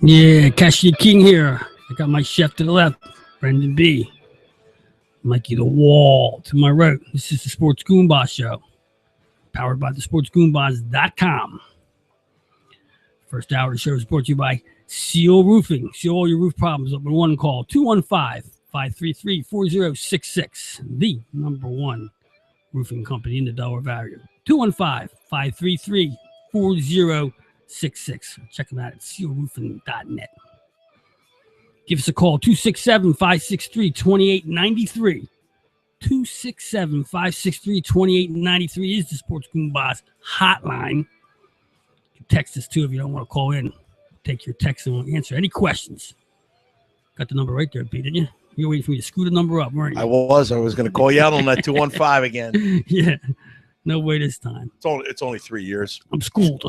Yeah, Cashier King here. I got my chef to the left, Brendan B. Mikey the Wall to my right. This is the Sports Goombahs Show, powered by thesportsgoombahs.com. First hour of the show is brought to you by Seal Roofing. Seal all your roof problems up with one call, 215-533-4066. The number one roofing company in the Delaware Valley. 215-533-4066. Check them out at sealroofing.net. Give us a call, 267-563-2893. 267-563-2893 is the Sports Goombahs hotline. You can text us, too, if you don't want to call in. Take your text and we'll answer any questions. Got the number right there, Pete, didn't you? You were waiting for me to screw the number up, weren't you? I was going to call you out on that 215 again. Yeah. No way this time. It's only 3 years. I'm schooled.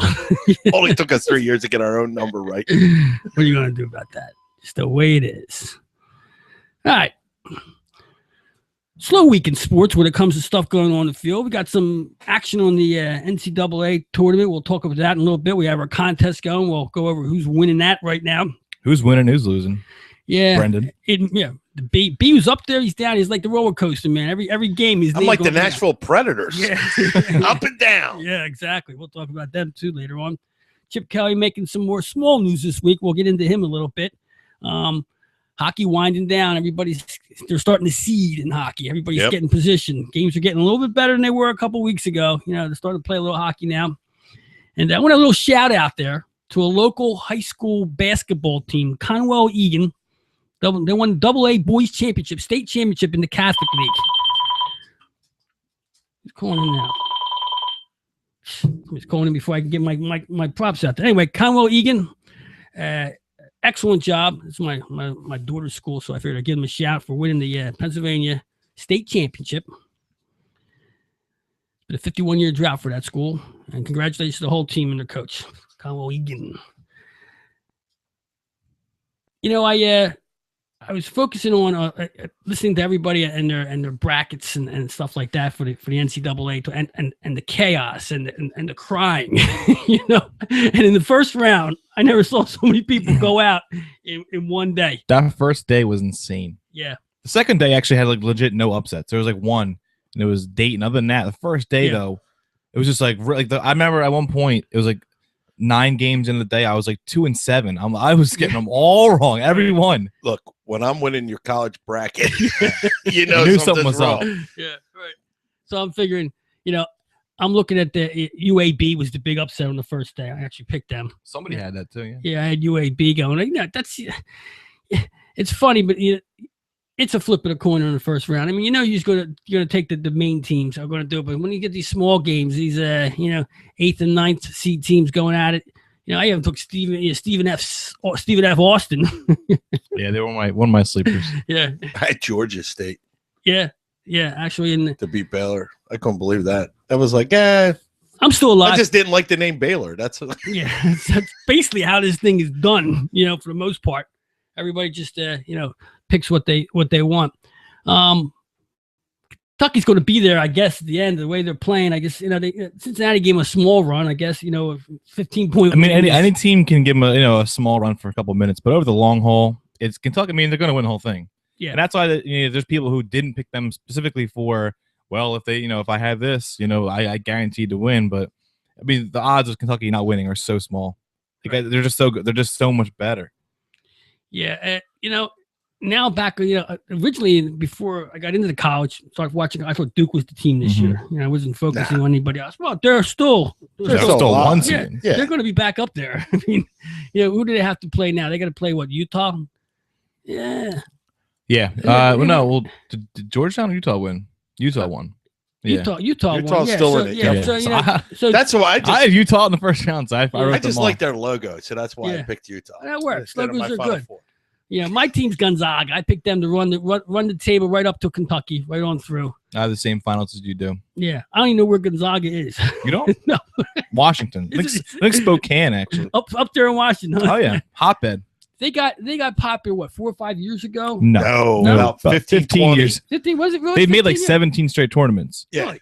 Only took us 3 years to get our own number right. What are you going to do about that? It's the way it is. All right. Slow week in sports when it comes to stuff going on in the field. We got some action on the NCAA tournament. We'll talk about that in a little bit. We have our contest going. We'll go over who's winning that right now. Who's winning, who's losing? Yeah. Brendan. The B was up there. He's down. He's like the roller coaster, man. Every game he's. I'm like the Nashville Predators. Yeah. Up and down. Yeah, exactly. We'll talk about them too later on. Chip Kelly making some more small news this week. We'll get into him a little bit. Hockey winding down. They're starting to seed in hockey. Everybody's getting position. Games are getting a little bit better than they were a couple weeks ago. You know, they're starting to play a little hockey now. And I want a little shout out there to a local high school basketball team, Conwell Egan. They won AA boys championship, state championship in the Catholic League. He's calling in now. He's calling in before I can get my props out there. Anyway, Conwell Egan, excellent job. It's my daughter's school, so I figured I'd give them a shout for winning the Pennsylvania state championship. It's been a 51-year drought for that school, and congratulations to the whole team and their coach, Conwell Egan. You know, I was focusing on listening to everybody and their brackets and stuff like that for the NCAA and the chaos and the crying, you know. And in the first round, I never saw so many people go out in one day. That first day was insane. Yeah. The second day actually had like legit no upsets. There was like one, and it was Dayton. Other than that, the first day though, it was just like I remember at one point it was like 9 games in the day. I was like 2-7. I was getting them all wrong. Every one. Look, when I'm winning your college bracket, you know something was wrong. up. Yeah, right. So I'm figuring, you know, I'm looking at the UAB was the big upset on the first day. I actually picked them. Somebody had that too. Yeah, I had UAB going. Like, it's funny, but it's a flip of the coin in the first round. I mean, you know, you're going to take the main teams are going to do it, but when you get these small games, these 8th and 9th seed teams going at it, you know, I even took Stephen F. Austin. Yeah, they were one of my sleepers. Yeah, I had Georgia State. Yeah, actually, to beat Baylor, I couldn't believe that. That was like, I'm still alive. I just didn't like the name Baylor. That's basically how this thing is done. You know, for the most part, everybody just picks what they want. Kentucky's going to be there, I guess, at the end. The way they're playing, I guess, Cincinnati gave them a small run. I guess, 15 point. I mean, any team can give them a small run for a couple of minutes, but over the long haul, it's Kentucky. I mean, they're going to win the whole thing. Yeah, and that's why there's people who didn't pick them specifically for. Well, if they, if I have this, I guaranteed to win. But I mean, the odds of Kentucky not winning are so small. Right. They're just so good. They're just so much better. Yeah, now back, originally before I got into the college, started watching. I thought Duke was the team this year. I wasn't focusing on anybody else. Well, they're still one yeah, seed. Yeah. They're going to be back up there. I mean, who do they have to play now? They got to play what, Utah? Yeah. Yeah. Well, did Georgetown or Utah win? Utah won. Yeah. Utah's won. Still in it. Yeah. So That's why I had Utah in the first round. So I just like their logo, so that's why I picked Utah. That works. Instead of Logos my are Final good. Four. Yeah, my team's Gonzaga. I picked them to run the table right up to Kentucky, right on through. I have the same finals as you do. Yeah, I don't even know where Gonzaga is. You don't? No. Washington. I think Spokane, actually. Up there in Washington. Oh, yeah. Hotbed. They got popular, what, 4 or 5 years ago? No. About 15 years. 15, was it really? They've made like 15 years? 17 straight tournaments. Yeah. Really?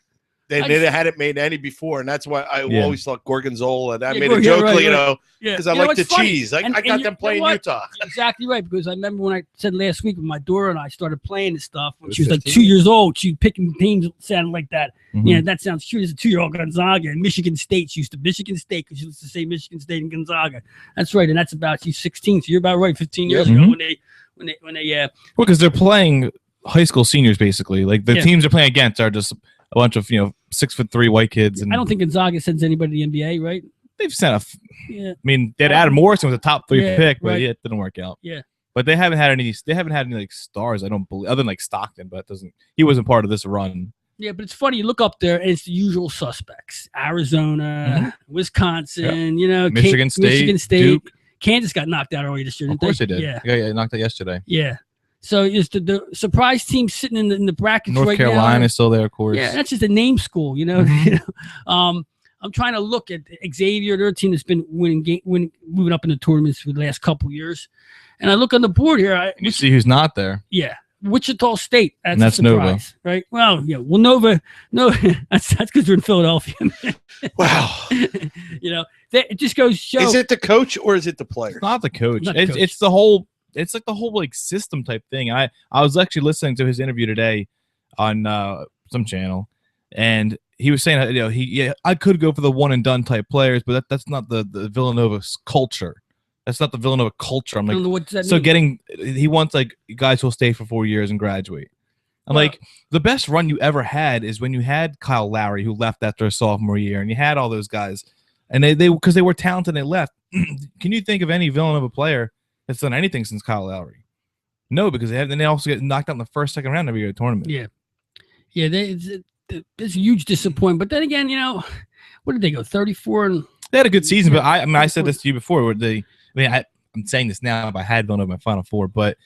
They hadn't made any before, and that's why I always thought Gorgonzola. And I made a joke, because I like the cheese. I got them playing Utah. Exactly right, because I remember when I said last week when my daughter and I started playing and stuff, when she was 15. like 2 years old, she picking teams sounding like that. Mhm. Yeah, that sounds true. As a 2-year-old Gonzaga and Michigan State. She used to Michigan State because she used to say Michigan State and Gonzaga. That's right, and that's about she's 16. So you're about right. 15 years ago when they well, because they're playing high school seniors basically. Like the teams they're playing against are just a bunch of 6'3" white kids. And I don't think Gonzaga sends anybody to the NBA, right? they've sent Yeah. I mean, they'd Adam Morrison was a top 3 pick, but right. it didn't work out. Yeah. But they haven't had any. They haven't had any like stars. I don't believe, other than like Stockton, but he wasn't part of this run. Yeah, but it's funny. You look up there, and it's the usual suspects: Arizona, Wisconsin. Michigan State, Duke. Kansas got knocked out earlier this year. Of course they did. Yeah, yeah, knocked out yesterday. Yeah. So it's the surprise team sitting in the brackets North right Carolina now. is still there, of course. Yeah, that's just a name school, I'm trying to look at Xavier, their team that's been moving up in the tournaments for the last couple years, and I look on the board here. You see who's not there. Yeah, Wichita State. That's a surprise, right? Well, yeah. Well, Nova. No, that's because they're in Philadelphia. Wow. It just goes to show. Is it the coach or is it the player? It's not the coach. Not the coach. It's the whole. It's like the whole like system type thing. I was actually listening to his interview today on some channel, and he was saying I could go for the one and done type players, but that's not the Villanova culture. That's not the Villanova culture. I'm I don't know like, what does that mean? he wants like guys who'll stay for 4 years and graduate. I'm like, the best run you ever had is when you had Kyle Lowry, who left after a sophomore year, and you had all those guys, and they because they were talented and they left. Can you think of any Villanova player that's done anything since Kyle Lowry? No, because they also get knocked out in the first, second round every year tournament. Yeah. It's a huge disappointment. But then again, what did they go 34 and they had a good season, but I said this to you before. I'm saying this now. If I had Villanova in my Final Four, but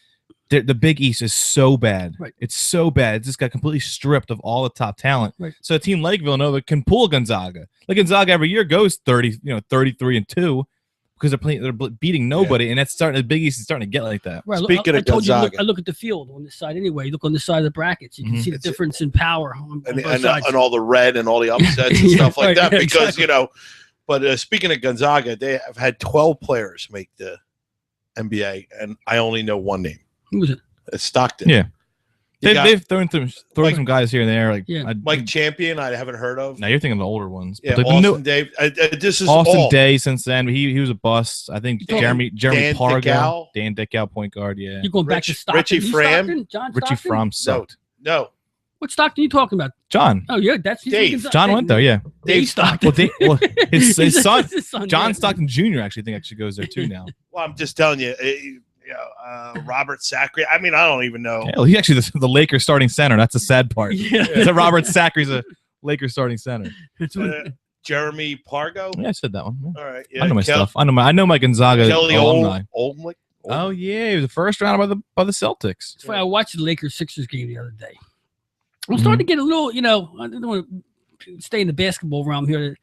the Big East is so bad. Right. It's so bad. It just got completely stripped of all the top talent. Right. So a team like Villanova can pull Gonzaga. Like Gonzaga every year goes 33-2 because they're beating nobody, and that's starting. The Big East is starting to get like that. Right. Speaking of Gonzaga, I look at the field on this side anyway. You look on the side of the brackets. You can see the difference in power on both sides. and all the red and all the upsets and stuff like that. Yeah, Because exactly. But speaking of Gonzaga, they have had 12 players make the NBA, and I only know one name. Who was it? It's Stockton. Yeah. You got They've thrown some guys here and there. Like Mike Champion, I haven't heard of. Now you're thinking of the older ones. Yeah, But Austin Dave. This is Austin all. Day since then. He was a bust. I think Jeremy Dan Pargo, Dickow? Dan Dickow, point guard. Yeah. You're going back to Stockton. Richie Fram? Stockton? John Richie Stockton? Fromm sucked. No. What Stockton are you talking about? John. Oh, yeah, that's Dave. John went there. Yeah. Dave Stockton. His son, John yeah. Stockton Jr. actually think actually goes there too now. Well, I'm just telling you. Robert Sacre. I mean, I don't even know. Hell, he actually the Lakers starting center. That's the sad part. Yeah. So Robert Sacre's a Lakers starting center. Jeremy Pargo. Yeah, I said that one. Yeah. All right. Yeah. I know my stuff. I know my Gonzaga Kelly alumni. Oldmlick. Oh yeah, he was the first round by the Celtics. That's why I watched the Lakers-Sixers game the other day. I'm starting to get a little, I don't want to stay in the basketball realm here.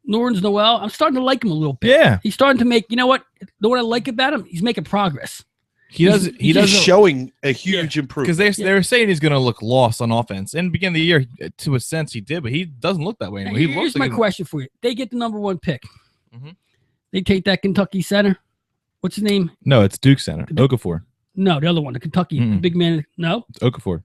Nerlens Noel, I'm starting to like him a little bit. Yeah. He's starting to make, what I like about him? He's making progress. He's showing a huge improvement. Because they were saying he's going to look lost on offense. In the beginning of the year, to a sense, he did, but he doesn't look that way anymore. Here's my question for you. They get the number 1 pick. Mhm. They take that Kentucky center. What's his name? No, it's Duke center. Okafor. No, the other one, the Kentucky the big man. No, It's Okafor.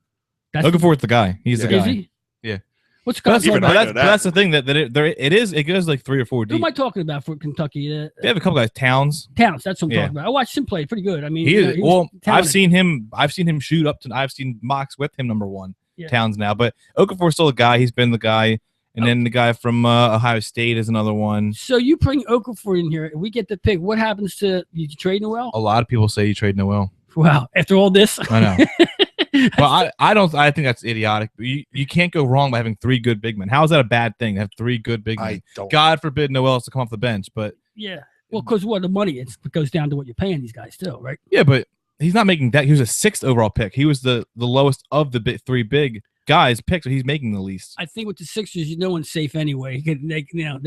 that's Okafor's the guy. He's the is guy. he? Yeah. What's Scott? That's the thing that it goes like 3 or 4 deep. Who am I talking about for Kentucky? They have a couple guys. Towns. That's what I'm talking about. I watched him play. Pretty good. I mean, I've seen him shoot up to. I've seen mocks with him #1. Yeah. Towns now, but Okafor's still a guy. He's been the guy, and then the guy from Ohio State is another one. So you bring Okafor in here, and we get to pick. What happens to you? Trade Noel? A lot of people say you trade Noel. Wow! After all this, I know. But I don't. I think that's idiotic. You can't go wrong by having 3 good big men. How is that a bad thing to have 3 good big men? God forbid Noel is to come off the bench, but yeah. Well, because the money it goes down to what you're paying these guys still, right? Yeah, but he's not making that. He was a 6th overall pick. He was the lowest of the 3 big guys picked, so he's making the least. I think with the Sixers, no one's safe anyway. They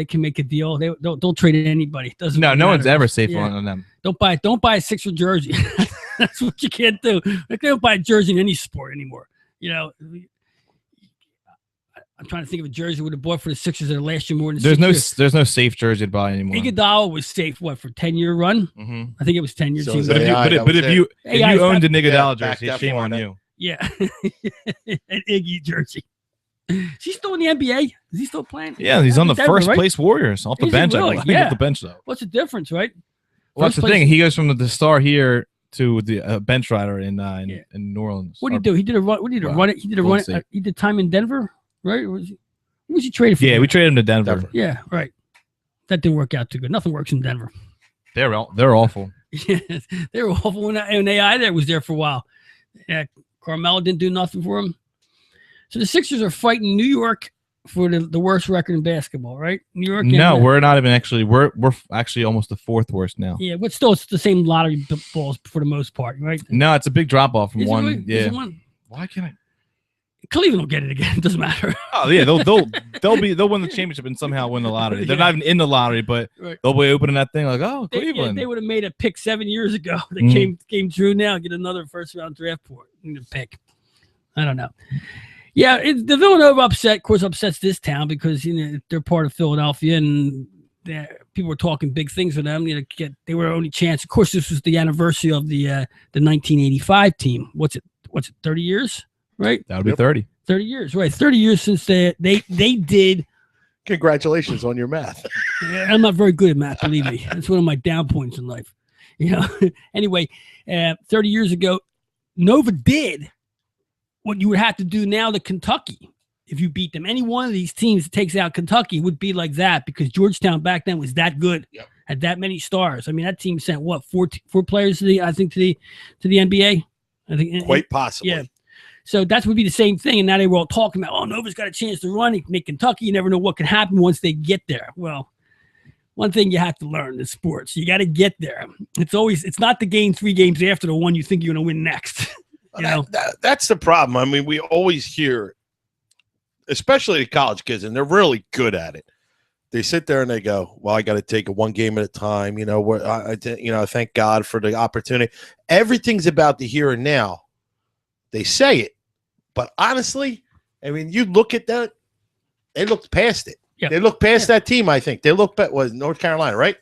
can make a deal. They don't trade anybody. Doesn't no matter. One's ever safe on them. Don't buy a Sixer jersey. That's what you can't do. They don't buy a jersey in any sport anymore. I'm trying to think of a jersey would have bought for the Sixers that last year more than there's no safe jersey to buy anymore. Iguodala was safe for 10-year run. Mm-hmm. I think it was 10 years. So but if you owned an Iguodala jersey, shame on you. Yeah, an Iggy jersey. Is he still in the NBA? Is he still playing? Yeah, he's on the Denver, first place Warriors off the bench. Really? I think off the bench though. What's the difference, right? Well, that's the thing. He goes from the star here to the bench rider in New Orleans. What did he do? He did a run. What did he run? He did a run. He did time in Denver, right? Who was he traded for? Yeah, we traded him to Denver. Yeah, right. That didn't work out too good. Nothing works in Denver. They're awful. Yeah, they were awful when AI was there for a while. Yeah, Carmelo didn't do nothing for him. So the Sixers are fighting New York for the worst record in basketball, right? New York. No, we're not even actually. We're actually almost the 4th worst now. Yeah, but still, it's the same lottery balls for the most part, right? No, it's a big drop off from one. Really? Yeah. Why can't I? Cleveland will get it again. It doesn't matter. Oh yeah, they'll win the championship and somehow win the lottery. They're not even in the lottery, but they'll be opening that thing like, oh, Cleveland. They would have made a pick 7 years ago. They came true now. Get another first-round draft pick. I don't know. Yeah, the Villanova upset, of course, upsets this town because they're part of Philadelphia and people were talking big things for them. They were our only chance. Of course, this was the anniversary of the 1985 team. What's it? 30 years? Right? That would be 30. 30 years, right? 30 years since they did. Congratulations on your math. I'm not very good at math, believe me. That's one of my down points in life. Anyway, 30 years ago, Nova did what you would have to do now to Kentucky if you beat them. Any one of these teams that takes out Kentucky would be like that because Georgetown back then was that good, had that many stars. I mean, that team sent four players to the NBA. I think quite possibly. Yeah. So that would be the same thing. And now they were all talking about, oh, Nova's got a chance to run. He can make Kentucky. You never know what can happen once they get there. Well, one thing you have to learn in sports, you got to get there. It's not the game 3 games after the one you think you're going to win next. That's the problem. I mean, we always hear, especially the college kids, and they're really good at it. They sit there and they go, well, I got to take it 1 game at a time. Thank God for the opportunity. Everything's about the here and now. They say it, but honestly, I mean, you look at that, they looked past it. Yep. They looked past that team, I think. They looked at North Carolina, right?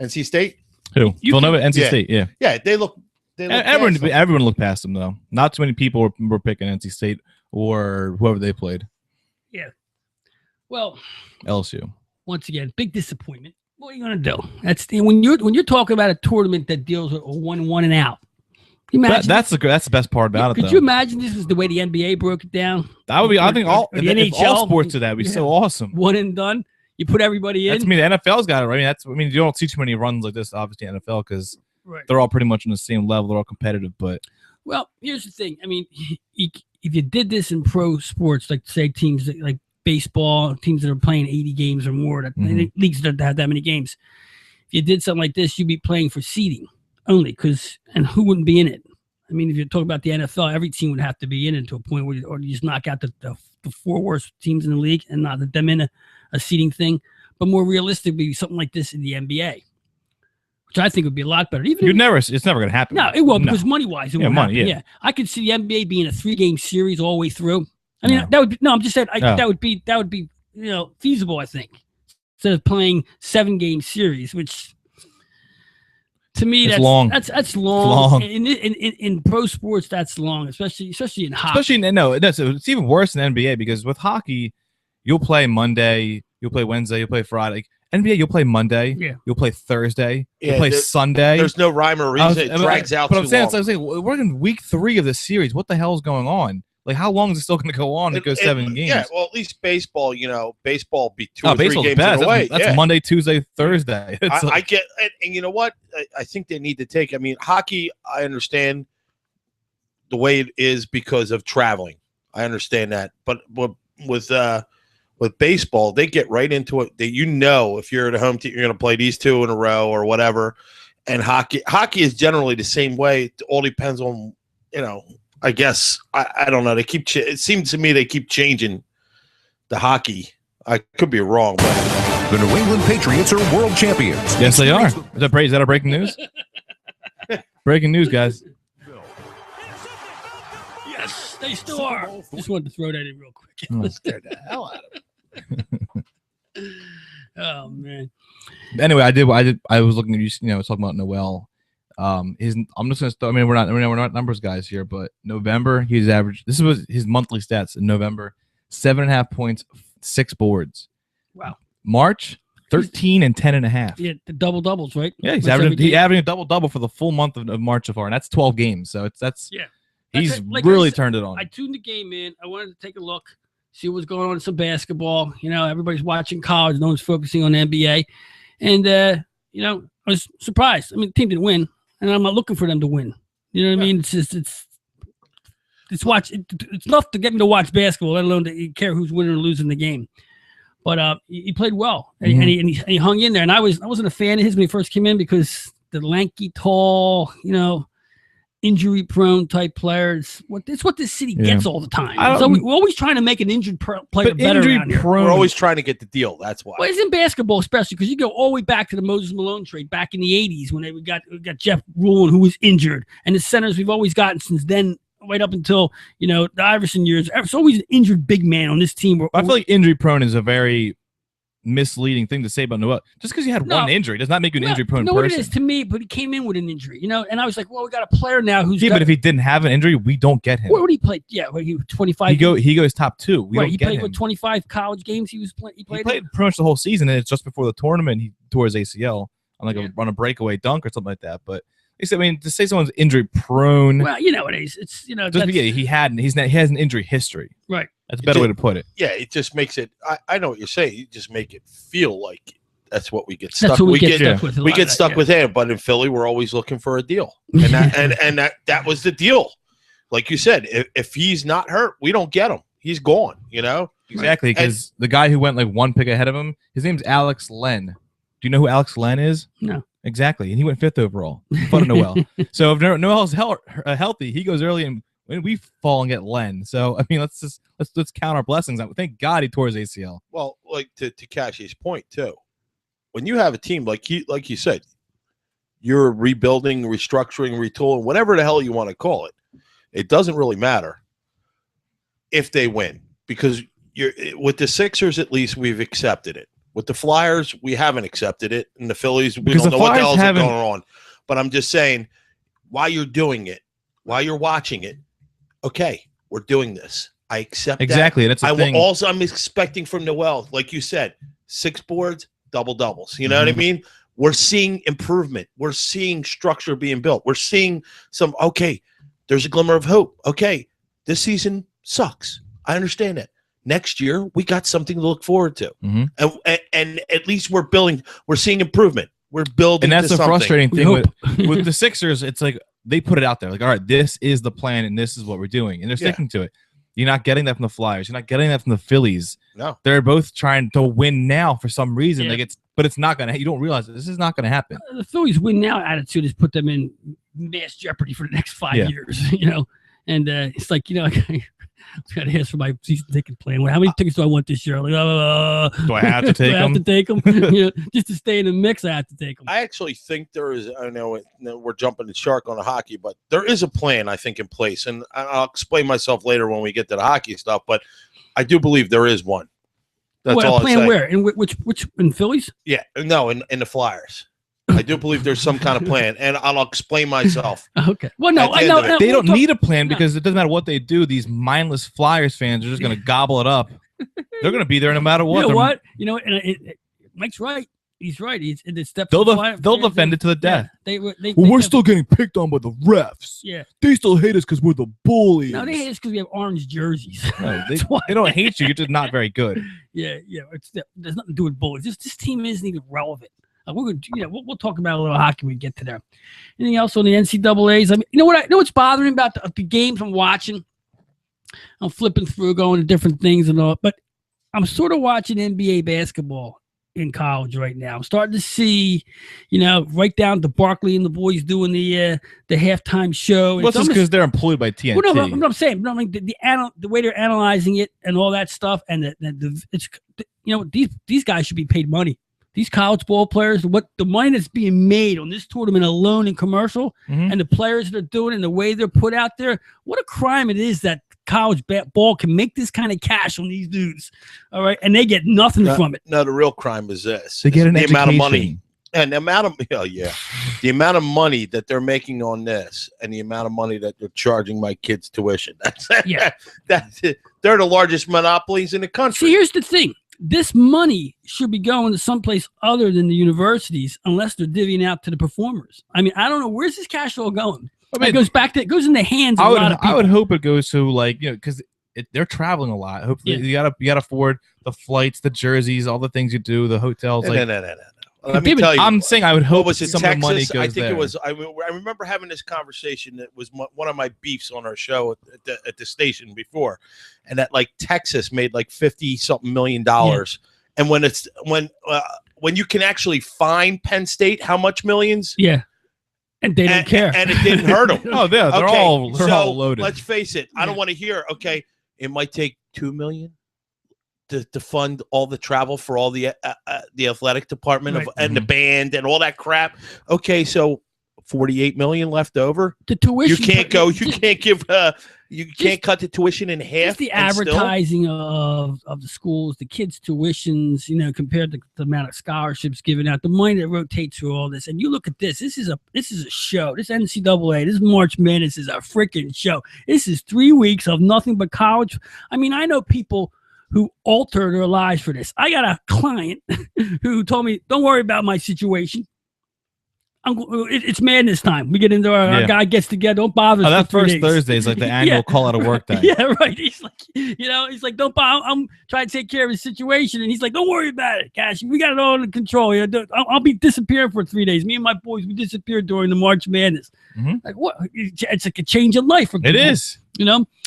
NC State? Who? Villanova, NC State, yeah. Yeah, they look everyone looked past them, though. Not too many people were picking NC State or whoever they played. Yeah. Well, LSU. Once again, big disappointment. What are you going to do? That's when you're talking about a tournament that deals with a 1-1 and out. That's the best part about it. Could you imagine this is the way the NBA broke it down? That would be. I think if all sports did that, would be so awesome. 1 and done. You put everybody in. The NFL's got it. Right? You don't see too many runs like this, obviously, in NFL because they're all pretty much on the same level. They're all competitive. But here's the thing. I mean, if you did this in pro sports, like say teams like baseball, teams that are playing 80 games or more, leagues that have that many games. If you did something like this, you'd be playing for seeding. Only and who wouldn't be in it? I mean, if you're talking about the NFL, every team would have to be in it to a point where you just knock out the 4 worst teams in the league and not let them in a seeding thing. But more realistically, something like this in the NBA, which I think would be a lot better. It's never going to happen. No, it won't because money-wise, it won't happen. Yeah. I could see the NBA being a 3-game series all the way through. I mean, that would be I'm just saying that would be feasible. I think instead of playing 7-game series, which. To me, that's long. That's long. In pro sports, that's long, especially in hockey. It's even worse in NBA because with hockey, you'll play Monday, you'll play Wednesday, you'll play Friday. NBA, you'll play Monday. Yeah. You'll play Thursday. You'll play Sunday. There's no rhyme or reason. It drags out too long. But I'm saying, we're in week 3 of the series. What the hell is going on? Like, how long is it still going to go on to go 7 games? Yeah, well, at least baseball, baseball be 2 or 3 games in a way. That's Monday, Tuesday, Thursday. I get, and you know what? I think they need to take. I mean, hockey, I understand the way it is because of traveling. I understand that, but with baseball, they get right into it. That if you're at a home team, you're going to play these 2 in a row or whatever. And hockey is generally the same way. It all depends on I guess I don't know. They keep. It seems to me they keep changing the hockey. I could be wrong, but the New England Patriots are world champions. Yes, they are. Is that our breaking news? Breaking news, guys. Yes, they still are. Just wanted to throw that in real quick. Scared the hell out of me. Oh man. Anyway, I was looking at talking about Noel. I'm just gonna start. I mean, we're not numbers guys here, but November he's averaged. This was his monthly stats in November: 7.5 points, 6 boards. Wow. March 13 and 10.5. Yeah, the double doubles, right? Yeah, he's averaging a double double for the full month of March so far, and that's 12 games. So he's really turned it on. I tuned the game in. I wanted to take a look, see what's going on in some basketball. Everybody's watching college. No one's focusing on the NBA, and I was surprised. I mean, the team didn't win. And I'm not looking for them to win. You know what I mean? It's just it's enough to get me to watch basketball, let alone to care who's winning or losing the game. But he played well, and he hung in there. And I wasn't a fan of his when he first came in because the lanky, tall, injury-prone type players. It's what this city gets all the time. So we're always trying to make an injured player better around here. We're always trying to get the deal. That's why. Well, it's in basketball, especially because you go all the way back to the Moses Malone trade back in the '80s when we got Jeff Rulon, who was injured, and the centers we've always gotten since then, right up until the Iverson years. It's always an injured big man on this team. I feel like injury-prone is a very misleading thing to say about Noel. Just because you had one injury does not make you an injury-prone person. What it is to me, but he came in with an injury, and I was like, well, we got a player now who's but if he didn't have an injury, we don't get him. What would he play? Yeah, he was 25. He goes top 2. He played with 25 college games. He played pretty much the whole season, and it's just before the tournament he tore his ACL on a breakaway dunk or something like that. But to say someone's injury prone. Well, it is. It's he has an injury history. Right. That's a better way to put it. Yeah, it just makes it. I know what you're saying. You just make it feel like that's what we get stuck. That's what we get stuck with. We get stuck with him, but in Philly, we're always looking for a deal, and that was the deal. Like you said, if he's not hurt, we don't get him. He's gone. Exactly, because the guy who went like 1 pick ahead of him, his name's Alex Len. Do you know who Alex Len is? No. Exactly, and he went 5th overall. Fun of Noel. So if Noel's healthy, he goes early, and we fall and get Len. So I mean, let's count our blessings. Thank God he tore his ACL. Well, like to Cashie's point too, when you have a team like you said, you're rebuilding, restructuring, retooling, whatever the hell you want to call it. It doesn't really matter if they win because with the Sixers, at least we've accepted it. With the Flyers, we haven't accepted it. And the Phillies, we don't know what the hell's going on. But I'm just saying, while you're doing it, while you're watching it, okay, we're doing this. I accept exactly. That. That's the thing. Also, I'm expecting from Noel, like you said, 6 boards, double doubles. You know what I mean? We're seeing improvement. We're seeing structure being built. We're seeing there's a glimmer of hope. Okay, this season sucks. I understand that. Next year, we got something to look forward to. And at least we're building. We're seeing improvement. We're building. And that's the something. Frustrating thing with the Sixers. It's like they put it out there. Like, all right, this is the plan, and this is what we're doing. And they're sticking to it. You're not getting that from the Flyers. You're not getting that from the Phillies. No. They're both trying to win now for some reason. Yeah. But it's not going to – you don't realize this is not going to happen. The Phillies win now attitude has put them in mass jeopardy for the next 5 years, And it's like, I got to ask for my season ticket plan. How many tickets do I want this year? Like, do I have to take them? I have to take them. Just to stay in the mix, I have to take them. I actually think there is. I know we're jumping the shark on the hockey, but there is a plan I think in place, and I'll explain myself later when we get to the hockey stuff. But I do believe there is one. That's all. A plan where? In which in Phillies? Yeah, no, in the Flyers. I do believe there's some kind of plan, and I'll explain myself. Okay. Well, no, they don't need a plan because it doesn't matter what they do. These mindless Flyers fans are just going to gobble it up They're going to be there no matter what. You know what? You know, and Mike's right. He's right. They'll defend it to the death. Yeah, we're still getting picked on by the refs. Yeah. They still hate us because we're the bullies. No, they hate us because we have orange jerseys. No, they don't hate you. You're just not very good. Yeah. There's nothing to do with bullies. This team isn't even relevant. We're gonna, we'll talk about a little hockey when we get to there. Anything else on the NCAA's? I mean, you know what's bothering me about the games I'm watching? I'm flipping through, going to different things and all, but I'm sort of watching NBA basketball in college right now. I'm starting to see, right down to Barkley and the boys doing the halftime show. Well, it's just because they're employed by TNT. Well, no, what I'm saying, the way they're analyzing it and all that stuff, and these guys should be paid money. These college ball players, what the money that's being made on this tournament alone in commercial, and the players that are doing and the way they're put out there, what a crime it is that college ball can make this kind of cash on these dudes. All right. And they get nothing from it. No, the real crime is this. They get the amount of money. And the amount of the amount of money that they're making on this and the amount of money that they're charging my kids' tuition. That's it. They're the largest monopolies in the country. See, here's the thing. This money should be going to someplace other than the universities unless they're divvying out to the performers. I mean, I don't know. Where's this cash all going? I mean, it goes in the hands of a lot of people. I would hope it goes to because they're traveling a lot. Hopefully you gotta afford the flights, the jerseys, all the things you do, the hotels. No. Let me tell you. I'm saying I would hope was it some Texas? of the money goes I think there. it was. I remember having this conversation. That was one of my beefs on our show at the station before, and that Texas made $50-something million, and when you can actually fine Penn State how much millions? Yeah. And they don't care. And it didn't hurt them. Oh, they're all loaded. Let's face it. I don't want to hear, it might take $2 million to fund all the travel for all the athletic department and the band and all that crap. Okay, so $48 million left over. The tuition. You can't cut the tuition in half. Just the advertising of the schools, the kids' tuitions, compared to the amount of scholarships given out, the money that rotates through all this. And you look at this. This is a show. This NCAA, this March Madness is a freaking show. This is 3 weeks of nothing but college. I mean, I know people who alter their lives for this. I got a client who told me, "Don't worry about my situation. It's madness time. We get into our guy gets together. Don't bother." That first Thursday is like the annual call out of work day. Yeah, right. He's like, "Don't bother. I'm trying to take care of his situation," and he's like, "Don't worry about it, Cash. We got it all under control. I'll be disappearing for 3 days. Me and my boys, we disappeared during the March Madness." Like what? It's like a change of life. It is.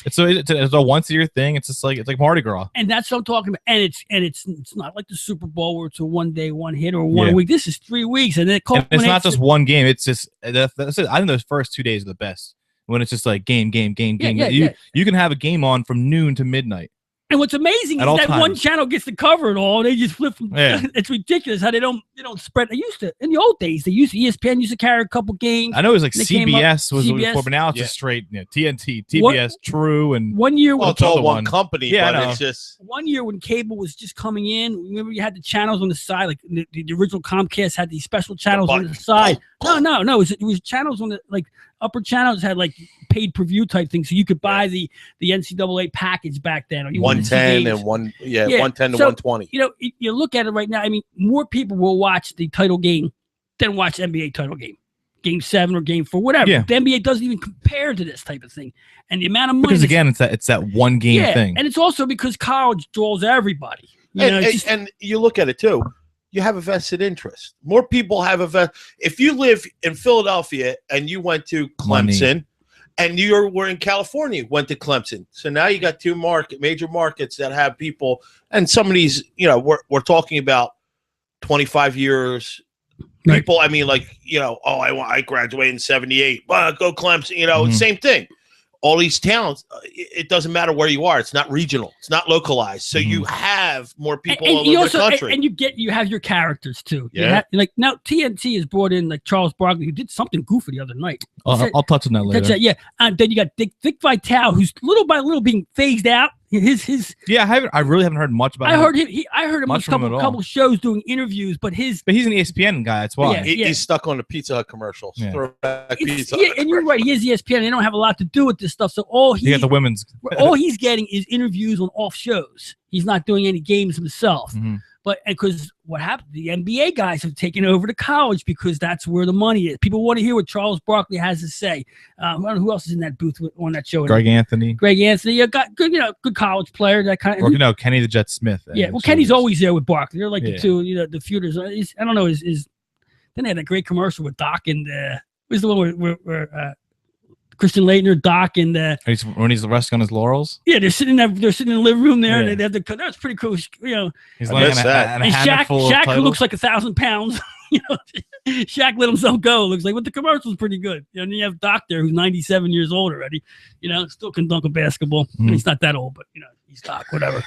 It's a once a year thing. It's like Mardi Gras, and that's what I'm talking about. And it's not like the Super Bowl where it's a 1 day, one hit or 1 week. This is 3 weeks, and it's not just one game. It's just that's it. I think those first 2 days are the best when it's just like game. You can have a game on from noon to midnight. And what's amazing is that one channel gets to cover it all. They just flip from. Yeah. It's ridiculous how they don't spread. They used to in the old days. ESPN used to carry a couple games. I know it was CBS was before, but now it's just straight TNT, TBS, True, and 1 year. Well, it's all one company. Yeah, but it's just 1 year when cable was just coming in. Remember, you had the channels on the side, like the original Comcast had these special channels on the side. No, it was channels on the upper channels had paid per view type thing, so you could buy the NCAA package back then. Or 110 and 110 to 120. You look at it right now. I mean, more people will watch the title game than watch NBA title game 7 or game 4, whatever. Yeah. The NBA doesn't even compare to this type of thing, and the amount of money. Because again, it's that one game thing, and it's also because college draws everybody. And you look at it too. You have a vested interest. More people have a vested. If you live in Philadelphia and you went to Clemson, and you were in California, went to Clemson, so now you got two major markets that have people. And some of these, we're talking about 25 years. People, I mean, I graduated in '78. Well, go Clemson. Same thing. All these towns, it doesn't matter where you are. It's not regional. It's not localized. So you have more people all over the country. And you have your characters too. Yeah. Now TNT has brought in Charles Barkley, who did something goofy the other night. I'll touch on that later. And then you got Dick Vitale, who's little by little being phased out. Yeah, I really haven't heard much about him. I heard him on a couple shows doing interviews, but he's an ESPN guy. That's why he's stuck on the Pizza Hut commercials. Yeah. And you're right. He is ESPN. They don't have a lot to do with this stuff. So all got the women's. all he's getting is interviews on off shows. He's not doing any games himself. Mm-hmm. But because what happened, the NBA guys have taken over to college because that's where the money is. People want to hear what Charles Barkley has to say. I don't know who else is in that booth on that show. Greg Anthony. Yeah, got good, good college player. That kind of. Or Kenny the Jet Smith. Yeah, well, Kenny's always there with Barkley. They're like the two, the feuders. I don't know. Then they had a great commercial with Doc and who's the one where Christian Laettner, Doc, and when he's resting on his laurels. Yeah, they're sitting in the living room there, and they have that's pretty cool. He's like and Shaq who looks like 1,000 pounds. Shaq let himself go. Looks like, but the commercial's pretty good. And you have Doc there, who's 97 years old already. Still can dunk a basketball. Mm-hmm. He's not that old, but he's Doc. Whatever.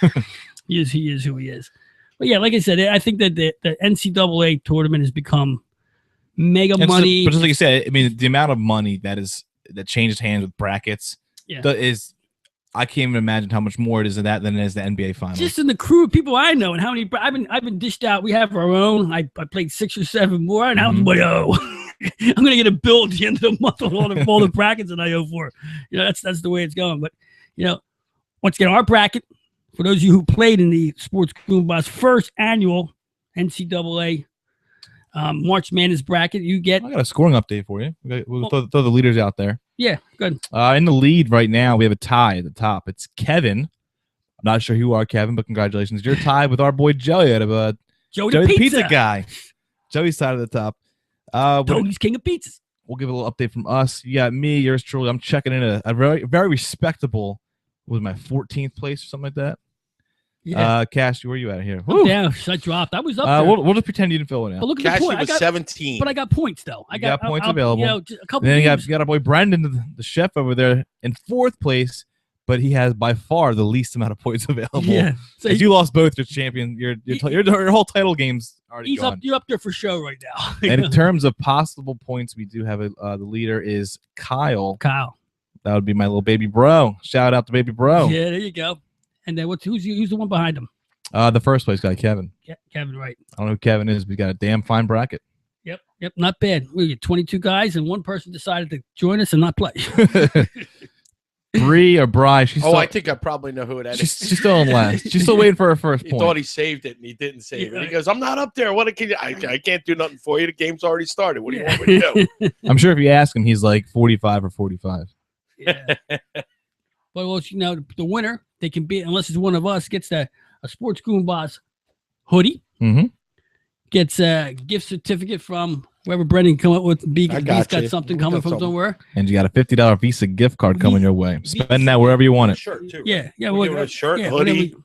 he is who he is. But yeah, like I said, I think that the NCAA tournament has become mega money. But just like you said, I mean, the amount of money that changes hands with brackets I can't even imagine how much more it is than it is the NBA finals. Just in the crew of people I know and how many I've been dished out. We have our own. I played 6 or 7 more, and how much I owe. I'm gonna get a bill at the end of the month on all the brackets that I owe for. That's the way it's going. But once again, our bracket, for those of you who played in the Sports Goombahs first annual NCAA March Madness bracket, you get. I got a scoring update for you. We'll throw the leaders out there. Yeah, good. In the lead right now, we have a tie at the top. It's Kevin. I'm not sure who you are, Kevin, but congratulations. You're tied with our boy Joey out of Joey the pizza guy. Joey's side of the top. Tony's king of pizzas. We'll give a little update from us. You got me, yours truly. I'm checking in a very, very respectable, was my 14th place or something like that. Yeah. Cash, where are you at here? Yeah, I dropped. I was up there. We'll just pretend you didn't fill it out. But look at Cash, the point. was 17. But I got points, though. I got points available. Just a couple. Then you got our boy Brendan, the chef over there, in 4th place, but he has by far the least amount of points available. Yeah. So you lost both your champion. Your whole title game's already gone. You're up there for show right now. And in terms of possible points, we do have the leader is Kyle. That would be my little baby bro. Shout out to baby bro. Yeah, there you go. And then who's the one behind him? The first place guy, Kevin. Kevin, right. I don't know who Kevin is, but we got a damn fine bracket. Yep, not bad. We get 22 guys, and one person decided to join us and not play. Bree or Bry. I think I probably know who it is. She's still in last. She's still waiting for her first point. He thought he saved it, and he didn't save it. He goes, I'm not up there. I can't do nothing for you. The game's already started. What do you want me to do? I'm sure if you ask him, he's like 45 or 45. Yeah. Well, the winner, they can be, unless it's one of us, gets a Sports Goombahs hoodie. Mm-hmm. Gets a gift certificate from whoever Brendan come up with. He's got something coming from somewhere. And you got a $50 Visa gift card coming your way. Spend that wherever you want it. Shirt too. Yeah. A shirt, hoodie.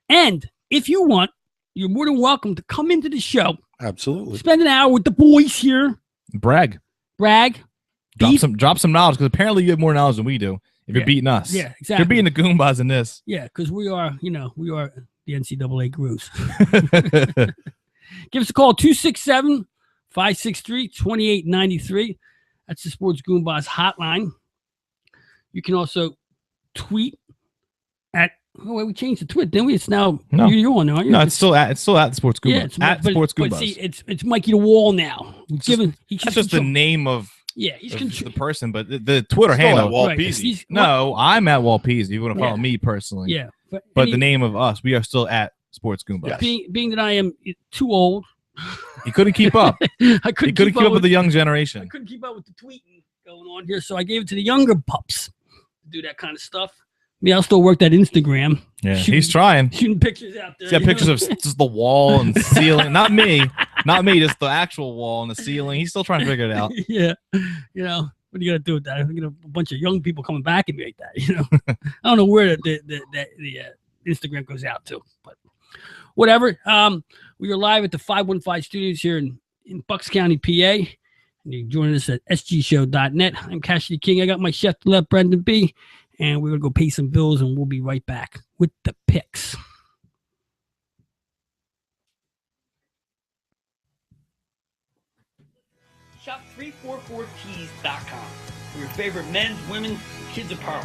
And if you want, you're more than welcome to come into the show. Absolutely. Spend an hour with the boys here. Brag. Drop some knowledge, because apparently you have more knowledge than we do. If you're beating us. Yeah, exactly. You're beating the Goombahs in this. Yeah, because we are the NCAA Grooves. Give us a call, 267-563-2893. That's the Sports Goombahs hotline. You can also tweet at, we changed the tweet, didn't we? It's now, you're on now, aren't you? No, it's still at Sports Goombahs. Yeah, Sports Goombahs. But see, it's Mikey the Wall now. That's just the name of the person, but the Twitter handle. Walpeasy. No, I'm at Walpeasy. You want to follow me personally. Yeah. But the name of us, we are still at Sports Goombahs. Yes. Being that I am too old. He couldn't keep up. He couldn't keep up with the young generation. I couldn't keep up with the tweeting going on here, so I gave it to the younger pups to do that kind of stuff. I'll still work that Instagram. Yeah, he's trying. Shooting pictures out there. He's got pictures of just the wall and ceiling. Not me, just the actual wall and the ceiling. He's still trying to figure it out. Yeah. What are you going to do with that? A bunch of young people coming back at me like that. I don't know where the Instagram goes out to, but whatever. We are live at the 515 studios here in Bucks County, PA. And you can join us at sgshow.net. I'm Cassidy King. I got my chef to left, Brendan B. And we're going to go pay some bills, and we'll be right back with the picks. Shop 344tees.com for your favorite men's, women's, kids apparel.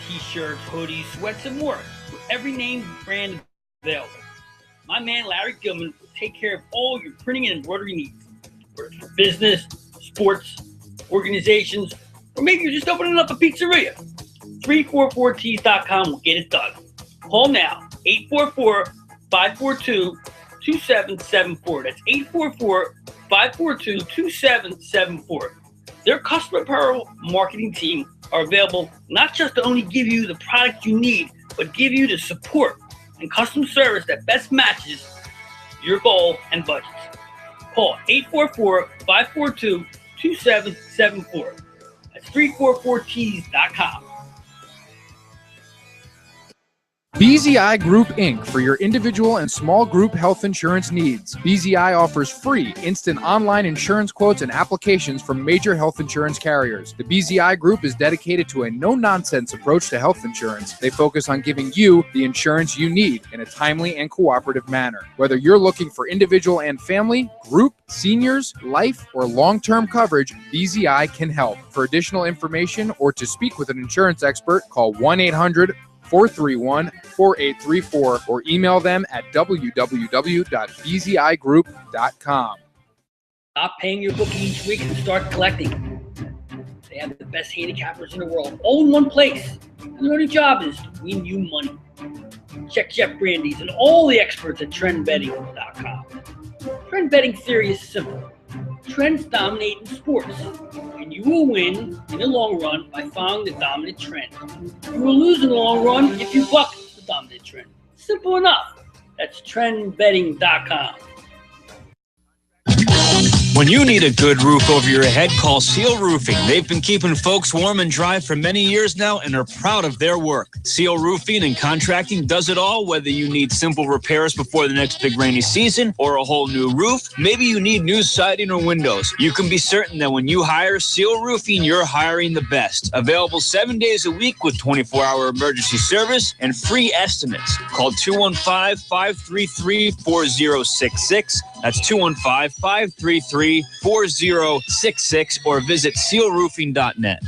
T-shirts, hoodies, sweats, and more. with every name brand available. My man Larry Gilman will take care of all your printing and embroidery needs, whether it's for business, sports, organizations, or maybe you're just opening up a pizzeria. 344tees.com will get it done. Call now, 844-542-2774. That's 844-542-2774. Their customer apparel marketing team are available not just to only give you the product you need, but give you the support and custom service that best matches your goal and budgets. Call 844-542-2774. That's 344tees.com. BZI Group Inc. for your individual and small group health insurance needs. BZI offers free instant online insurance quotes and applications from major health insurance carriers. The BZI Group is dedicated to a no-nonsense approach to health insurance. They focus on giving you the insurance you need in a timely and cooperative manner. Whether you're looking for individual and family, group, seniors, life, or long-term coverage, BZI can help. For additional information or to speak with an insurance expert, call 1-800-431-4834 or email them at www.bzigroup.com. Stop paying your bookie each week and start collecting. They have the best handicappers in the world, all in one place. And their only job is to win you money. Check Jeff Brandy's and all the experts at trendbetting.com. Trend betting theory is simple. Trends dominate in sports, and you will win in the long run by following the dominant trend. You will lose in the long run if you buck the dominant trend. Simple enough. That's trendbetting.com. When you need a good roof over your head, call Seal Roofing. They've been keeping folks warm and dry for many years now and are proud of their work. Seal Roofing and Contracting does it all, whether you need simple repairs before the next big rainy season or a whole new roof. Maybe you need new siding or windows. You can be certain that when you hire Seal Roofing, you're hiring the best. Available 7 days a week with 24-hour emergency service and free estimates. Call 215-533-4066. That's 215-533-4066 or visit sealroofing.net.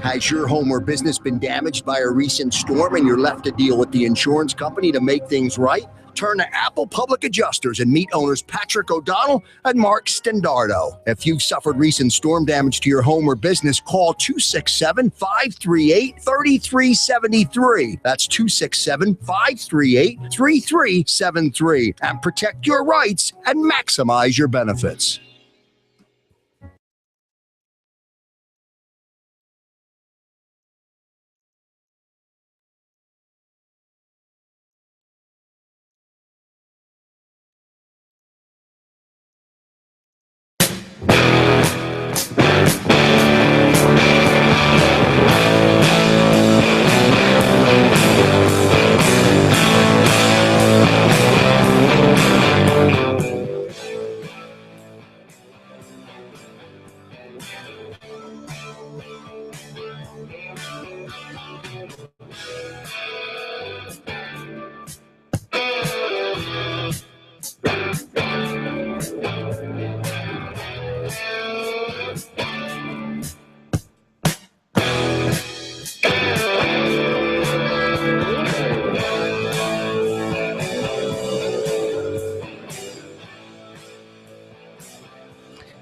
Has your home or business been damaged by a recent storm and you're left to deal with the insurance company to make things right? Turn to Apple Public Adjusters and meet owners Patrick O'Donnell and Mark Stendardo. If you've suffered recent storm damage to your home or business, call 267-538-3373. That's 267-538-3373 and protect your rights and maximize your benefits.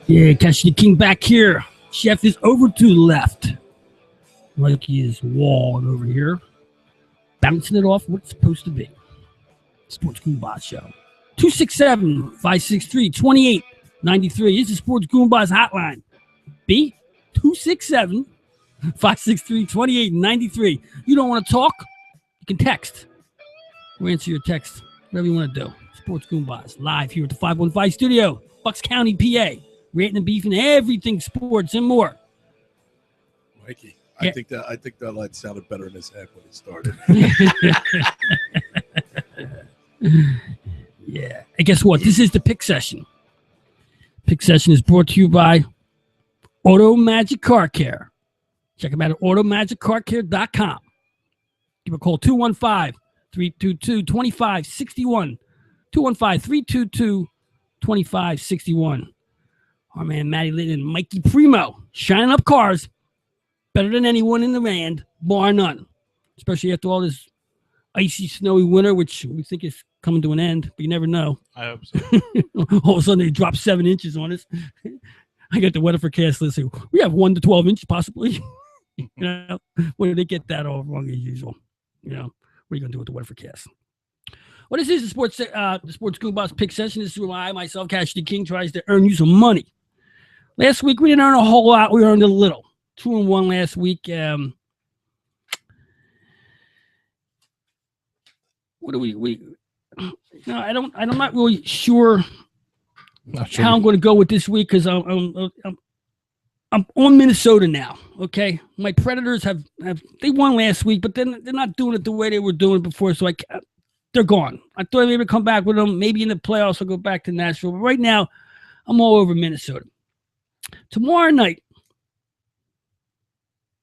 Yeah, catching the king back here. Chef is over to the left. Like he is walled over here. Bouncing it off what it's supposed to be. Sports Goombahs show. 267-563-2893. This is Sports Goombahs hotline. B, 267-563-2893. You don't want to talk? You can text. We'll answer your text. Whatever you want to do. Sports Goombahs live here at the 515 studio. Bucks County, PA. Ranting and beefing everything sports and more. Mikey, I think that line sounded better in his head when he started. Yeah. And guess what? This is the pick session. Pick session is brought to you by Auto Magic Car Care. Check them out at automagiccarcare.com. Give a call 215-322-2561. 215-322-2561. Our man Matty Litton and Mikey Primo shining up cars better than anyone in the band, bar none. especially after all this icy, snowy winter, which we think is coming to an end, but you never know. I hope so. All of a sudden, they drop 7 inches on us. I got the weather forecast list. We have 1 to 12 inches possibly. You know, where did they get that all wrong as usual? You know, what are you going to do with the weather forecast? Well, this is the Sports Goombahs pick session. This is where I, myself, Cash the King, tries to earn you some money. Last week, we didn't earn a whole lot. We earned a little. 2-1 last week. What do we no, I'm not really sure how I'm going to go with this week because I'm on Minnesota now. Okay, my Predators have they won last week, but then they're not doing it the way they were doing it before. So they're gone. I thought maybe I'd come back with them. Maybe in the playoffs I'll go back to Nashville. But right now, I'm all over Minnesota. Tomorrow night,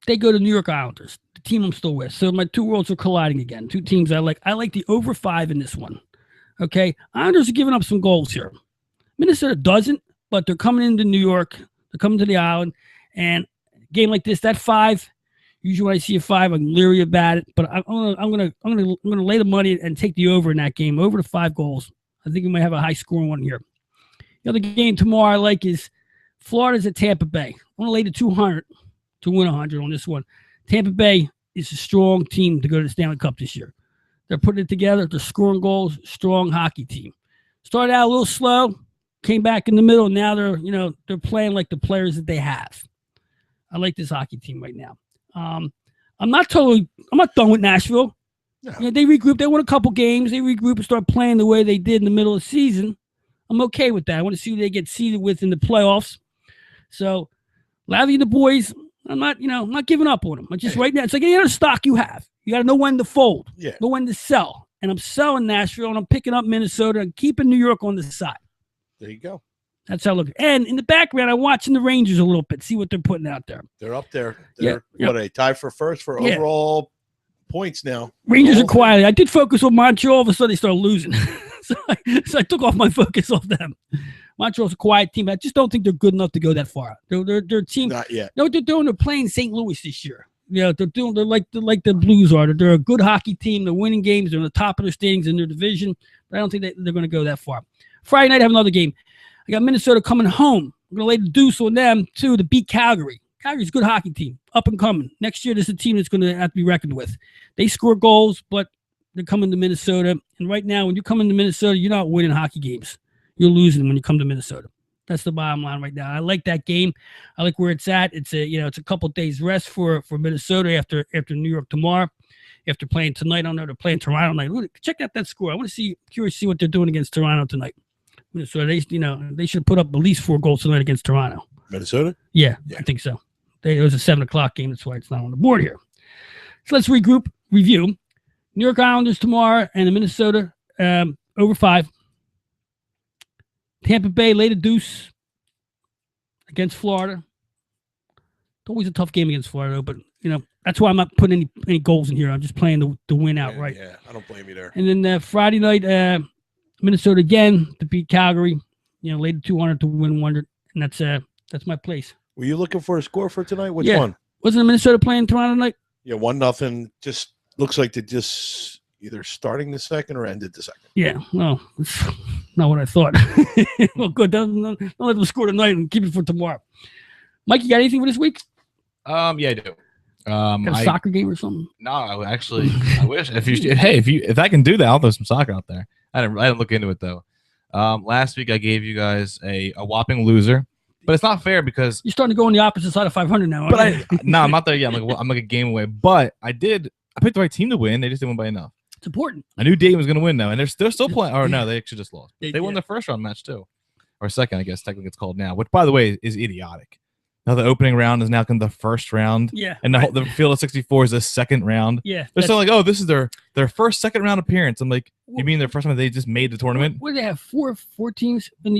they go to New York Islanders, the team I'm still with. So my two worlds are colliding again. Two teams I like. I like the over 5 in this one. Okay, Islanders are giving up some goals here. Minnesota doesn't, but they're coming into New York. They're coming to the island, and a game like this, that 5. Usually when I see a 5, I'm leery about it. But I'm gonna lay the money and take the over in that game, over to 5 goals. I think we might have a high scoring one here. The other game tomorrow I like is Florida's at Tampa Bay. I'm gonna lay the 200 to win 100 on this one. Tampa Bay is a strong team to go to the Stanley Cup this year. They're putting it together. They're scoring goals. Strong hockey team. Started out a little slow, came back in the middle. Now they're playing like the players that they have. I like this hockey team right now. I'm not done with Nashville. No. You know, they regroup. They won a couple games. They regroup and start playing the way they did in the middle of the season. I'm okay with that. I want to see who they get seeded with in the playoffs. So, Lavi and the boys, I'm not giving up on them. I just right now, it's like any other stock you have. You got to know when to fold, know when to sell. And I'm selling Nashville, and I'm picking up Minnesota and keeping New York on the side. There you go. That's how I look. And in the background, I'm watching the Rangers a little bit, see what they're putting out there. They're up there. They're a tie for first for overall points now. Rangers are quiet. I did focus on Montreal. All of a sudden, they started losing. so I took off my focus off them. Montreal's a quiet team. I just don't think they're good enough to go that far. They're a team. Not yet. No, what they're doing. They're playing St. Louis this year. Yeah, they're like the Blues are. They're a good hockey team. They're winning games. They're on the top of their standings in their division. But I don't think they're going to go that far. Friday night, I have another game. I got Minnesota coming home. I'm going to lay the deuce on them, too, to beat Calgary. Calgary's a good hockey team, up and coming. Next year, this is a team that's going to have to be reckoned with. They score goals, but they're coming to Minnesota. And right now, when you come into Minnesota, you're not winning hockey games. You're losing when you come to Minnesota. That's the bottom line right now. I like that game. I like where it's at. It's a couple of days rest for Minnesota after New York tomorrow. After playing tonight, I don't know, they're playing Toronto tonight. Look, check out that score. I want to curious to see what they're doing against Toronto tonight. So they should put up at least 4 goals tonight against Toronto. Minnesota? Yeah. I think so. It was a 7:00 game. That's why it's not on the board here. So let's review. New York Islanders tomorrow and the Minnesota over 5. Tampa Bay laid a deuce against Florida. It's always a tough game against Florida, though, but that's why I'm not putting any goals in here. I'm just playing the win outright. Yeah, I don't blame you there. And then Friday night, Minnesota again to beat Calgary. Laid the 200 to win 100, and that's my place. Were you looking for a score for tonight? Which one? Wasn't Minnesota playing Toronto tonight? Yeah, 1-0. Just looks like they just either starting the second or ended the second. Yeah, well, it's not what I thought. Well, good. Don't let them score tonight and keep it for tomorrow. Mike, you got anything for this week? Yeah, I do. Got a soccer game or something? No, I wish if I can do that, I'll throw some soccer out there. I didn't look into it though. Last week I gave you guys a whopping loser, but it's not fair because you're starting to go on the opposite side of 500 now. But I'm not there yet. I'm like a game away. But I picked the right team to win. They just didn't win by enough. It's important. I knew Dayton was going to win now, and they're still playing. Or no, they actually just lost. They won their first round match too, or second, I guess technically it's called now. Which, by the way, is idiotic. Now the opening round is now the first round. Yeah. And the field of 64 is the second round. Yeah. They're still like, oh, this is their first second round appearance. I'm like, you mean their first time they just made the tournament? What do they have? Four teams in the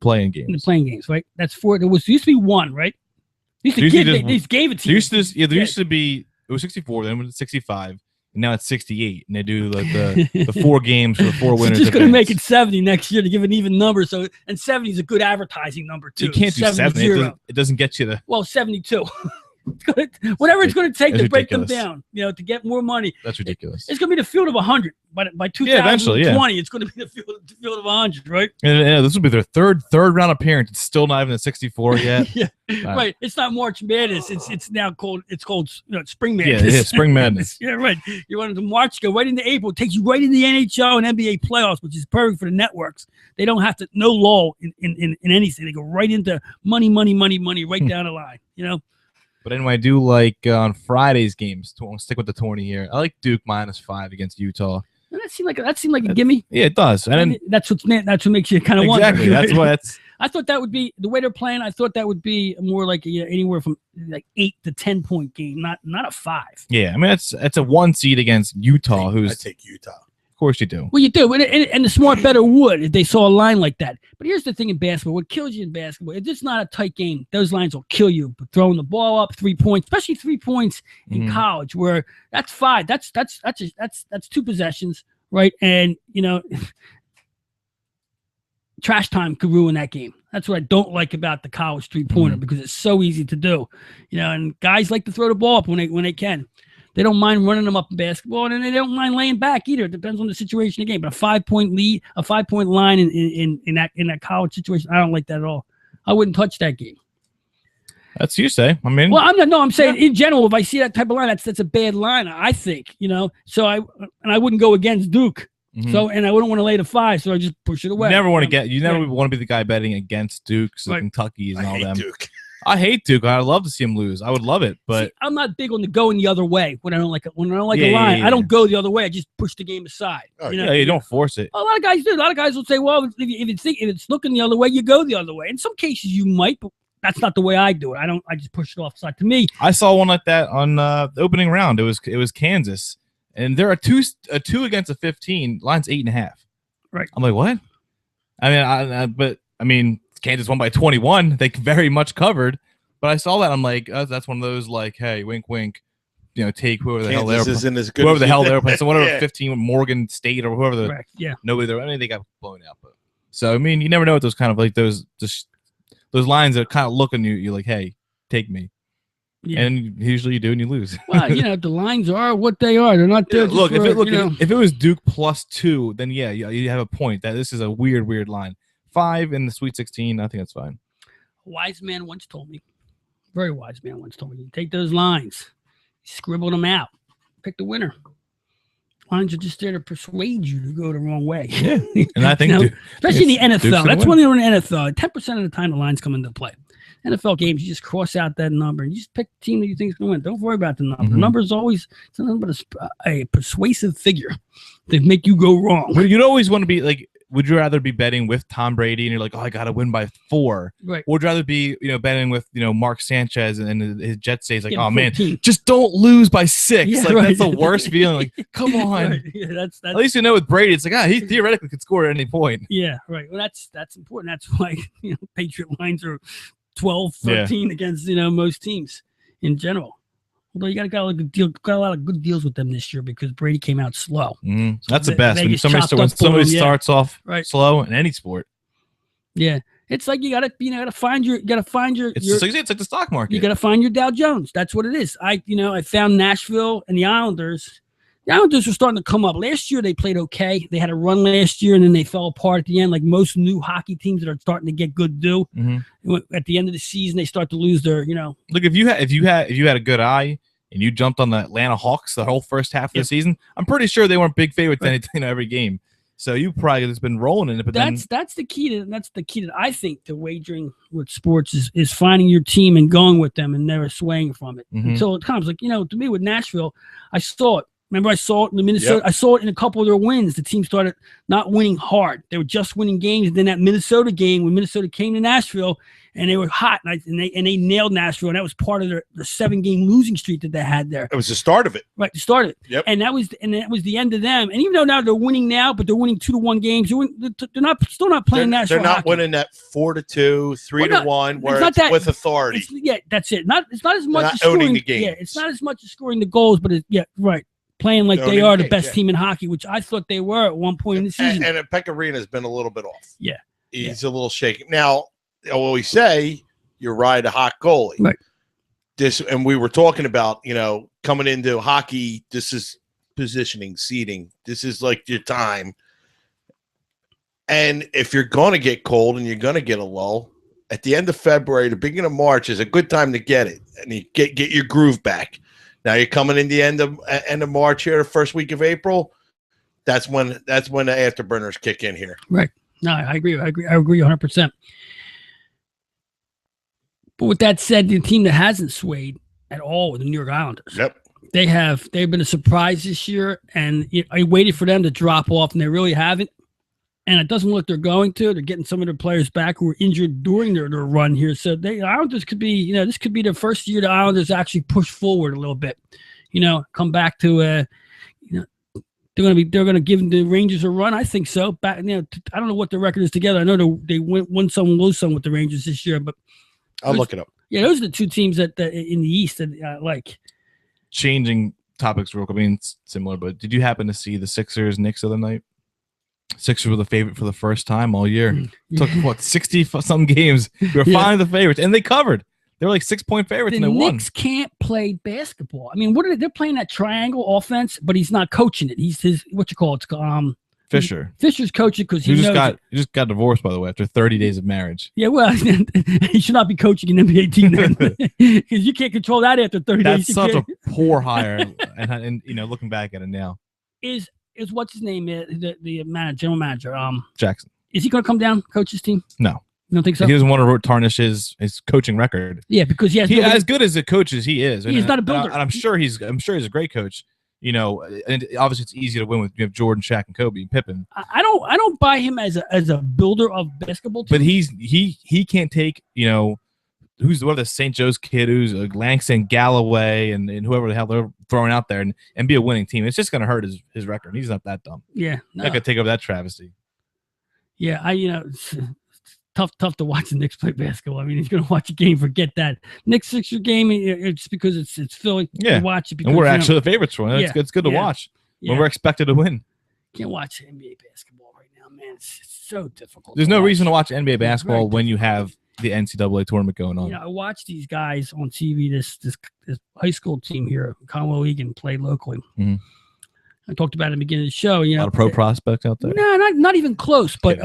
playing games. In the playing games, right? That's 4. There used to be 1, right? They just gave it to you. There used to be it was 64, then it was 65. And now it's 68, and they do like the 4 games for the 4 winners. It's just going to make it 70 next year to give an even number. And 70 is a good advertising number too. You can't do 70. It doesn't get you the 72. Whatever it's going to take It's to break them ridiculous. down, to get more money. That's ridiculous. It's going to be the field of 100 by 2020. eventually, It's going to be the field of 100, right? And this will be their third round appearance. It's still not even a 64 yet. Yeah, right. It's not March Madness. It's now called Spring Madness. Yeah, Spring Madness. Yeah, right. You want to March, go right into April. It takes you right into the NHL and NBA playoffs, which is perfect for the networks. They don't have to no lull in anything. They go right into money right down the line. But anyway, I do like on Friday's games. I'll stick with the 20 here. I like Duke -5 against Utah. And that seemed like a gimme. Yeah, it does. And then, that's what makes you kind of exactly. wonder. That's what. I thought that would be the way they're playing. I thought that would be more like anywhere from like 8 to 10 point game, not a 5. Yeah, I mean it's a 1 seed against Utah. I take Utah. Of course you do. Well, you do, and the smart better would if they saw a line like that. But here's the thing in basketball: what kills you in basketball, if it's not a tight game, those lines will kill you. But throwing the ball up 3 points, especially 3 points in college, where that's 5, that's 2 possessions, right? And trash time could ruin that game. That's what I don't like about the college 3-pointer because it's so easy to do. And guys like to throw the ball up when they can. They don't mind running them up in basketball, and they don't mind laying back either. It depends on the situation of the game. But a 5-point lead, a 5-point line in that college situation, I don't like that at all. I wouldn't touch that game. That's you say. I mean, well, I'm saying in general, if I see that type of line, that's a bad line. I think, So I wouldn't go against Duke. So and I wouldn't want to lay the 5, so I just push it away. You never want to be the guy betting against Duke, Kentucky, and all them. Duke. I hate Duke. I'd love to see him lose. I would love it, but see, I'm not big on the going the other way when I don't like a line. I don't go the other way. I just push the game aside. You don't force it. A lot of guys do. A lot of guys will say, "Well, if it's looking the other way, you go the other way." In some cases, you might, but that's not the way I do it. I just push it offside. To me, I saw one like that on the opening round. It was Kansas, and there are two against a 15. Line's 8.5. Right. I'm like, what? I mean, Kansas won by 21. They very much covered, but I saw that. I'm like, that's one of those like, hey, wink, wink. Take whoever the hell they're playing. So whatever 15 Morgan State or whoever nobody there. I mean, they got blown out, but so I mean, you never know what those kind of like those lines that kind of look on you. You're like, hey, take me. Yeah. And usually you do, and you lose. Well, the lines are what they are. They're not there. Look, if it was Duke +2, then you have a point that this is a weird line. 5 in the Sweet 16, I think that's fine. A wise man once told me, very wise man once told me, you take those lines, scribble them out, pick the winner. Lines are just there to persuade you to go the wrong way. And I think, especially in the NFL, that's when they're in the NFL. 10% of the time, the lines come into play. NFL games, you just cross out that number and you just pick the team that you think is going to win. Don't worry about the number. The number is always something but a persuasive figure that make you go wrong. But you'd always want to be like, would you rather be betting with Tom Brady and you're like, oh, I got to win by 4? Right. Or would you rather be, betting with, Mark Sanchez and his Jet stays like, oh, 14. Man, just don't lose by 6. Yeah, that's the worst feeling. Like, come on. Right. Yeah, that's at least with Brady, it's like, he theoretically could score at any point. Yeah, right. Well, that's important. That's why Patriot lines are 12, 13 against most teams in general. Although you got a lot of good deals with them this year because Brady came out slow. So that's the best when somebody starts off slow in any sport. Yeah, it's like you gotta find your. It's like the stock market. You gotta find your Dow Jones. That's what it is. I found Nashville and the Islanders. The Islanders were starting to come up. Last year, they played okay. They had a run last year, and then they fell apart at the end, like most new hockey teams that are starting to get good do. At the end of the season, they start to lose their, Look, if you had a good eye and you jumped on the Atlanta Hawks the whole first half of the season, I'm pretty sure they weren't big favorites every game. So you probably just been rolling in it. But that's the key that I think to wagering with sports is finding your team and going with them and never swaying from it until it comes. Like to me with Nashville, I saw it. Remember, I saw it in the Minnesota. Yep. I saw it in a couple of their wins. The team started not winning hard; they were just winning games. And then that Minnesota game, when Minnesota came to Nashville, and they were hot, and they nailed Nashville, and that was part of the 7-game losing streak that they had there. It was the start of it, right? The start of it. Yep. And that was the end of them. And even though now they're winning now, but they're winning 2-1 games. They're still not playing Nashville. They're not hockey. winning that 4-2, 3-1, where it's with authority. That's it. It's not as much not as scoring, owning the game. Yeah, it's not as much as scoring the goals, but right. Playing like they are the best team in hockey, which I thought they were at one point in the season. And Pekka has been a little bit off. Yeah. He's a little shaky. Now, I always say you ride a hot goalie. Right. this, and we were talking about, coming into hockey, this is positioning, seating. This is like your time. And if you're going to get cold and you're going to get a lull, at the end of February, the beginning of March is a good time to get it, and you get your groove back. Now you're coming in the end of March here, the first week of April. That's when the afterburners kick in here. Right. No, I agree 100%. But with that said, the team that hasn't swayed at all with the New York Islanders. Yep. They've been a surprise this year, and I waited for them to drop off, and they really haven't. And it doesn't look they're going to. They're getting some of their players back who were injured during their run here. So the Islanders could be, this could be the first year the Islanders actually push forward a little bit. Come back to they're going to give the Rangers a run. I think so. Back, I don't know what the record is together. I know they won some, lose some with the Rangers this year, but I'll look it up. Yeah, those are the two teams that in the East that I like. Changing topics real quick. I mean, it's similar, but did you happen to see the Sixers Knicks the other night? Sixers were the favorite for the first time all year. Took 60 some games. We were finally the favorites, and they covered. They were like 6-point favorites, and they won. The Knicks can't play basketball. I mean, they're playing that triangle offense, but he's not coaching it. He's his Fisher. Fisher's coaching because he just got divorced, by the way, after 30 days of marriage. Yeah, well, he should not be coaching an NBA team then, because you can't control that after 30 days. That's such a poor hire, and looking back at it now, is what's his name? The general manager, Jackson. Is he going to come down coach his team? No, you don't think so? He doesn't want to tarnish his coaching record. Yeah, because as good as a coach as he is. He's not a builder. And I'm sure he's a great coach. And obviously it's easy to win with Jordan, Shaq, and Kobe and Pippen. I don't buy him as a builder of basketball teams. But he can't take who's the St. Joe's kid who's Langston Galloway and whoever the hell they're throwing out there and be a winning team. It's just going to hurt his record. He's not that dumb. Yeah, not going to take over that travesty. Yeah, it's tough to watch the Knicks play basketball. I mean, he's going to watch a game, forget that. Knicks Sixers game, it's because it's Philly. Yeah, watch it because, and we're actually the favorites for it. It's good to watch when we're expected to win. Can't watch NBA basketball right now, man. It's so difficult. There's no reason to watch NBA basketball when you have the NCAA tournament going on. I watch these guys on TV. This high school team here, Conwell Egan, play locally. Mm-hmm. I talked about it at the beginning of the show. A lot of pro prospects out there. No, not even close. But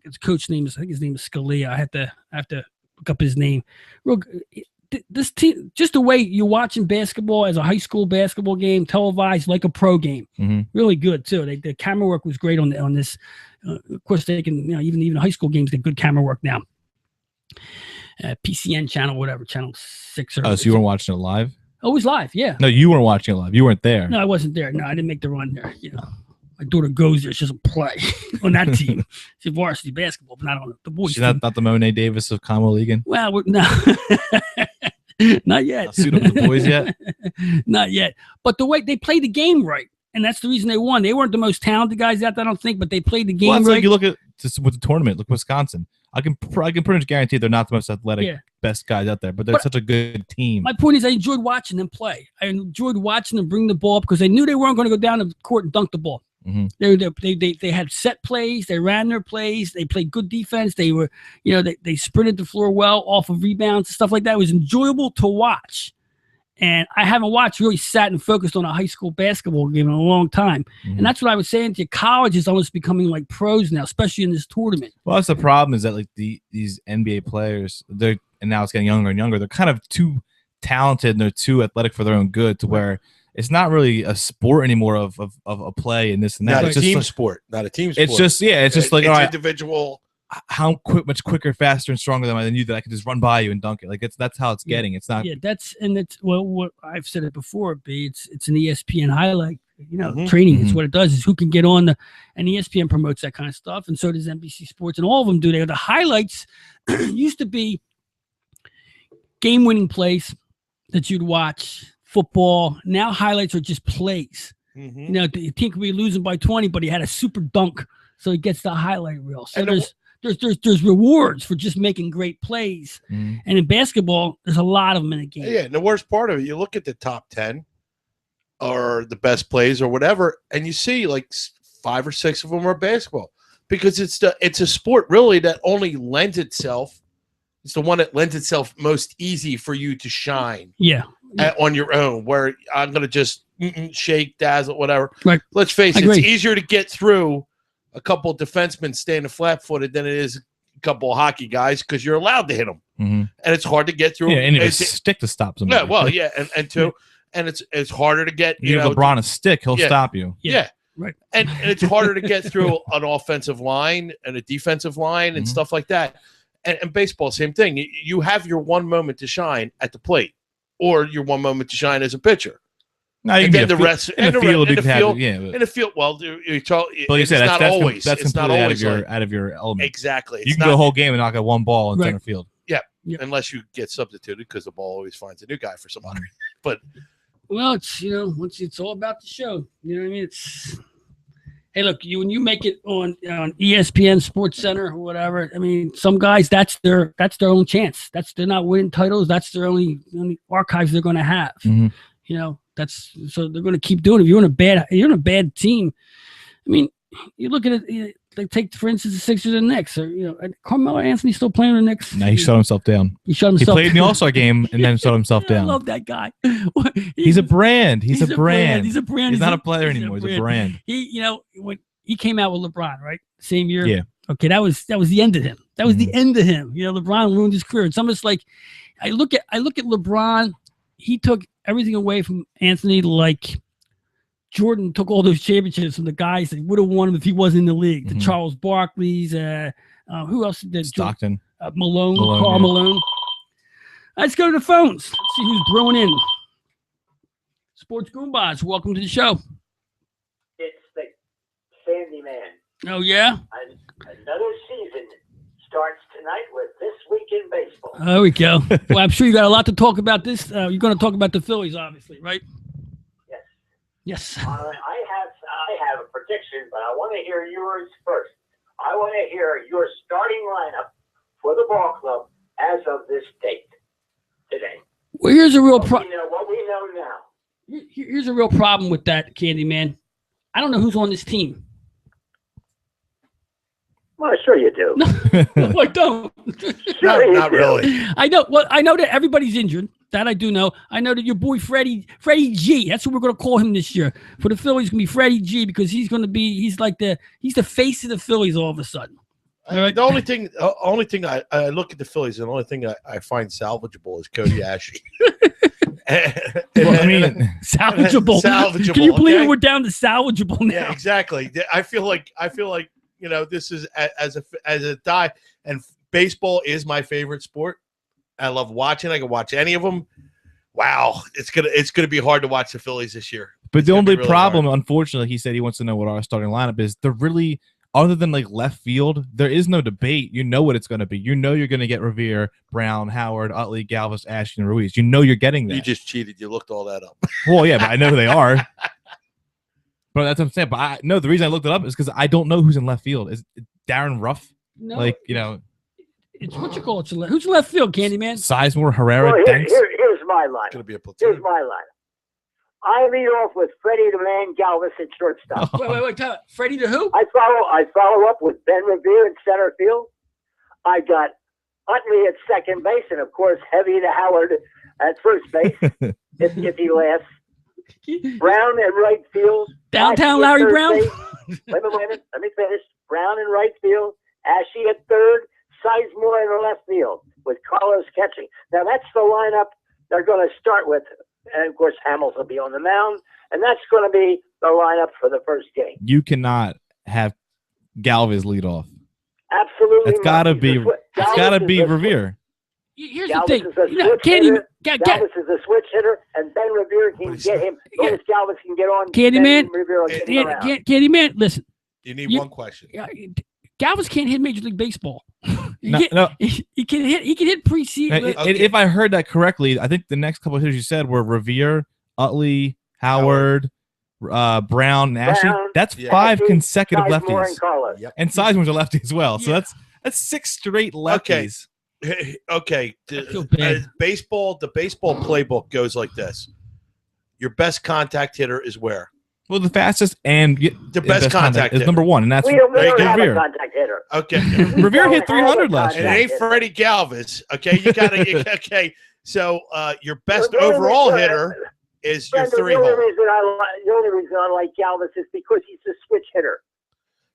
his coach name is Scalia. I have to look up his name. This team, just the way you're watching basketball as a high school basketball game, televised like a pro game, really good too. The camera work was great on this. Of course, they can even high school games get good camera work now. PCN channel, whatever, channel 6 or. Oh, so you weren't watching it live? Oh, it was live, yeah. No, you weren't watching it live. You weren't there. No, I wasn't there. No, I didn't make the run there. My daughter goes there. She doesn't play on that team. She's varsity basketball, but not on the boys. She's not the Monet Davis of Conwell Egan? Well, no. Not yet. Not suit up the boys yet? Not yet. But the way they played the game right, and that's the reason they won. They weren't the most talented guys out there, I don't think, but they played the game right. Like you look at with the tournament, look Wisconsin. I can pretty much guarantee they're not the most athletic best guys out there, but they're such a good team. My point is I enjoyed watching them play. I enjoyed watching them bring the ball up because I knew they weren't going to go down the court and dunk the ball. Mm-hmm. They had set plays. They ran their plays. They played good defense. They were, they sprinted the floor well off of rebounds and stuff like that. It was enjoyable to watch. And I haven't really sat and focused on a high school basketball game in a long time. Mm-hmm. And that's what I was saying to you. College is almost becoming like pros now, especially in this tournament. Well, that's the problem is that like these NBA players, and now it's getting younger and younger. They're kind of too talented and they're too athletic for their own good to where it's not really a sport anymore of a play and this and that. Not it's a just team like, sport. Not a team sport. It's just like it's all right, individual. How much quicker, faster, and stronger than you that I can just run by you and dunk it. Like that's how it's getting. It's not. Yeah, that's what I've said it before. It's an ESPN highlight. Training. Mm-hmm. It's what it does. Is who can get on and ESPN promotes that kind of stuff, and so does NBC Sports, and all of them do. The highlights used to be game-winning plays that you'd watch. Football now highlights are just plays. Mm-hmm. The team could be losing by 20, but he had a super dunk, so he gets the highlight reel. So there's rewards for just making great plays. Mm-hmm. And in basketball, there's a lot of them in a game. Yeah, and the worst part of it, you look at the top 10 or the best plays or whatever, and you see like 5 or 6 of them are basketball because it's a sport really that only lends itself It's the one that lends itself most easy for you to shine. Yeah. On your own, where I'm going to just shake, dazzle, whatever. Right. Let's face it, it's easier to get through a couple of defensemen standing flat-footed than it is a couple of hockey guys because you're allowed to hit them. Mm-hmm. And it's hard to get through. Yeah, and a stick to stop somebody. Yeah, well, yeah, and two, and it's harder to get. You give LeBron a stick, he'll stop you. Yeah. Right. And it's harder to get through an offensive line and a defensive line and stuff like that. And baseball, same thing. You have your one moment to shine at the plate, or your one moment to shine as a pitcher. No, you and can then the rest in the field. In the field, well, but you said not always. That's it's not always out of your element. Exactly. You can go a whole game and knock out one ball in center field. Yeah, unless you get substituted because the ball always finds a new guy for some odd reason. But well, it's all about the show. You know what I mean? It's hey, look, when you make it on ESPN Sports Center or whatever, I mean, some guys that's their own chance. They're not winning titles. That's their only archives they're going to have. Mm-hmm. You know, so they're going to keep doing it. If you're in a bad team. I mean, you look at it. They take, for instance, the Sixers and the Knicks. Or, Carmelo Anthony's still playing with the Knicks. No, he shut himself down. He played in the All-Star game and then shut himself down. I love that guy. He's a brand. He's a brand. He's a brand. He's not a player anymore. He's a brand. When he came out with LeBron, right? Same year. Yeah. Okay, that was the end of him. That was the end of him. LeBron ruined his career. It's almost like I look at LeBron. He took everything away from Anthony, like Jordan took all those championships from the guys that would have won them if he wasn't in the league. The Charles Barkley's, who else did Stockton, Malone, Karl Malone. Let's go to the phones. Let's see who's brewing in. Sports Goombahs, welcome to the show. It's the Sandy Man. Oh yeah. Another season starts tonight with This Week in Baseball. There we go. Well, I'm sure you got a lot to talk about this. You're going to talk about the Phillies, obviously, right? Yes. I have a prediction, but I want to hear yours first. I want to hear your starting lineup for the ball club as of this date today. Well, here's a real problem. What we know now. Here's a real problem with that, Candyman. I don't know who's on this team. Well, sure you do. No, I don't. Not really. I know. Well, I know that everybody's injured. That I do know. I know that your boy Freddie G. That's what we're going to call him this year for the Phillies. Going to be Freddie G because he's the face of the Phillies all of a sudden. All right. The only thing I look at the Phillies, and the only thing I find salvageable is Cody Ashley. Salvageable. Can you believe we're down to salvageable now? Yeah, exactly. I feel like this is as a die, and baseball is my favorite sport. I love watching. I can watch any of them. Wow, it's gonna be hard to watch the Phillies this year. But the only problem, unfortunately, he said he wants to know what our starting lineup is. They're really, other than like left field, there is no debate. You know what it's going to be. You know you're going to get Revere, Brown, Howard, Utley, Galvis, Ashton, Ruiz. You know you're getting that. You just cheated. You looked all that up. Well, yeah, but I know who they are. But that's what I'm saying. But the reason I looked it up is because I don't know who's in left field. Is it Darren Ruff? No. It's what you call it. Who's left field, Candyman? Sizemore, Herrera, well, Danks. Here's my line. It's gonna be a platoon. Here's my line. I lead off with Freddie the Man Galvis at shortstop. Wait. Freddie the who? I follow up with Ben Revere in center field. I got Utley at second base, and of course, Heavy to Howard at first base if he lasts. Brown at right field. Downtown Larry Brown. Wait a minute. Let me finish. Brown in right field. Ashy at third. Sizemore in the left field with Carlos catching. Now that's the lineup they're going to start with, and of course Hamels will be on the mound, and that's going to be the lineup for the first game. You cannot have Galvis lead off. Absolutely, it's got to be. It's got to be Revere. Here's Galvis the thing. Galvis is a switch hitter, and Ben Revere can get him. Galvis can get on. Candyman. Candyman, listen. You need one question. Galvis can't hit Major League Baseball. He can hit preseason. If I heard that correctly, I think the next couple of hitters you said were Revere, Utley, Howard, Brown, and Ashley. That's 5 consecutive lefties. And Sizemore's a lefty as well. So that's 6 straight lefties. Okay. The baseball playbook goes like this. Your best contact hitter is where? Well, the fastest and the best contact is hitter. number one, and that's We don't have a Revere. contact hitter. Okay. Revere hit don't have a 300 last And year. it ain't Freddie Galvis. Okay, you got to. Okay, so your best overall hitter is your Brandon, three the hole. only reason I like Galvis is because he's a switch hitter.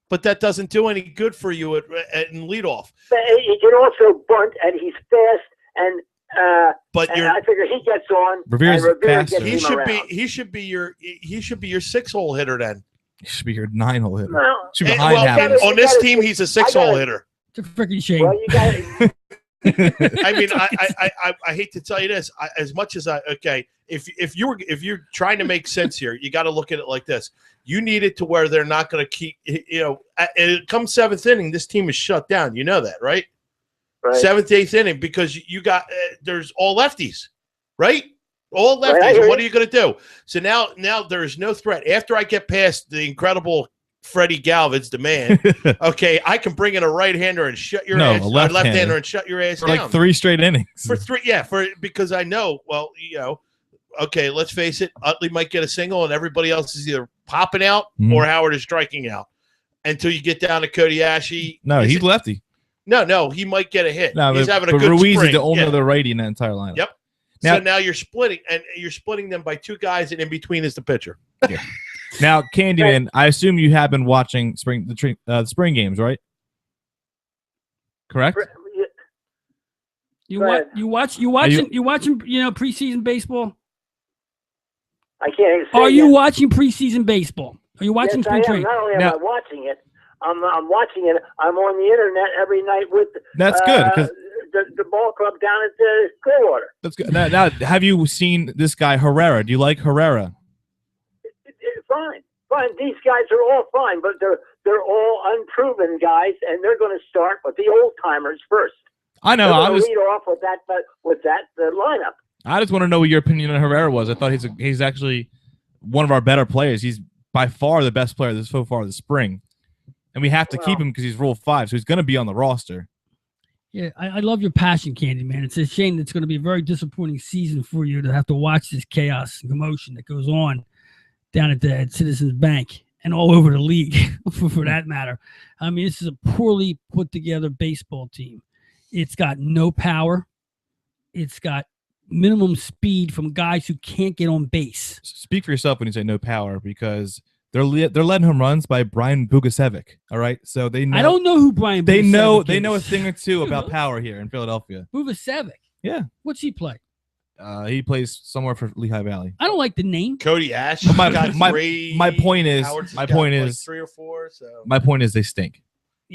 But that doesn't do any good for you in leadoff. But he can also bunt, and he's fast, and But and I figure he gets on. Revere's and Revere faster. gets him around. He should be your 6-hole hitter then. He should be your 9-hole hitter. Well, Should be And, behind well, Havis. on this team, he's a 6-hole hitter. It's a freaking shame. well, you got it. I mean, I hate to tell you this. As much as if you're trying to make sense here, you got to look at it like this. You need it to where they're not going to keep. And it comes 7th inning, this team is shut down. You know that, right? Right. 7th, 8th inning, because you got there's all lefties, right? All lefties. Right, And what are you going to do? So now there is no threat. After I get past the incredible Freddie Galvis, the man, okay, I can bring in a right-hander and shut your ass. a A left-hander. left-hander and shut your ass For down. like 3 straight innings. Because I know, well, okay, let's face it, Utley might get a single and everybody else is either popping out or Howard is striking out until you get down to Cody Ashe. No, he's lefty. No, he might get a hit. No, he's but, having a but good Ruiz spring. is the only Yeah. other righty in that entire lineup. Yep. So now you're splitting them by 2 guys, and in between is the pitcher. Yeah. Now, Candyman, I assume you have been watching the spring games, right? Correct. You watching preseason baseball? I can't. Are you watching preseason baseball? Are you watching Yes, I spring am. training? Not only am I watching it, I'm watching it. I'm on the internet every night with. That's good, 'cause the ball club down at Clearwater. That's good. Now, have you seen this guy Herrera? Do you like Herrera? Fine. These guys are all fine, but they're all unproven guys, and they're going to start with the old timers first. I know. They're going to lead off with that lineup. I just want to know what your opinion on Herrera was. I thought he's actually one of our better players. He's by far the best player so far this spring, and we have to keep him because he's Rule 5, so he's going to be on the roster. Yeah, I love your passion, Candy, man. It's a shame that it's going to be a very disappointing season for you to have to watch this chaos and commotion that goes on down at Citizens Bank and all over the league, for that matter. I mean, this is a poorly put together baseball team. It's got no power. It's got minimum speed from guys who can't get on base. Speak for yourself when you say no power, because they're letting home runs by Brian Bugasevic. All right, so they know. I don't know who Brian. They know is. a thing or two about power here in Philadelphia. Bugasevic. Yeah. What's he play? He plays somewhere for Lehigh Valley. I don't like the name. Cody Ashe. My point is 3 or 4. So my point is they stink.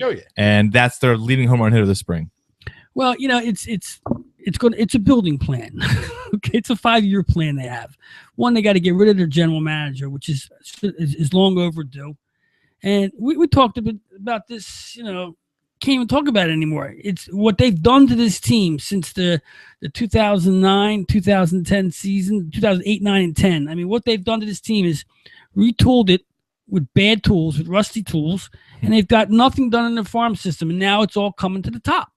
Oh yeah. And that's their leading home run hitter this spring. Well, it's a building plan. Okay, it's a 5-year plan they have. One, they got to get rid of their general manager, which is long overdue. And we talked a bit about this, can't even talk about it anymore. It's what they've done to this team since the 2009, 2010 season, 2008, 9, and 10. I mean, what they've done to this team is retooled it with bad tools, with rusty tools, and they've got nothing done in the farm system, and now it's all coming to the top.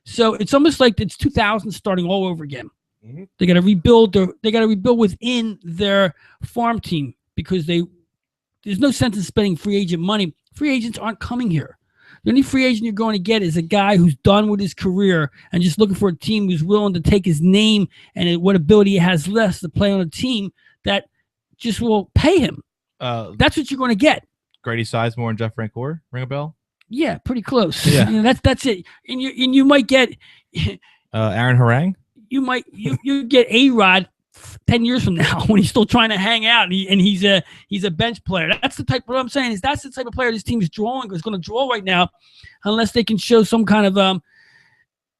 So it's almost like it's 2000 starting all over again. Mm-hmm. They got to rebuild. They got to rebuild within their farm team because there's no sense in spending free agent money. Free agents aren't coming here. The only free agent you're going to get is a guy who's done with his career and just looking for a team who's willing to take his name and what ability he has left to play on a team that just will pay him. That's what you're going to get. Grady Sizemore and Jeff Francoeur, ring a bell? Yeah, pretty close. Yeah. That's it. And you might get Aaron Harang. You get A-Rod 10 years from now when he's still trying to hang out and he's a bench player. That's the type. What I'm saying is that's the type of player this team is going to draw right now, unless they can show some kind of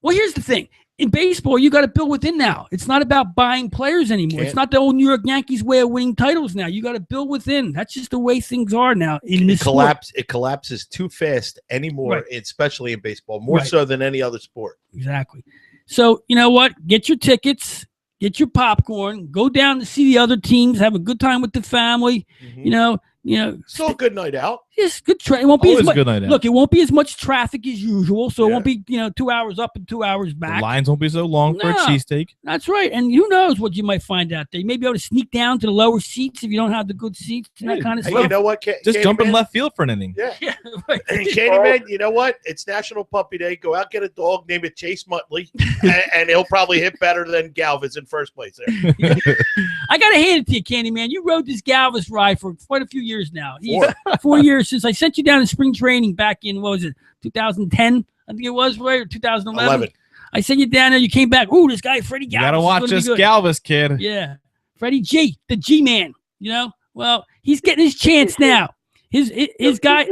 Well, here's the thing. In baseball, you got to build within now. It's not about buying players anymore. It's not the old New York Yankees way of winning titles now. You got to build within. That's just the way things are now in this sport. It collapses too fast anymore, especially in baseball, more so than any other sport. Exactly. So, you know what? Get your tickets, get your popcorn, go down to see the other teams, have a good time with the family. Mm-hmm. Still a good night out. Yes, good train. It won't be Always as much. a good night out. Look, it won't be as much traffic as usual, so it Yeah. won't be 2 hours up and 2 hours The back. lines won't be so long for a No. cheesesteak. That's right. And who knows what you might find out there. You may be able to sneak down to the lower seats if you don't have the good seats and that kind of Hey, stuff. you know what? Just jump in left field for an inning. Yeah. Yeah, right. Hey, Candyman, you know what? It's National Puppy Day. Go out, get a dog, name it Chase Muttley, and he'll probably hit better than Galvez in first place there. I got to hand it to you, Candyman. You rode this Galvez ride for quite a few years now. 4 years since I sent you down to spring training back in, 2010? I think it was, right? Or 2011? 11. I sent you down there. You came back. Ooh, this guy, Freddie Galvez. You gotta is watch gonna be this good." Galvez kid. Yeah. Freddie G, the G-man, Well, he's getting his chance now. His guy.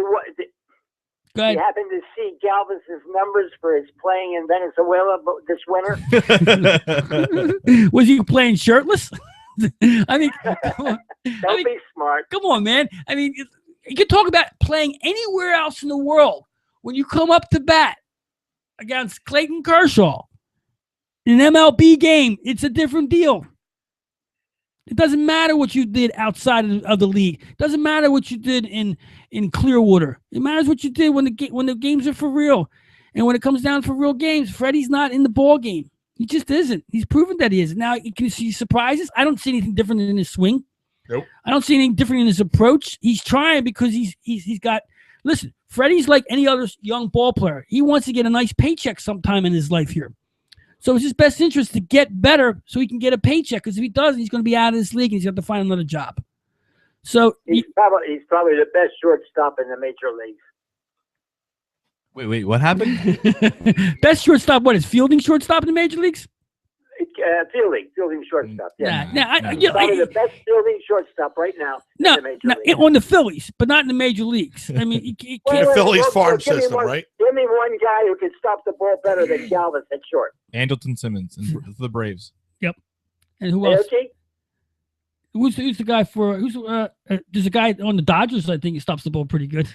Go You ahead. happen to see Galvez's numbers for his playing in Venezuela this winter? Was he playing shirtless? I mean, Don't be smart. come on, man. I mean, you can talk about playing anywhere else in the world. When you come up to bat against Clayton Kershaw in an MLB game, it's a different deal. It doesn't matter what you did outside of the league. It doesn't matter what you did in Clearwater. It matters what you did when the games are for real. And when it comes down for real games, Freddie's not in the ball game. He just isn't. He's proven that he is. Now, you can see surprises. I don't see anything different in his swing. Nope. I don't see anything different in his approach. He's trying because he's got. Listen, Freddie's like any other young ball player. He wants to get a nice paycheck sometime in his life here. So it's his best interest to get better so he can get a paycheck. Because if he doesn't, he's going to be out of this league and he's going to have to find another job. So He's probably the best shortstop in the major leagues. Wait, what happened? best shortstop. What is fielding shortstop in the major leagues? Fielding shortstop. Yeah, Probably probably the best fielding shortstop right now No, in the major leagues. on the Phillies, but not in the major leagues. I mean, you can't. The Phillies farm give me system, one- right? Give me one guy who can stop the ball better than Galvez at short. Andrelton Simmons and the Braves. And who else? Okay? Who's the guy for? There's a guy on the Dodgers. I think he stops the ball pretty good.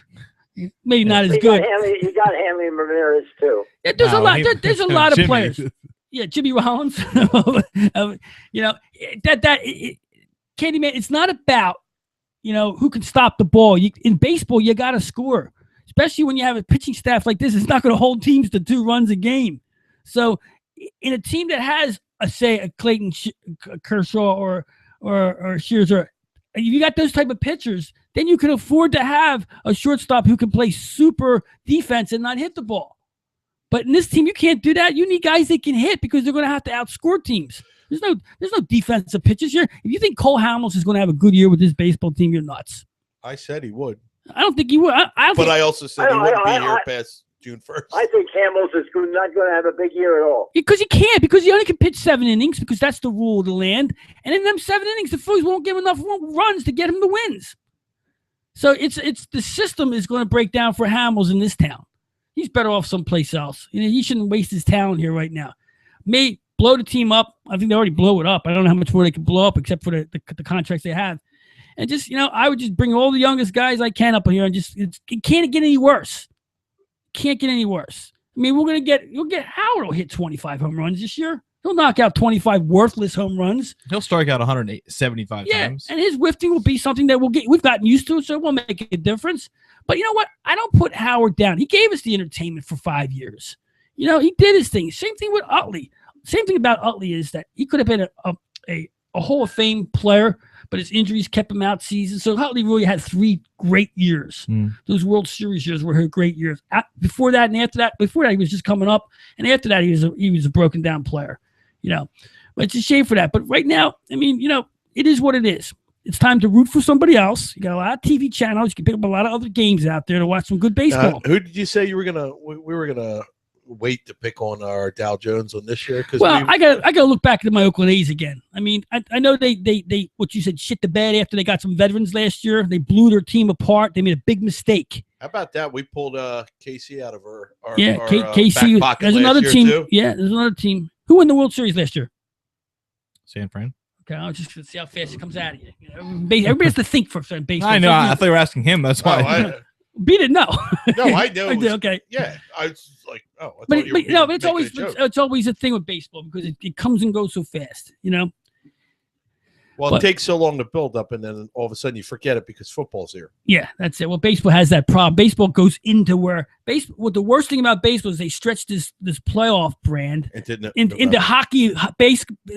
Maybe not as You good. got Hanley Ramirez too. Yeah, there's a lot. There's a lot of Jimmy. players. Yeah, Jimmy Rollins. Candyman. It's not about who can stop the ball. In baseball, you got to score, especially when you have a pitching staff like this. It's not going to hold teams to 2 runs a game. So, in a team that has a Clayton Kershaw or Scherzer, if you got those type of pitchers, then you can afford to have a shortstop who can play super defense and not hit the ball. But in this team, you can't do that. You need guys that can hit because they're going to have to outscore teams. There's no defensive pitches here. If you think Cole Hamels is going to have a good year with this baseball team, you're nuts. I said he would. I don't think he would. I also said he wouldn't be here past June 1st. I think Hamels is not going to have a big year at all. Because he can't. Because he only can pitch 7 innings because that's the rule of the land. And in them 7 innings, the Phillies won't give enough runs to get him the wins. So it's the system is going to break down for Hamels in this town. He's better off someplace else. He shouldn't waste his talent here right now. May blow the team up. I think they already blow it up. I don't know how much more they can blow up except for the contracts they have. And just, I would just bring all the youngest guys I can up here and it can't get any worse. Can't get any worse. I mean, you'll get Howard will hit 25 home runs this year. He'll knock out 25 worthless home runs. He'll strike out 175 times. And his whiffing will be something that we've gotten used to, so it won't make a difference. But you know what? I don't put Howard down. He gave us the entertainment for 5 years. He did his thing. Same thing with Utley. Same thing about Utley is that he could have been a Hall of Fame player, but his injuries kept him out season. So Utley really had 3 great years. Those World Series years were great years. Before that and after that, he was just coming up, and after that he was a broken down player. But it's a shame for that. But right now, I mean, it is what it is. It's time to root for somebody else. You got a lot of TV channels. You can pick up a lot of other games out there to watch some good baseball. Who did you say we were gonna wait to pick on our Dow Jones on this year? I gotta look back at my Oakland A's again. I mean, I know they what you said, shit the bed after they got some veterans last year. They blew their team apart. They made a big mistake. How about that? We pulled KC out of our KC. back pocket There's another last team. year too. Yeah, there's another team. Who won the World Series last year? San Fran. Okay, I'll just see how fast it comes out of you. Everybody has to think for baseball. I know. I thought you were asking him. That's why. Beat it? No. No, I know. Okay. Yeah, I was like, I But thought you were it's always a thing with baseball because it comes and goes so fast. Well, But- it takes so long to build up, and then all of a sudden you forget it because football's here. Yeah, that's it. Well, baseball has that problem. Baseball goes into where what the worst thing about baseball is they stretch this playoff brand into hockey,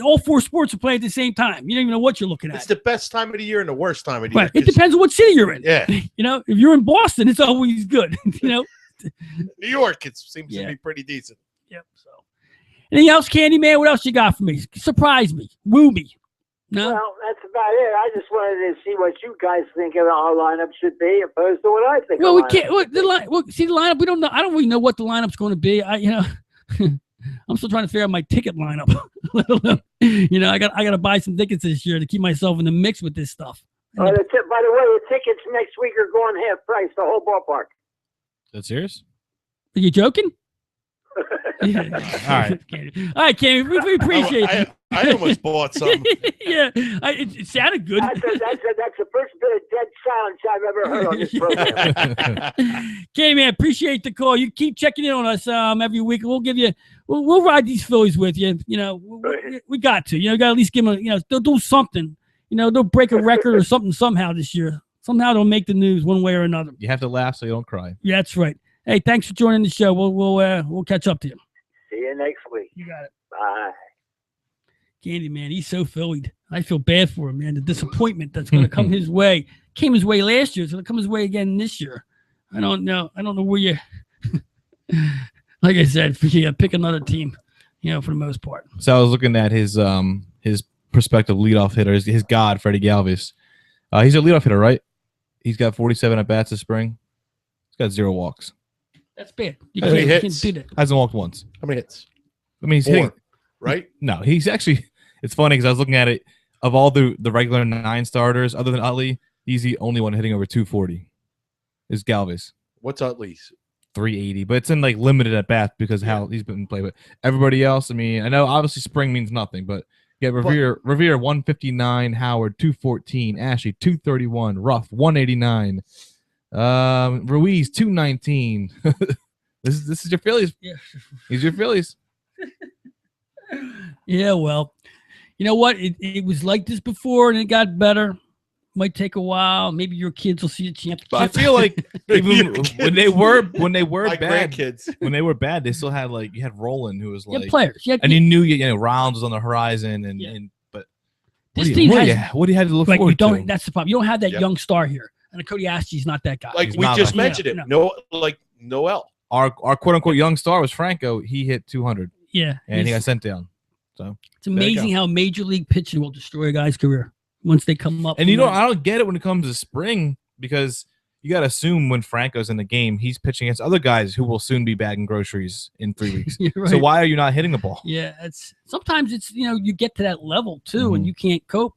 all 4 sports are playing at the same time. You don't even know what you're looking at. It's the best time of the year and the worst time of the year. Right. It depends on what city you're in. Yeah. If you're in Boston, it's always good. New York, it seems to be pretty decent. Yep. So, anything else, Candyman? What else you got for me? Surprise me. Woo me. No. Well, that's about it. I just wanted to see what you guys think of our lineup should be, opposed to what I think. Well, we can't. See the lineup. We don't know. I don't really know what the lineup's going to be. I'm still trying to figure out my ticket lineup. I got to buy some tickets this year to keep myself in the mix with this stuff. By the way, the tickets next week are going half price. The whole ballpark. That's serious? Are you joking? All right. All right, Kenny. We appreciate it. I almost bought some. Yeah, it sounded good. That's the first bit of dead silence I've ever heard on this program. Kenny, man, appreciate the call. You keep checking in on us every week. We'll give you. We'll ride these Phillies with you. We got to. Got to at least give them. They'll do something. They'll break a record or something somehow this year. Somehow they'll make the news one way or another. You have to laugh so you don't cry. Yeah, that's right. Hey, thanks for joining the show. We'll catch up to you. See you next week. You got it. Bye. Candy, man, he's so Phillied. I feel bad for him, man. The disappointment that's going to come his way came his way last year. It's going to come his way again this year. I don't know. I don't know where you. Like I said, pick another team. For the most part. So I was looking at his prospective leadoff hitter, his god, Freddie Galvis. He's a leadoff hitter, right? He's got 47 at bats this spring. He's got 0 walks. That's bad. You can't do that. Hasn't walked once. How many hits? I mean, he's 4, hitting, right? No, he's actually. It's funny because I was looking at it. Of all the regular 9 starters, other than Utley, he's the only one hitting over 240. Is Galvis. What's Utley's? 380, but it's in limited at bat because how he's been played. But everybody else, I mean, I know obviously spring means nothing, but yeah, Revere 159, Howard 214, Ashley 231, Ruff 189, Ruiz 219. This is your Phillies. Yeah, these are your Phillies. Yeah, well, you know what? It was like this before, and it got better. Might take a while. Maybe your kids will see a championship. But I feel like even when they were bad, grandkids. When they were bad, they still had you had Roland who was players. And you knew Rounds was on the horizon, but this team what do you have to look forward to? That's the problem. You don't have that young star here, and Cody Ashley's not that guy. We just mentioned it. No, Noel. Our quote unquote young star was Franco. He hit 200. Yeah, and he got sent down. So it's amazing how major league pitching will destroy a guy's career once they come up. And I don't get it when it comes to spring because you got to assume when Franco's in the game, he's pitching against other guys who will soon be bagging groceries in 3 weeks. Right. So why are you not hitting the ball? Yeah, sometimes it's you get to that level too, and you can't cope.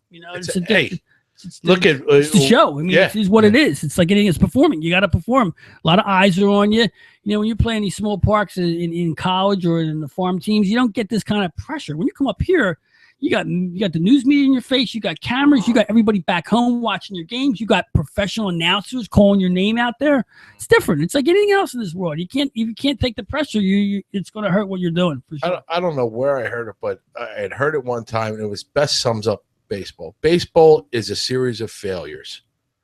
Look at it's the show. I mean, it is what it is. It's like anything. It's performing. You got to perform. A lot of eyes are on you. When you're playing these small parks in college or in the farm teams, you don't get this kind of pressure. When you come up here, you got the news media in your face. You got cameras. You got everybody back home watching your games. You got professional announcers calling your name out there. It's different. It's like anything else in this world. You can't take the pressure. It's going to hurt what you're doing. For sure. I don't know where I heard it, but I had heard it one time, and it was best sums up baseball. Baseball is a series of failures.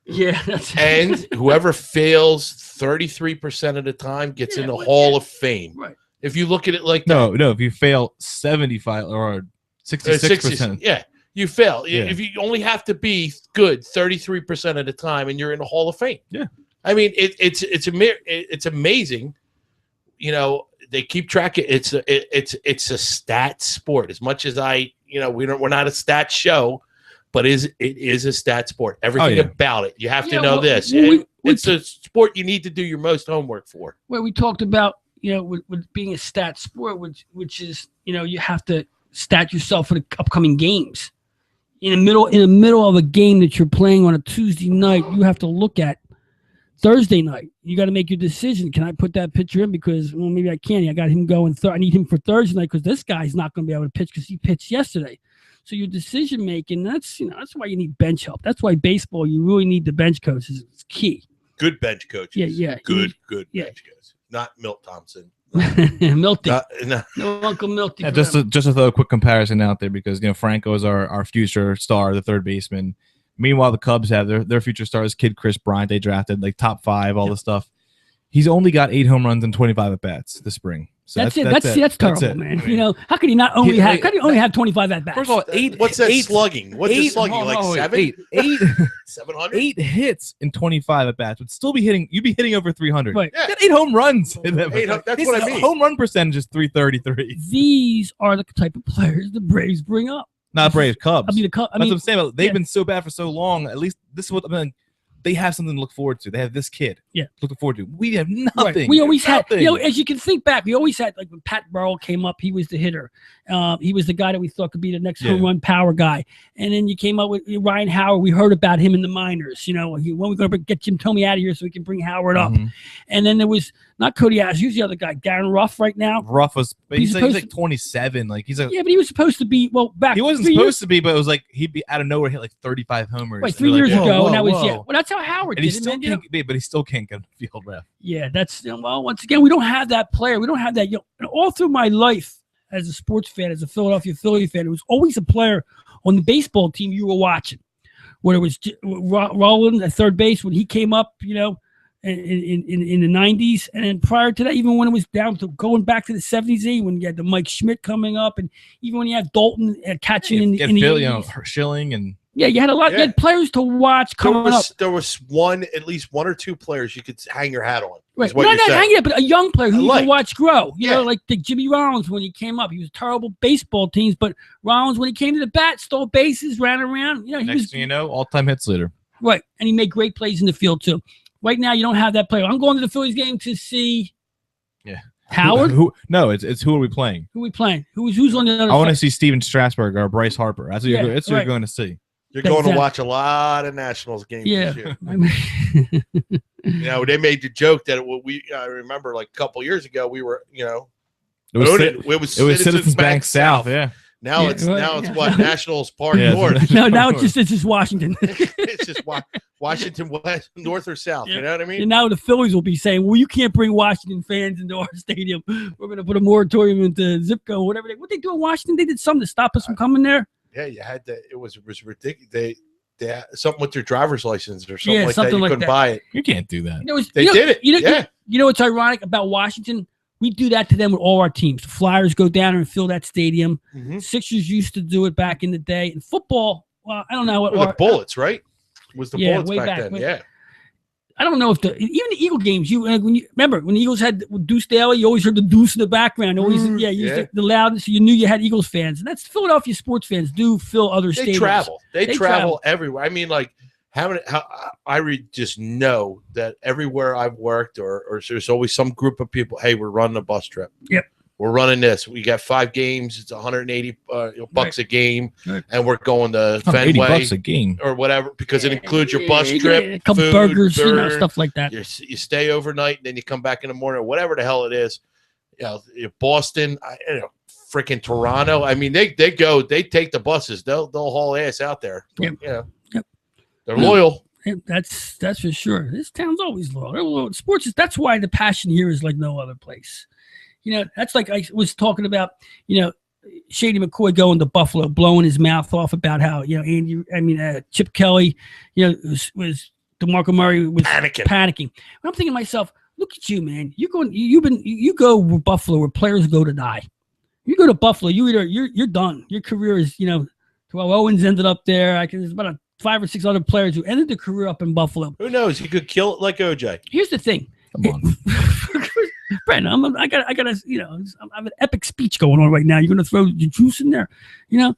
Yeah, and whoever fails 33% of the time gets in the Hall of Fame. Right. If you look at it like no, if you fail 75 or 66%, yeah, you fail. Yeah. If you only have to be good 33% of the time, and you're in the Hall of Fame. Yeah, I mean it's amazing. They keep track of it's a stat sport. As much as we're not a stat show, but it is a stat sport. Everything about it, you have to know this. It's a sport you need to do your most homework for. Well, we talked about with being a stat sport, which is you have to stat yourself for the upcoming games. In the middle of a game that you're playing on a Tuesday night, you have to look at Thursday night. You got to make your decision. Can I put that pitcher in? Because maybe I can't. I got him going. I need him for Thursday night because this guy's not going to be able to pitch because he pitched yesterday. So your decision making, that's why you need bench help. That's why baseball, you really need the bench coaches. It's key. Good bench coaches. Yeah. Good bench coaches. Not Milt Thompson. Milty. No. No Uncle Milty. Yeah, just to throw a quick comparison out there, because Franco is our future star, the third baseman. Meanwhile, the Cubs have their future star is kid Chris Bryant. They drafted like top 5, all this stuff. He's only got 8 home runs and 25 at bats this spring. So that's terrible, man. How could he not only have? How could he only have 25 at bats? First of all, 8. What's that slugging? What's the slugging? Like 7? 700. 8 hits in 25 at bats would still be hitting. You'd be hitting over 300. Right. Yeah. 8 home runs. That's what I mean. Home run percentage is 333. These are the type of players the Braves bring up. Not Braves, Cubs. The Cubs. That's what I'm saying. They've been so bad for so long. At least this is what I mean. They have something to look forward to. They have this kid. Yeah. Looking forward to. We have nothing. Right. We always had, as you can think back, we always had, like when Pat Burrell came up, he was the hitter. He was the guy that we thought could be the next home run power guy. And then you came up with Ryan Howard. We heard about him in the minors. When we're going to get Jim Tomey out of here so we can bring Howard up. And then there was not Cody Ash. Who's the other guy? Darren Ruff right now. Ruff was he's like 27. Like he's like but he was supposed to be back. He wasn't supposed to be, but it was like he'd be out of nowhere hit like 35 homers. Right, 3 years ago, and that was Well, that's how Howard did it. But he still can't get on the field, ref. Yeah, that's once again, we don't have that player. We don't have that. All through my life as a sports fan, as a Philadelphia Philly fan, it was always a player on the baseball team you were watching. Whether it was Roland at third base when he came up, in the 90s, and then prior to that, even when it was down to going back to the 70s, when you had the Mike Schmidt coming up, and even when you had Dalton catching in the 80s. Schilling and you had a lot. You had players to watch coming up. There was at least 1 or 2 players you could hang your hat on. Right, not hanging it, but a young player who you can watch grow. Like the Jimmy Rollins when he came up. He was terrible baseball teams, but Rollins when he came to the bat, stole bases, ran around. Next thing you know, all-time hits leader. Right, and he made great plays in the field too. Right now, you don't have that player. I'm going to the Phillies game to see Howard. No, it's who are we playing? Who are we playing? Who's on the other side? I want to see Steven Strasburg or Bryce Harper. That's what you're going to see. You're going to watch a lot of Nationals games this year. They made the joke that I remember like a couple years ago we were, it was Citizens Bank South. Yeah. Now it's what Nationals Park North. Now it's just Washington. It's just Washington West, North or South. You know what I mean? And now the Phillies will be saying, "Well, you can't bring Washington fans into our stadium. We're going to put a moratorium into zip code, whatever." What they do in Washington? They did something to stop us from coming there. Yeah, you had to. It was ridiculous. They had something with their driver's license or something like that. You couldn't buy it. You can't do that. They did it. You know what's ironic about Washington? We do that to them with all our teams. The Flyers go down and fill that stadium. Sixers used to do it back in the day. In football, well, I don't know. The Bullets, right? Was the Bullets back then? Yeah. I don't know if even the Eagle games. When you remember when the Eagles had Deuce Daly, you always heard the Deuce in the background. Always, the loudness. So you knew you had Eagles fans, and that's Philadelphia sports fans do fill other stadiums. They travel everywhere. I mean, like just know that everywhere I've worked, or there's always some group of people. Hey, we're running a bus trip. Yep. We're running this. We got 5 games. It's 180 bucks a game, and we're going to Fenway. $80 a game or whatever, because it includes your bus trip, a couple food, burgers, stuff like that. You stay overnight, and then you come back in the morning, or whatever the hell it is. Boston, freaking Toronto. I mean, they take the buses. They'll haul ass out there. Yep. They're loyal. That's for sure. This town's always loyal. They're loyal. Sports that's why the passion here is like no other place. That's like I was talking about, Shady McCoy going to Buffalo, blowing his mouth off about how, Chip Kelly, was DeMarco Murray was panicking. I'm thinking to myself, look at you, man. You go to Buffalo where players go to die. You go to Buffalo, you're done. Your career is, 12 Owens ended up there. There's about 5 or 6 other players who ended their career up in Buffalo. Who knows? He could kill it like OJ. Here's the thing. Come on. Brandon, I got I have an epic speech going on right now. You're going to throw the juice in there. We don't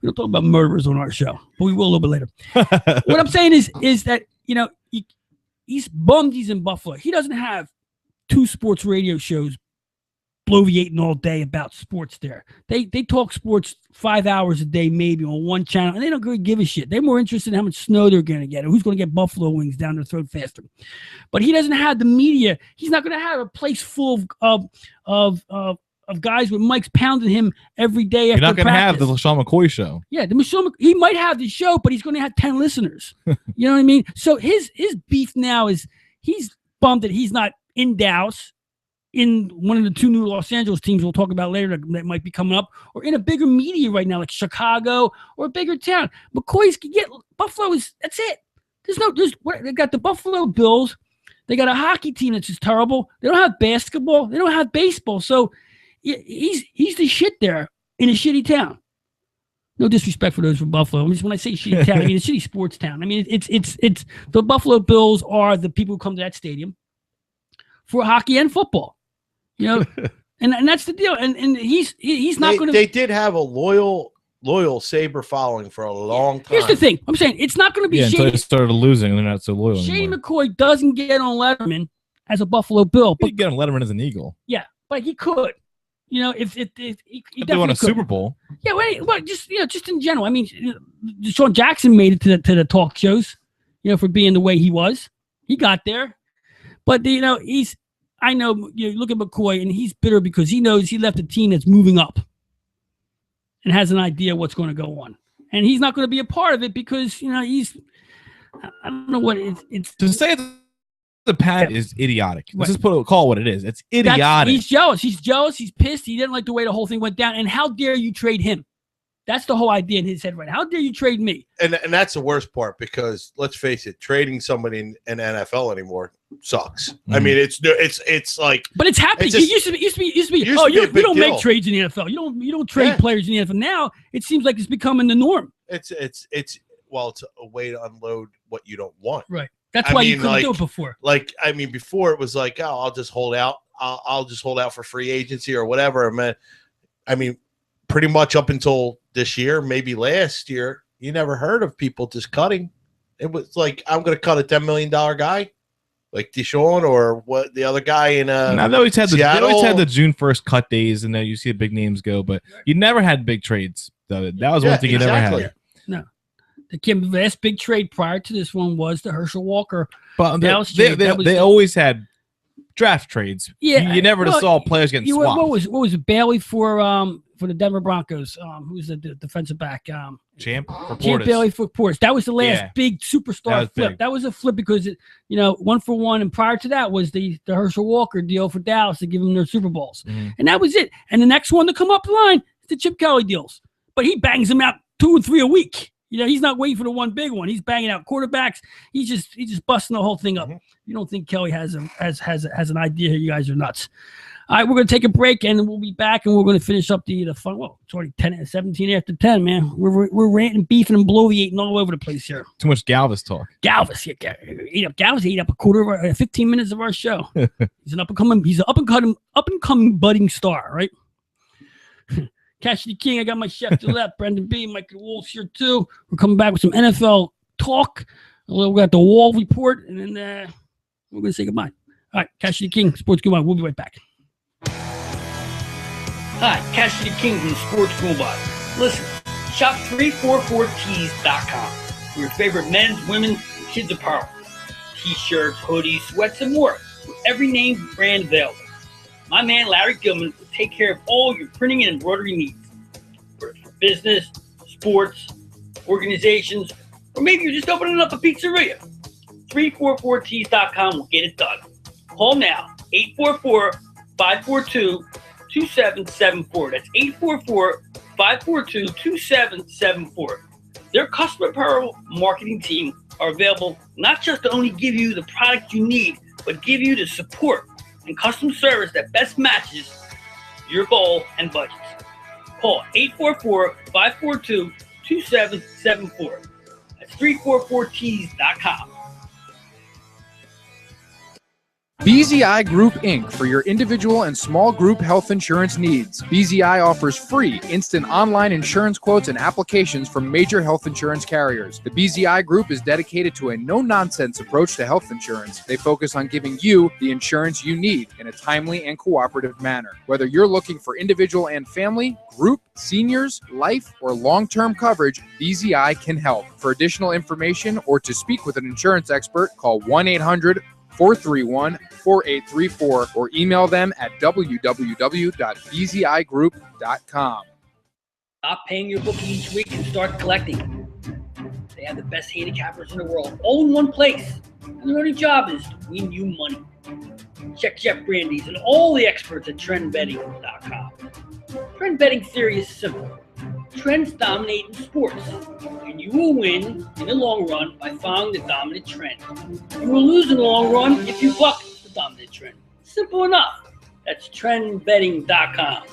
talk about murderers on our show, but we will a little bit later. What I'm saying is that, he's bummed he's in Buffalo. He doesn't have 2 sports radio shows bloviating all day about sports there. They talk sports 5 hours a day, maybe on one channel, and they don't really give a shit. They're more interested in how much snow they're going to get or who's going to get buffalo wings down their throat faster. But he doesn't have the media. He's not going to have a place full of guys with mics pounding him every day. You're not going to have the LaShawn McCoy show. Yeah, he might have the show, but he's going to have 10 listeners. You know what I mean? So his beef now is he's bummed that he's not in Dallas. in one of the two new Los Angeles teams we'll talk about later that might be coming up, or in a bigger media right now, like Chicago or a bigger town. McCoy's can get Buffalo that's it. They got the Buffalo Bills. They got a hockey team that's just terrible. They don't have basketball. They don't have baseball. So he's the shit there in a shitty town. No disrespect for those from Buffalo. When I say shitty town, I mean a shitty sports town. I mean it's the Buffalo Bills are the people who come to that stadium for hockey and football. You know, and that's the deal. And he's not going to. They did have a loyal Sabre following for a long time. Here's the thing. I'm saying it's not going to be until they started losing and they're not so loyal Shady anymore. McCoy doesn't get on Letterman as a Buffalo Bill. He could get on Letterman as an Eagle. Yeah, but he could. You know, if he they won a could. Super Bowl. Yeah, just in general. I mean, Deshaun Jackson made it to the talk shows, you know, for being the way he was. He got there. But, you know, I know, you look at McCoy, and he's bitter because he knows he left a team that's moving up and has an idea what's going to go on. And he's not going to be a part of it because, you know, I don't know what it's. To say the Pat is idiotic. Let's just call it what it is. It's idiotic. He's jealous. He's jealous. He's pissed. He didn't like the way the whole thing went down. And how dare you trade him? That's the whole idea in his head right now. How dare you trade me? And that's the worst part because let's face it, trading somebody in NFL anymore sucks. I mean, it's like, but it's happening. It used to be. Oh, you don't make trades in the NFL. You don't trade players in the NFL. Now it seems like it's becoming the norm. It's a way to unload what you don't want. Right. That's why you couldn't do it before. Like, I mean, before it was like, oh, I'll just hold out. I'll just hold out for free agency or whatever. I mean, pretty much up until this year, maybe last year, you never heard of people just cutting. It was like, I'm going to cut a $10 million guy, like Deshaun or what the other guy in now they always had the June 1st cut days, and then you see the big names go, but you never had big trades. That was one thing you never had. No. The last big trade prior to this one was the Herschel Walker. But they always had draft trades. Yeah, you never saw players getting swapped. What was it? Bailey for the Denver Broncos? Who's the defensive back? Champ Bailey for Portis. That was the last big superstar flip. Big. That was a flip because one for one, and prior to that was the Herschel Walker deal for Dallas to give them their Super Bowls, and that was it. And the next one to come up the line is the Chip Kelly deals, but he bangs them out 2 or 3 a week. You know, he's not waiting for the one big one. He's banging out quarterbacks. He's just busting the whole thing up. You don't think Kelly has an idea here? You guys are nuts. All right, we're going to take a break, and we'll be back, and we're going to finish up the fun. Well, it's already 17 after 10, man. We're ranting, beefing, and bloviating all over the place here. Too much Galvis talk. Galvis ate up a quarter of 15 minutes of our show. He's an up and coming budding star, right? Cassidy King, I got my chef to the left, Brendan B, Michael Wolf here too. We're coming back with some NFL talk. We got the Wall report, and then we're going to say goodbye. All right, Cassidy King, Sports Goombahs. We'll be right back. Hi, Cassidy King from Sports Goombahs. Listen, shop 344tees.com for your favorite men's, women's, and kids apparel. T-shirts, hoodies, sweats, and more with every name brand available. My man Larry Gilman will take care of all your printing and embroidery needs. Whether it's for business, sports, organizations, or maybe you're just opening up a pizzeria. 344tees.com will get it done. Call now, 844-542-2774. That's 844-542-2774. Their customer apparel marketing team are available not just to only give you the product you need, but give you the support and custom service that best matches your goal and budgets. Call 844-542-2774. That's 344tees.com. BZI Group Inc. for your individual and small group health insurance needs. BZI offers free instant online insurance quotes and applications from major health insurance carriers. The BZI Group is dedicated to a no-nonsense approach to health insurance. They focus on giving you the insurance you need in a timely and cooperative manner. Whether you're looking for individual and family, group, seniors, life, or long-term coverage, BZI can help. For additional information or to speak with an insurance expert, call 1-800-431-4834 or email them at www.bzigroup.com. Stop paying your bookie each week and start collecting. They have the best handicappers in the world, all in one place. And their only job is to win you money. Check Jeff Brandy's and all the experts at trendbetting.com. Trend betting theory is simple. Trends dominate in sports, and you will win in the long run by following the dominant trend. You will lose in the long run if you buck the dominant trend. Simple enough. That's trendbetting.com.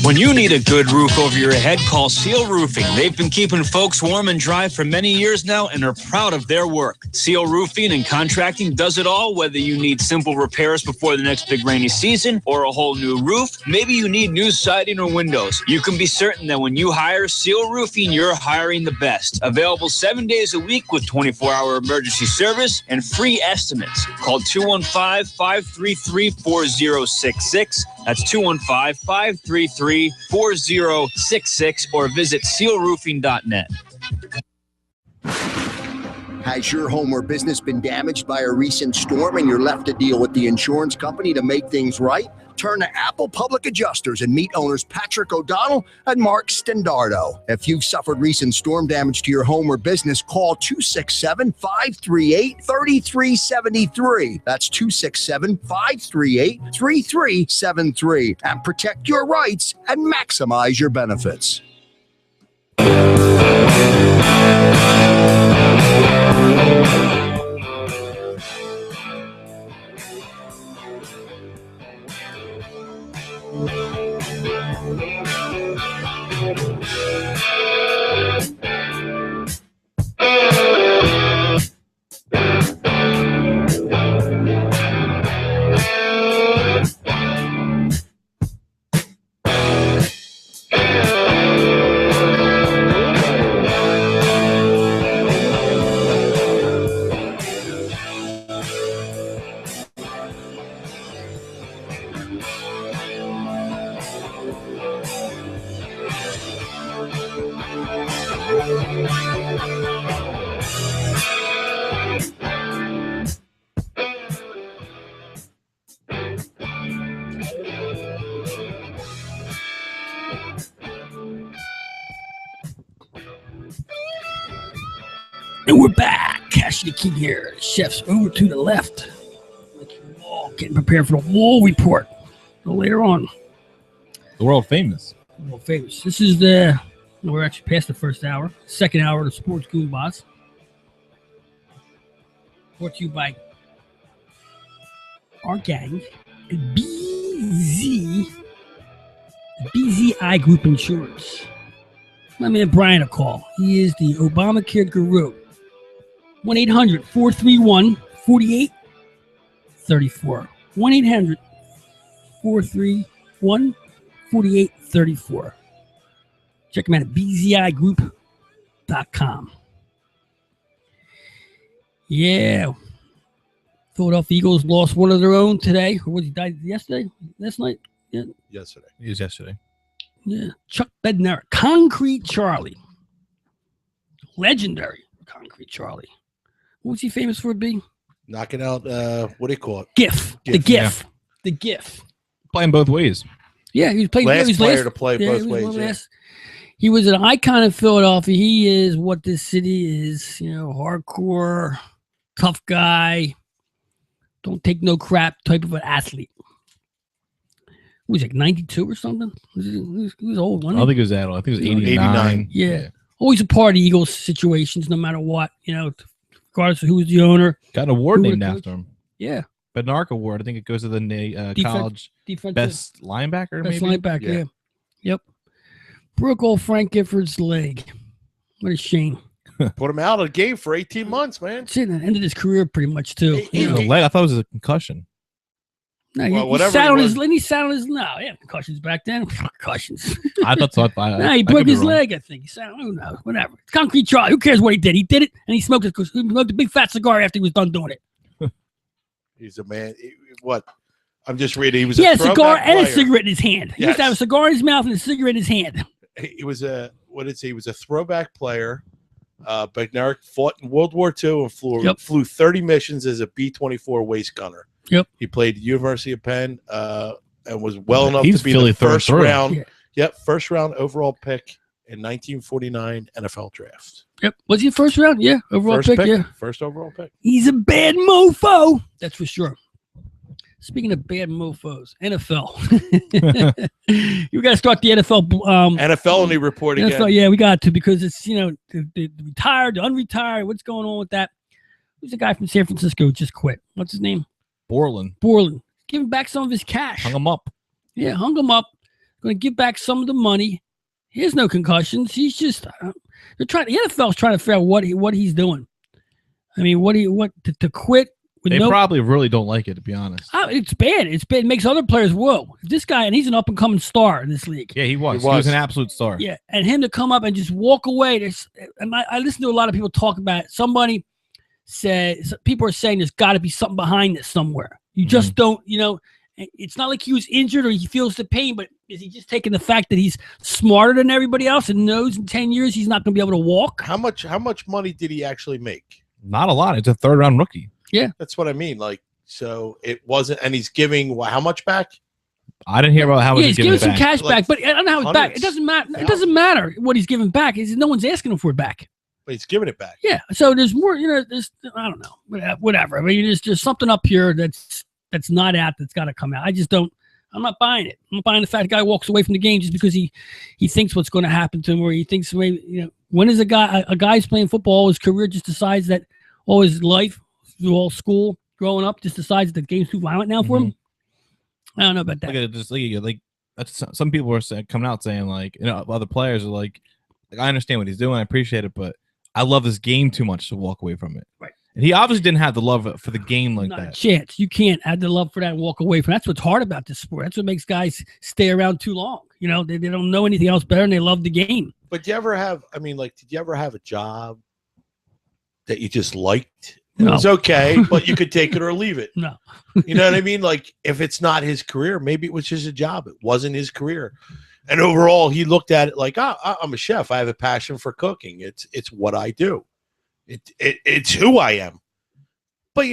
When you need a good roof over your head, call Seal Roofing. They've been keeping folks warm and dry for many years now and are proud of their work. Seal Roofing and Contracting does it all, whether you need simple repairs before the next big rainy season or a whole new roof. Maybe you need new siding or windows. You can be certain that when you hire Seal Roofing, you're hiring the best. Available 7 days a week with 24-hour emergency service and free estimates. Call 215-533-4066. That's 215-533-4066 or visit sealroofing.net. Has your home or business been damaged by a recent storm and you're left to deal with the insurance company to make things right? Turn to Apple Public Adjusters and meet owners Patrick O'Donnell and Mark Stendardo. If you've suffered recent storm damage to your home or business, call 267-538-3373. That's 267-538-3373 and protect your rights and maximize your benefits. And we're back. Cash the King here. Chef's over to the left. Getting prepared for the wall report. A little later on. The world famous. World famous. This is we're actually past the first hour. Second hour of the Sports Goombahs. Brought to you by our gang, BZI Group Insurance. My man Brian a call. He is the Obamacare guru. 1-800-431-4834. 1-800-431-4834. Check him out at bzigroup.com. Yeah. Philadelphia Eagles lost one of their own today. Or was he died yesterday? Last night? Yeah. Yesterday. It was yesterday. Yeah. Chuck Bednarik. Concrete Charlie. Legendary Concrete Charlie. What was he famous for, B? Knocking out, what do you call it? GIF. The GIF. Yeah. The GIF. Playing both ways. Yeah, he was playing. Last player to play both ways. Yeah. He was an icon of Philadelphia. He is what this city is. You know, hardcore, tough guy, don't take no crap type of an athlete. He was like 92 or something. He was old, wasn't he? I don't think it was that old. I think it was 89. Yeah. Always a part of Eagles situations, no matter what, you know, regardless of who was the owner. Got an award named after him. Yeah. Bednarik Award. I think it goes to the college best linebacker. Best maybe? linebacker, yeah. Yep. Broke old Frank Gifford's leg. What a shame. Put him out of the game for 18 months, man. See, the end of his career pretty much, too. The leg, I thought it was a concussion. No, he sat on his no, yeah, concussions back then. Concussions. I thought so. No, he broke his leg, I think. He sat on, who knows, whatever. It's Concrete Charlie. Who cares what he did? He did it, and he smoked a big fat cigar after he was done doing it. He's a man. What? I'm just reading. He was a cigar and a cigarette in his hand. He yes. used to have a cigar in his mouth and a cigarette in his hand. He was a, what did it say? He was a throwback player. Bednarik fought in World War II and flew 30 missions as a B-24 waist gunner. Yep. He played at University of Penn and was well enough to be Philly the first round. Yeah. Yep, first round overall pick in 1949 NFL draft. Yep. Was he first round? Yeah. Overall pick. Yeah. First overall pick. He's a bad mofo. That's for sure. Speaking of bad mofos, NFL. You got to start the NFL. NFL only report again. NFL, yeah, we got to, because it's, the retired, the unretired. What's going on with that? Who's the guy from San Francisco who just quit? What's his name? Borland. Giving back some of his cash. Hung him up. Yeah, hung him up. Going to give back some of the money. He has no concussions. He's just the NFL's trying to figure out what he's doing. I mean, to quit. They probably really don't like it, to be honest. It's bad. It's bad. It makes other players, whoa. This guy, and he's an up-and-coming star in this league. Yeah, he was. He was an absolute star. Yeah, and him to come up and just walk away. I listen to a lot of people talk about it. Somebody said, people are saying there's got to be something behind this somewhere. You just don't, it's not like he was injured or he feels the pain, but is he just taking the fact that he's smarter than everybody else and knows in 10 years he's not going to be able to walk? How much money did he actually make? Not a lot. It's a third-round rookie. Yeah. That's what I mean. So it wasn't, and he's giving how much back? I didn't hear about how much he's giving some back. cash back, but I don't know how it's back. It doesn't matter. It doesn't matter what he's giving back. No one's asking him for it back. But he's giving it back. Yeah. So there's more, there's, I don't know, whatever. I mean, there's something up here that's not out, that's got to come out. I'm not buying it. I'm not buying the fact the guy walks away from the game just because he thinks what's going to happen to him, or he thinks, when is a guy's playing football, his career just decides that all his life, through all school, growing up, just decides that the game's too violent now for him. I don't know about that. That's some people are coming out saying other players are like, I understand what he's doing, I appreciate it, but I love this game too much to walk away from it. Right. And he obviously didn't have the love for the game like Not that. A chance. You can't have the love for that and walk away from it. That's what's hard about this sport. That's what makes guys stay around too long. They don't know anything else better and they love the game. But did you ever have a job that you just liked? No. It was okay, but you could take it or leave it. No. You know what I mean? Like, if it's not his career, maybe it was just a job. It wasn't his career. And overall, he looked at it like, I'm a chef. I have a passion for cooking. It's what I do. It's who I am. But,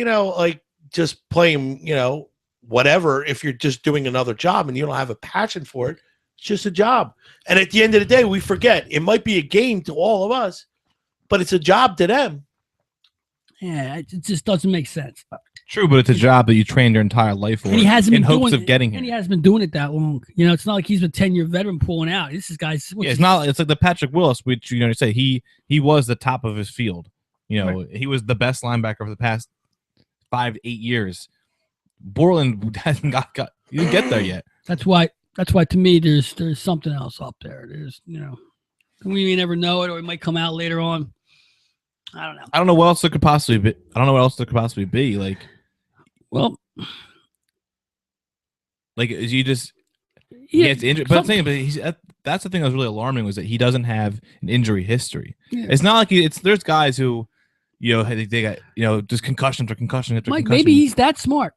just playing, whatever, if you're just doing another job and you don't have a passion for it, it's just a job. And at the end of the day, we forget. It might be a game to all of us, but it's a job to them. Yeah, it just doesn't make sense. True, but it's a job that you trained your entire life for, and he hasn't in been hopes doing, of getting and here. he hasn't been doing it that long. It's not like he's a 10-year veteran pulling out. This is guys. It's not. It's like the Patrick Willis, which you say he was the top of his field. Right. He was the best linebacker for the past 5 to 8 years. Borland hasn't got you didn't get there yet. That's why to me there's something else up there. There's we may never know it, or it might come out later on. I don't know. I don't know what else there could possibly be. I don't know what else there could possibly be. Is you just he gets injured. But that's the thing that was really alarming, was that he doesn't have an injury history. Yeah. It's not like there's guys who, they got just concussions or concussion after Mike, concussion. maybe he's that smart.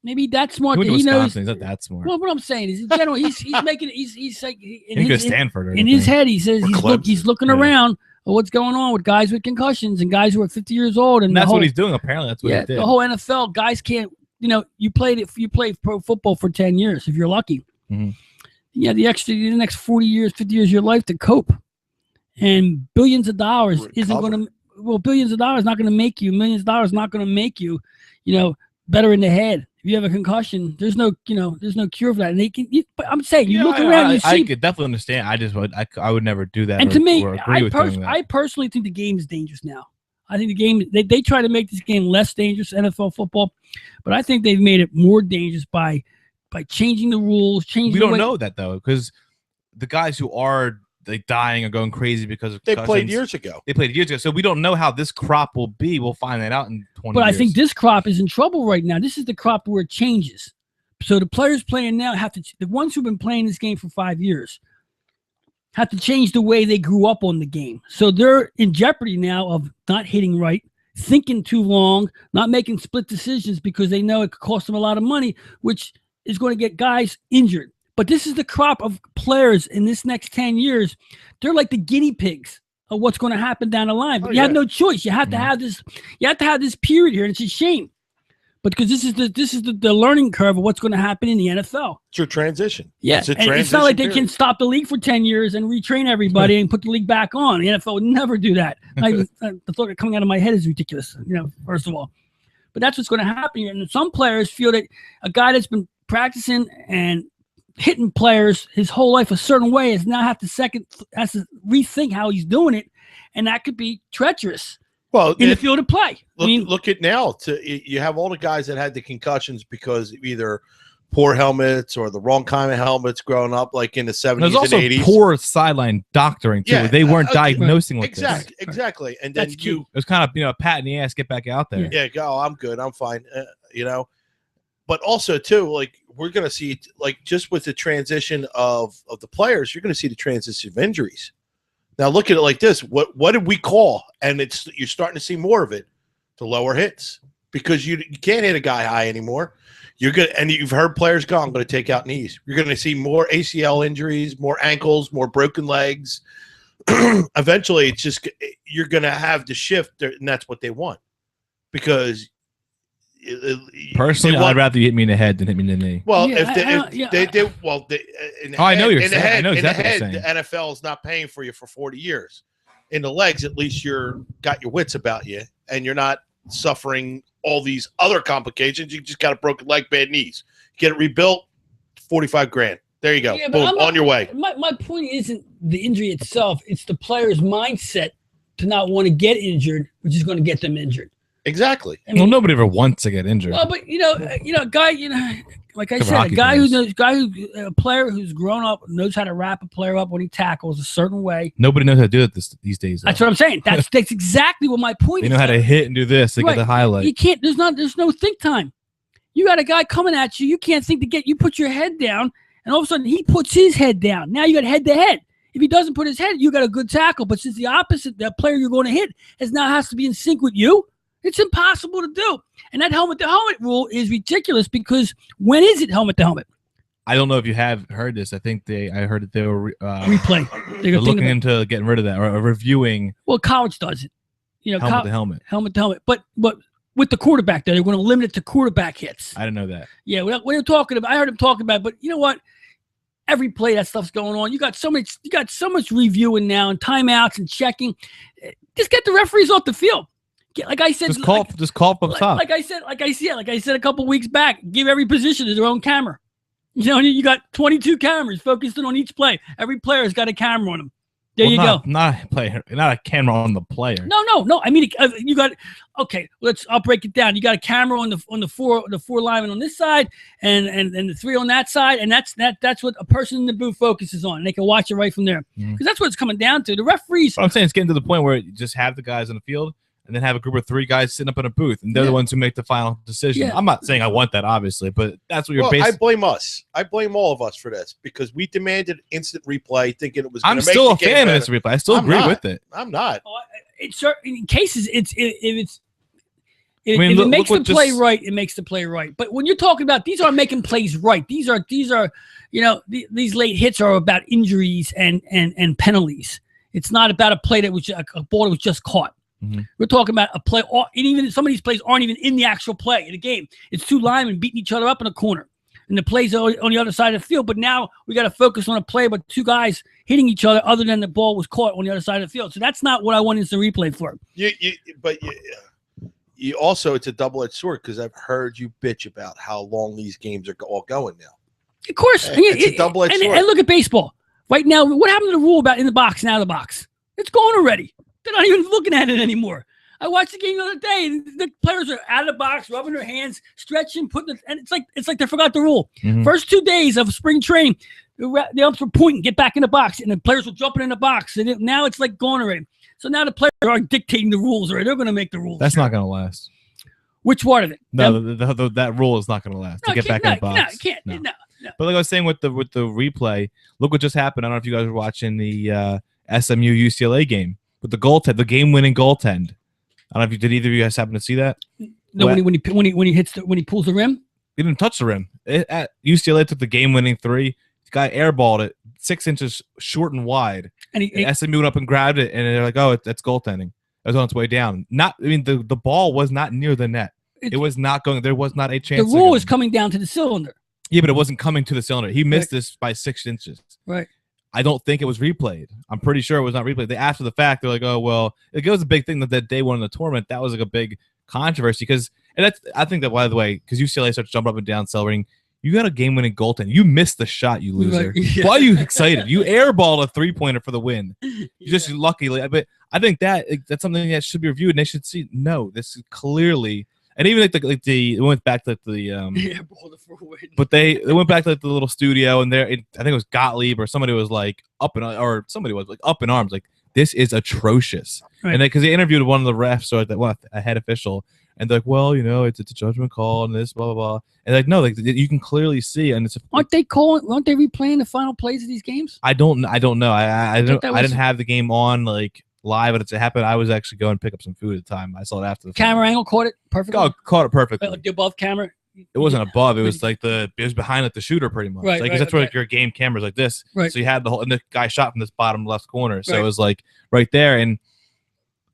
Maybe that's smart. He that knows. He's not that smart. Well, what I'm saying is, in general, he's making. He's like in Stanford. In his head, he says he's looking around. What's going on with guys with concussions and guys who are 50 years old, and that's what he's doing. Apparently, that's what he did. The whole NFL guys can't. You played pro football for 10 years if you're lucky. Mm-hmm. Yeah, the next 40 years, 50 years of your life to cope, and billions of dollars isn't going to. Well, billions of dollars not going to make you. Millions of dollars not going to make you. Better in the head. If you have a concussion, there's no cure for that. And but I'm saying, you look around, you see. I could definitely understand. I would never do that. And to me, I personally think the game is dangerous now. I think the game, they try to make this game less dangerous, NFL football, but I think they've made it more dangerous by changing the rules, changing. We don't know that though, because the guys who are dying or going crazy because of concussions, they played years ago. So we don't know how this crop will be. We'll find that out in 20 But years. I think this crop is in trouble right now. This is the crop where it changes. So the players playing now the ones who've been playing this game for 5 years have to change the way they grew up on the game. So they're in jeopardy now of not hitting right, thinking too long, not making split decisions because they know it could cost them a lot of money, which is going to get guys injured. But this is the crop of players in this next 10 years. They're like the guinea pigs of what's going to happen down the line. But you have no choice. You have to have this. You have to have this period here, and it's a shame. because this is the learning curve of what's going to happen in the NFL. It's your transition. Yeah, it's a and transition. it's not like they period. can stop the league for 10 years and retrain everybody and put the league back on. The NFL would never do that. The thought coming out of my head is ridiculous. First of all, but that's what's going to happen. And some players feel that a guy that's been practicing and hitting players his whole life a certain way has now has to rethink how he's doing it, and that could be treacherous. Well, in the field of play. Look at now. You have all the guys that had the concussions because of either poor helmets or the wrong kind of helmets growing up, like in the 70s and 80s. There's also poor sideline doctoring too. They weren't diagnosing with this. Exactly. And then it was kind of a pat in the ass, get back out there. Yeah, go. I'm good. I'm fine. But also too, like we're gonna see, like just with the transition of the players, you're gonna see the transition of injuries. Now look at it like this. What did we call? And you're starting to see more of it, the lower hits, because you can't hit a guy high anymore. You're good, and you've heard players go, I'm going to take out knees. You're going to see more ACL injuries, more ankles, more broken legs. Eventually, it's just you're going to have to shift, and that's what they want. Because personally, I'd rather you hit me in the head than hit me in the knee. Well, I know you're saying. I know exactly in the what head, you're the saying. NFL is not paying for you for 40 years. In the legs, at least you're got your wits about you, and you're not suffering all these other complications. You just got a broken leg, bad knees. Get it rebuilt, $45,000. There you go. Yeah, boom, on your way. My point isn't the injury itself; it's the player's mindset to not want to get injured, which is going to get them injured. Exactly. Well, nobody ever wants to get injured. Well, but a guy, like I said, a player who's grown up knows how to wrap a player up when he tackles a certain way. Nobody knows how to do it these days. That's what I'm saying. That's exactly what my point is. They know how to hit and do this. They get the highlight. You can't. There's no think time. You got a guy coming at you. You can't think to get. You put your head down, and all of a sudden he puts his head down. Now you got head to head. If he doesn't put his head, you got a good tackle. But since the opposite, that player you're going to hit has to be in sync with you. It's impossible to do. And that helmet-to-helmet rule is ridiculous because when is it helmet-to-helmet? I don't know if you have heard this. I heard that they were replay. They're looking into getting rid of that or reviewing. Well, college does it. Helmet-to-helmet. Helmet-to-helmet. But with the quarterback, they're going to limit it to quarterback hits. I didn't know that. Yeah, what they're talking about. I heard them talking about it, but you know what? Every play that stuff's going on. You got so much reviewing now and timeouts and checking. Just get the referees off the field. Like I said, just call up top. Like I said a couple weeks back, give every position their own camera. You got 22 cameras focusing on each play. Every player's got a camera on them. There you go. Not a player, not a camera on the player. No. I mean, you got I'll break it down. You got a camera on the four linemen on this side, and the three on that side, and that's what a person in the booth focuses on. And they can watch it right from there because that's what it's coming down to. The referees. But I'm saying it's getting to the point where you just have the guys on the field. And then have a group of 3 guys sitting up in a booth, and they're the ones who make the final decision. Yeah. I'm not saying I want that, obviously, but that's what you're basing. I blame us. I blame all of us for this because we demanded instant replay, thinking it was. I'm still a fan of this replay. I still agree with it. I'm not. It's in cases. If it makes the play right, it makes the play right. But when you're talking about these aren't making plays right. These are these late hits are about injuries and penalties. It's not about a play that was a ball that was just caught. Mm-hmm. We're talking about a play, and even some of these plays aren't even in the actual play in the game. It's 2 linemen beating each other up in a corner, and the plays are on the other side of the field. But now we got to focus on a play, but 2 guys hitting each other, other than the ball was caught on the other side of the field. So that's not what I want instant replay for. You also, it's a double-edged sword because I've heard you bitch about how long these games are all going now. Of course, it's a double-edged sword. And look at baseball right now. What happened to the rule about in the box and out of the box? It's gone already. They're not even looking at it anymore. I watched the game the other day, and the players are out of the box, rubbing their hands, stretching, and it's like they forgot the rule. Mm-hmm. First 2 days of spring training, the umps were pointing, get back in the box, and the players were jumping in the box. And now it's like gone already. So now the players are dictating the rules, or they're going to make the rules. That's not going to last. Which part of it? No, that rule is not going to last. To get back in the box. No, it can't. No. But like I was saying with the replay, look what just happened. I don't know if you guys were watching the SMU UCLA game. With the game-winning goaltend. I don't know if did either of you guys happen to see that? No, when he pulls the rim, he didn't touch the rim. UCLA took the game-winning 3. The guy airballed it 6 inches short and wide, and SMU went up and grabbed it, and they're like, "Oh, that's goaltending." It was on its way down. The ball was not near the net. It was not going. There was not a The chance. rule is coming down to the cylinder. Yeah, but it wasn't coming to the cylinder. He missed this by 6 inches. Right. I don't think it was replayed. I'm pretty sure it was not replayed. After the fact, they're like, oh, well, it was a big thing that day one in the tournament. That was like a big controversy I think that, by the way, because UCLA starts jumping up and down celebrating, you got a game-winning goaltend. You missed the shot, you loser. Right. Yeah. Why are you excited? You airballed a three-pointer for the win. You're just lucky. But I think that's something that should be reviewed, and they should see, no, this is clearly – and even it went back to but they went back to the little studio, and I think it was Gottlieb or somebody was like up in arms, like this is atrocious. Right. And because they interviewed one of the refs or a head official, and they're like, well, it's a judgment call and this blah blah blah, and like no, you can clearly see, and aren't they replaying the final plays of these games? I don't know. I didn't have the game on live, but it happened. I was actually going to pick up some food at the time. I saw it after the camera angle caught it perfectly. Oh, caught it perfectly. The above camera. It wasn't above. It was like it was behind the shooter pretty much. Right. That's where your game camera's like this. Right. So you had and the guy shot from this bottom left corner. So it was like right there, and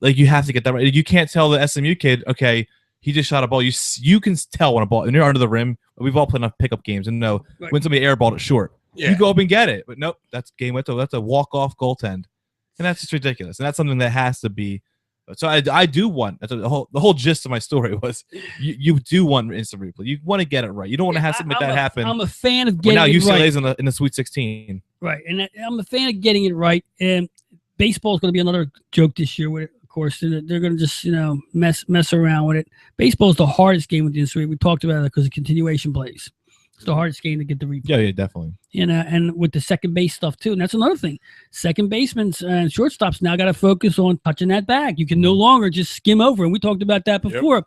you have to get that right. You can't tell the SMU kid, okay, he just shot a ball. You can tell when a ball, and you're under the rim. We've all played enough pickup games and know when somebody airballed it short. Yeah. You go up and get it, but nope, that's game. That's a walk-off goaltend. And that's just ridiculous. And that's something that has to be. So I do want. The whole gist of my story was you do want instant replay. You want to get it right. You don't want to have something like that happen. I'm a fan of getting it right. Now UCLA's in the Sweet 16. Right, and I'm a fan of getting it right. And baseball is going to be another joke this year. With of course, they're going to just mess around with it. Baseball is the hardest game with the instant replay. We talked about it because of continuation plays. It's the hardest game to get the replay. Yeah, definitely. And with the second base stuff too, and that's another thing. Second basemen and shortstops now got to focus on touching that bag. You can no longer just skim over, and we talked about that before. Yep.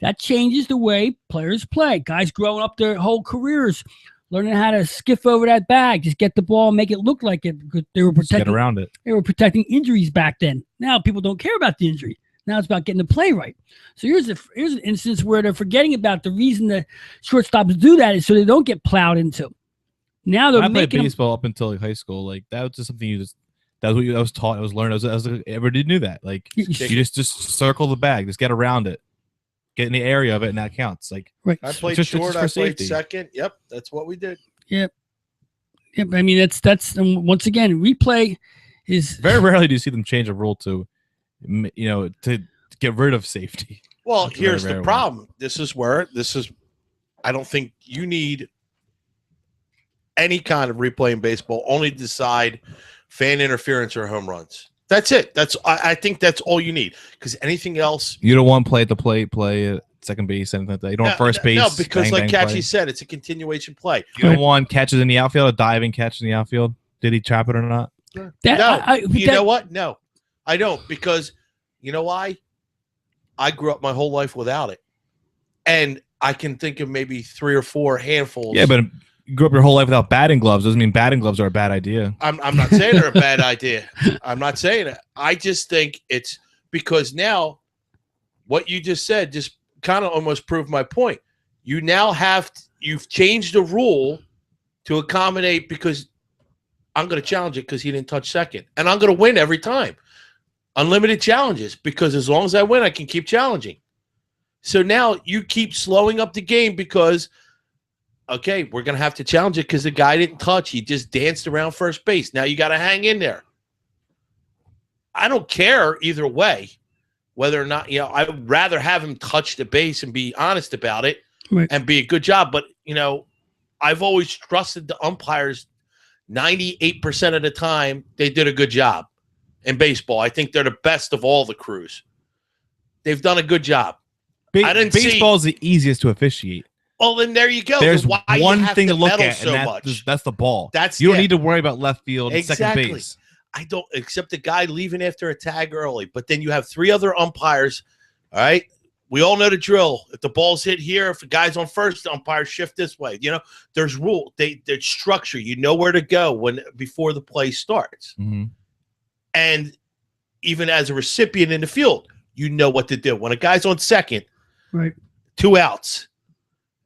That changes the way players play. Guys growing up their whole careers, learning how to skiff over that bag, just get the ball, make it look like it. They were protecting. Get around it. They were protecting injuries back then. Now people don't care about the injury. Now it's about getting the play right. So here's an instance where they're forgetting about the reason that shortstops do that is so they don't get plowed into. Now they're making. I played baseball up until high school. Like that was just something that was what I was taught. I was learned. Everybody knew that. Like you just circle the bag, just get around it, get in the area of it, and that counts. Like right. I played short. I played second. Yep, that's what we did. Yep. I mean that's once again replay is very rarely do you see them change a rule to get rid of safety. Well, here's the problem. I don't think you need any kind of replay in baseball. Only decide fan interference or home runs. That's it. I think that's all you need. Because anything else, you don't want play at the plate, play at second base, anything like that. You don't want first base. No, because like Catchy said, it's a continuation play. You don't want catches in the outfield, a diving catch in the outfield. Did he trap it or not? You know what? No. I don't, because you know why? I grew up my whole life without it. And I can think of maybe 3 or 4 handfuls. Yeah, but you grew up your whole life without batting gloves. Doesn't mean batting gloves are a bad idea. I'm not saying they're a bad idea. I'm not saying it. I just think it's because now what you just said just kind of almost proved my point. You now you've changed the rule to accommodate, because I'm going to challenge it because he didn't touch second. And I'm going to win every time. Unlimited challenges, because as long as I win, I can keep challenging. So now you keep slowing up the game because, okay, we're going to have to challenge it because the guy didn't touch. He just danced around first base. Now you got to hang in there. I don't care either way whether or not, I would rather have him touch the base and be honest about it and be a good job. But, I've always trusted the umpires 98% of the time. They did a good job. In baseball, I think they're the best of all the crews. They've done a good job. Baseball is the easiest to officiate. Oh, then there you go. There's one thing to look at, and that's the ball. You don't need to worry about left field and second base. I don't, except the guy leaving after a tag early. But then you have 3 other umpires. All right, we all know the drill. If the ball's hit here, if the guy's on first, the umpires shift this way. There's rule. There's structure. You know where to go before the play starts. Mm-hmm. And even as a recipient in the field, you know what to do. When a guy's on second, 2 outs,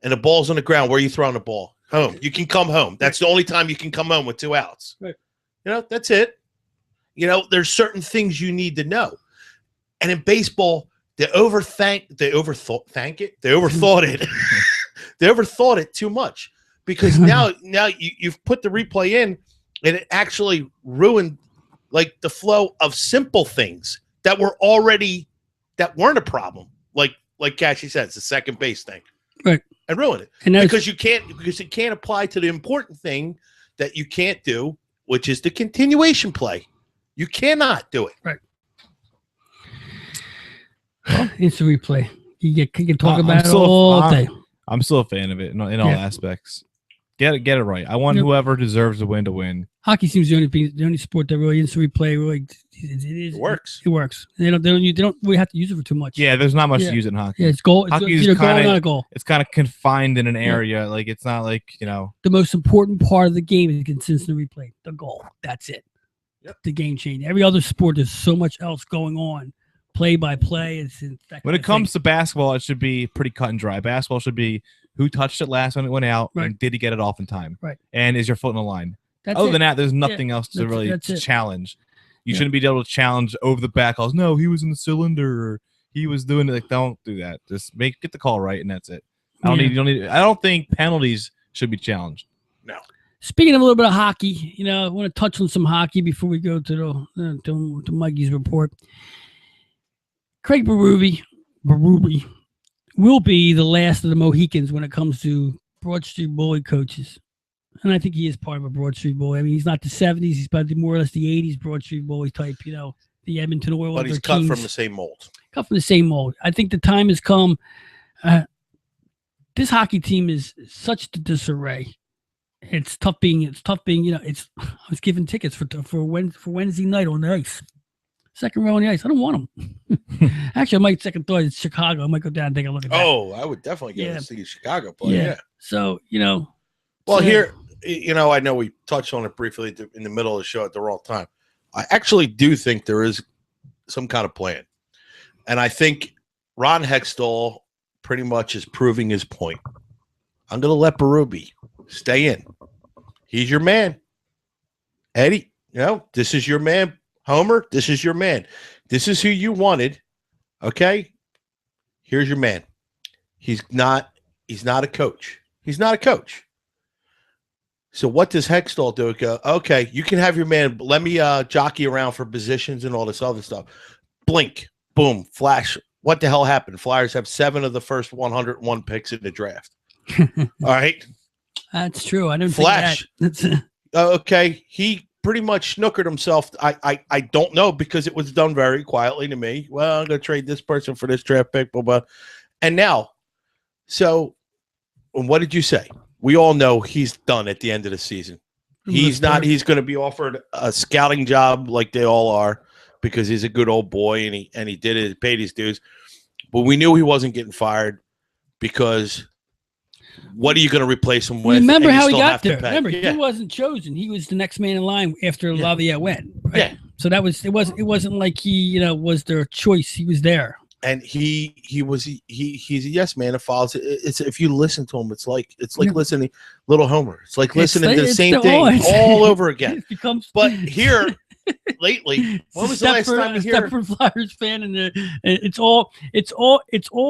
and the ball's on the ground, where are you throwing the ball? Home. You can come home. That's the only time you can come home with 2 outs. Right. That's it. There's certain things you need to know. And in baseball, They overthought it. They overthought it too much, because now you've put the replay in, and it actually ruined like the flow of simple things that weren't a problem. Like Cassie said, it's the second base thing, right? And ruin it, and because it can't apply to the important thing that you can't do, which is the continuation play. You cannot do it, right? Instant replay. You can talk about it all day. I'm still a fan of it in all aspects. Get it right. I want whoever deserves to win. Hockey seems the only sport that really instant replay really it works. It works. They don't really have to use it for too much. Yeah, there's not much to use in hockey. Yeah, it's goal. Hockey is either goal or not a goal. It's kind of confined in an area. Like it's not like The most important part of the game is consistent replay. The goal. That's it. Yep. The game change. Every other sport, there's so much else going on. Play by play. When it comes to basketball, it should be pretty cut and dry. Basketball should be who touched it last when it went out, and did he get it off in time? Right. And is your foot in the line? That's Other than that, there's nothing else to really challenge. You shouldn't be able to challenge over the back calls. No, he was in the cylinder, or he was doing it. Like, don't do that. Just get the call right, and that's it. I don't think penalties should be challenged. No. Speaking of a little bit of hockey, I want to touch on some hockey before we go to Mikey's report. Craig Berube will be the last of the Mohicans when it comes to Broad Street Bully coaches. And I think he is part of a Broad Street Bully. I mean, he's not the 70s. He's probably more or less the 80s Broad Street Bully type, the Edmonton Oilers. But he's cut from the same mold. I think the time has come. This hockey team is such disarray. It's tough being. I was given tickets for Wednesday night on the ice. Second row on the ice. I don't want them. Actually, I might second thought it's Chicago. I might go down and take a look at that. Oh, I would definitely go to see Chicago play. Yeah. So, Well, here, I know we touched on it briefly in the middle of the show at the wrong time. I actually do think there is some kind of plan. And I think Ron Hextall pretty much is proving his point. I'm going to let Berube stay in. He's your man. Eddie, this is your man. Homer, this is your man. This is who you wanted. Okay? Here's your man. He's not a coach. He's not a coach. So what does Hextall do? Go, okay, you can have your man, but let me jockey around for positions and all this other stuff. Blink, boom, flash. What the hell happened? Flyers have 7 of the first 101 picks in the draft. All right? That's true. I didn't flash. Think that. Okay, he pretty much snookered himself. I don't know, because it was done very quietly to me. Well, I'm going to trade this person for this draft pick, blah, blah. And now, so what did you say? We all know he's done at the end of the season. He's going to be offered a scouting job like they all are, because he's a good old boy and he did it, he paid his dues. But we knew he wasn't getting fired, because what are you going to replace him with? Remember how he got there. Remember, he wasn't chosen. He was the next man in line after Laviolette went. Right? Yeah. So it wasn't like he, was their choice. He was there. And he's a yes man. It follows. It's if you listen to him, it's like listening Little Homer. It's like listening to the same thing all over again. But here lately, when was the last time you hear Stepford Flyers fan? And it's all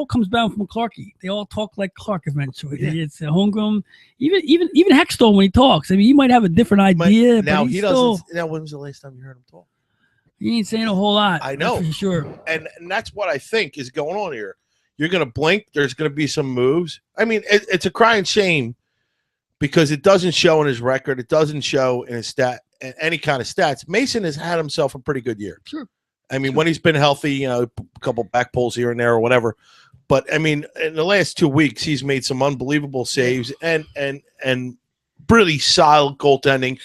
comes down from Clarkie. They all talk like Clark eventually. Yeah. It's a homegrown. Even Hextall when he talks. I mean, he might have a different idea. Now but he doesn't. Now, when was the last time you heard him talk? He ain't saying a whole lot. I know. For sure. And that's what I think is going on here. You're going to blink. There's going to be some moves. I mean, it's a crying shame, because it doesn't show in his record. It doesn't show in his any kind of stats. Mason has had himself a pretty good year. Sure. I mean, when he's been healthy, a couple back pulls here and there or whatever. But I mean, in the last 2 weeks, he's made some unbelievable saves and really solid goaltending.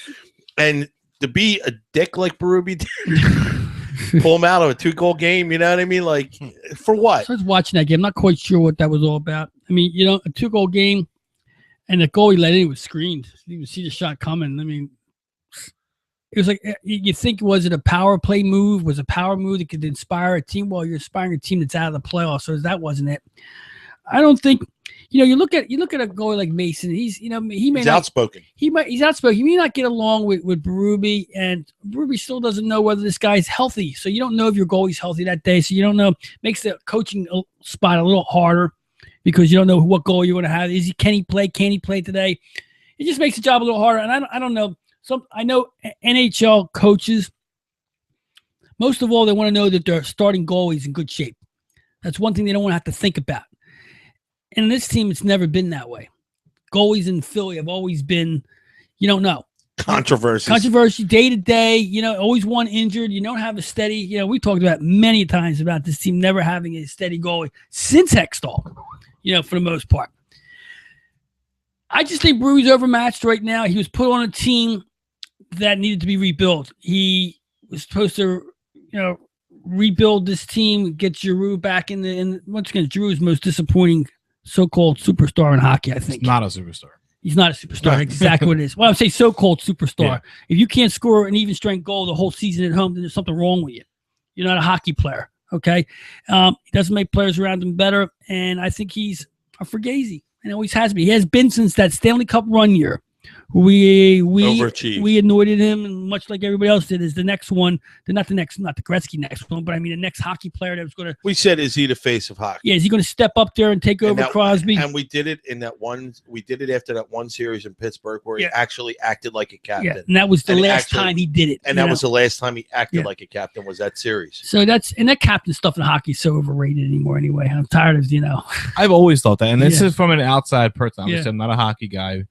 And to be a dick like Berube did, pull him out of a 2-goal game, you know what I mean? Like, for what? So I was watching that game. I'm not quite sure what that was all about. I mean, a 2-goal game, and the goal he let in was screened. You can see the shot coming. I mean, it was like, you think, was it a power play move? Was a power move that could inspire a team? Well, you're inspiring a team that's out of the playoffs, so that wasn't it. I don't think, you look at a goalie like Mason. He's he's outspoken. He's outspoken. He may not get along with Berube, and Berube still doesn't know whether this guy's healthy. So you don't know if your goalie's healthy that day. So you don't know. Makes the coaching spot a little harder because you don't know what goal you're going to have. Can he play? Can he play today? It just makes the job a little harder. And I don't know. I know NHL coaches. Most of all, they want to know that their starting goalie's in good shape. That's one thing they don't want to have to think about. And in this team, it's never been that way. Goalies in Philly have always been, you don't know. Controversy day to day, always one injured. You don't have a steady, we talked about many times about this team never having a steady goalie since Hextall, for the most part. I just think Brewe's overmatched right now. He was put on a team that needed to be rebuilt. He was supposed to, rebuild this team, get Giroux back and once again, Giroux is the most disappointing so-called superstar in hockey, I think. He's not a superstar. He's not a superstar. Exactly what it is. Well, I would say so-called superstar. Yeah. If you can't score an even strength goal the whole season at home, then there's something wrong with you. You're not a hockey player, okay? He doesn't make players around him better, and I think he's a fugazi, and always has been. He has been since that Stanley Cup run year. We anointed him, and much like everybody else did, is the next one. Not the Gretzky next one, but I mean the next hockey player that was going to. We said, is he the face of hockey? Yeah, is he going to step up there and take over Crosby? And we did it in that one. We did it after that one series in Pittsburgh where he actually acted like a captain. Yeah, and that was the last time he did it. And that was the last time he acted like a captain. Was that series? So that captain stuff in hockey is so overrated anymore. Anyway, I'm tired of I've always thought that, and this is from an outside person. Obviously, I'm not a hockey guy.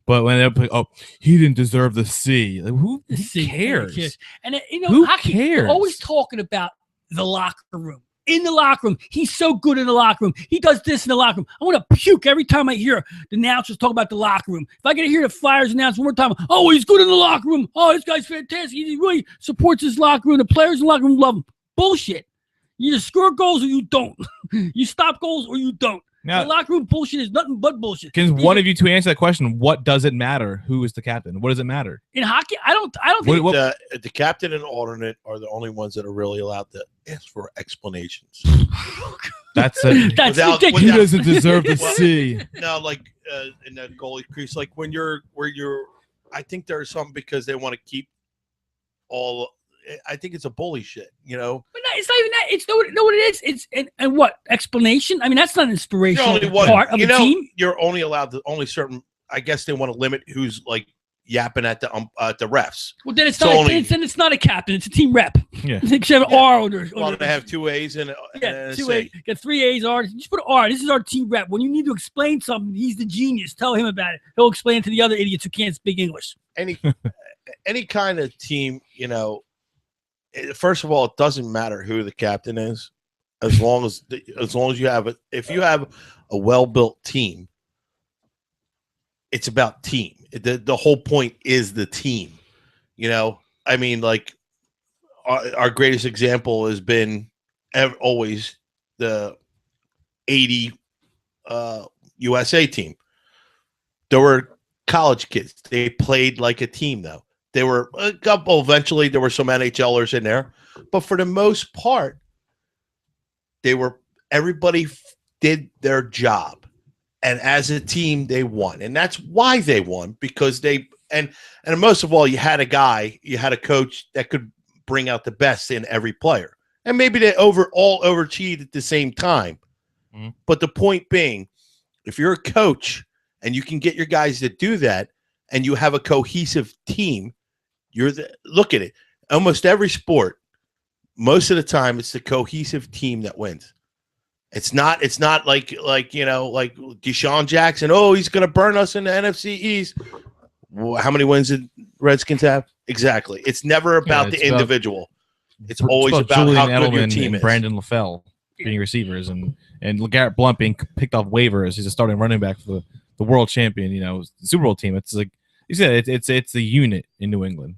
But when they're like, he didn't deserve the C. Like, who cares? And who hockey, cares? We're always talking about the locker room. In the locker room, he's so good in the locker room. He does this in the locker room. I want to puke every time I hear the announcers talk about the locker room. If I get to hear the Flyers announce one more time, he's good in the locker room. Oh, this guy's fantastic. He really supports his locker room. The players in the locker room love him. Bullshit. You either score goals or you don't. You stop goals or you don't. Now, the locker room bullshit is nothing but bullshit. Can one of you two answer that question? What does it matter? Who is the captain? What does it matter? In hockey, I don't think the captain and alternate are the only ones that are really allowed to ask for explanations. That's it. That's ridiculous. He doesn't deserve the C. No, like in the goalie crease, like when you're I think there's something because they want to keep all. I think it's a bully shit, But it's not even that. It's know what it is. It's and what explanation? I mean, that's not an inspirational part of the team. You're only allowed to certain. I guess they want to limit who's like yapping at the refs. Well, then it's not. Then it's not a captain. It's a team rep. Yeah, they should have R. Well, they have 2 A's and a 2 A's. Get 3 A's. R. Just put R. This is our team rep. When you need to explain something, he's the genius. Tell him about it. He'll explain it to the other idiots who can't speak English. Any kind of team, First of all, it doesn't matter who the captain is, as long as you have it. If you have a well-built team, it's about team. The whole point is the team. I mean, like our greatest example has been always the '80 USA team. There were college kids. They played like a team, though. There were a couple, eventually there were some NHLers in there, but for the most part, everybody did their job. And as a team, they won. And that's why they won, because and most of all, you had a coach that could bring out the best in every player. And maybe they all overachieved at the same time. Mm-hmm. But the point being, if you're a coach and you can get your guys to do that, and you have a cohesive team, look at it. Almost every sport, most of the time, it's the cohesive team that wins. It's not like Deshaun Jackson. Oh, he's going to burn us in the NFC East. How many wins did Redskins have? Exactly. It's never about the individual. It's always about how good your team is. Brandon LaFell being receivers, and LeGarrette Blount being picked off waivers. He's a starting running back for the world champion. The Super Bowl team. It's like you said. It's a unit in New England.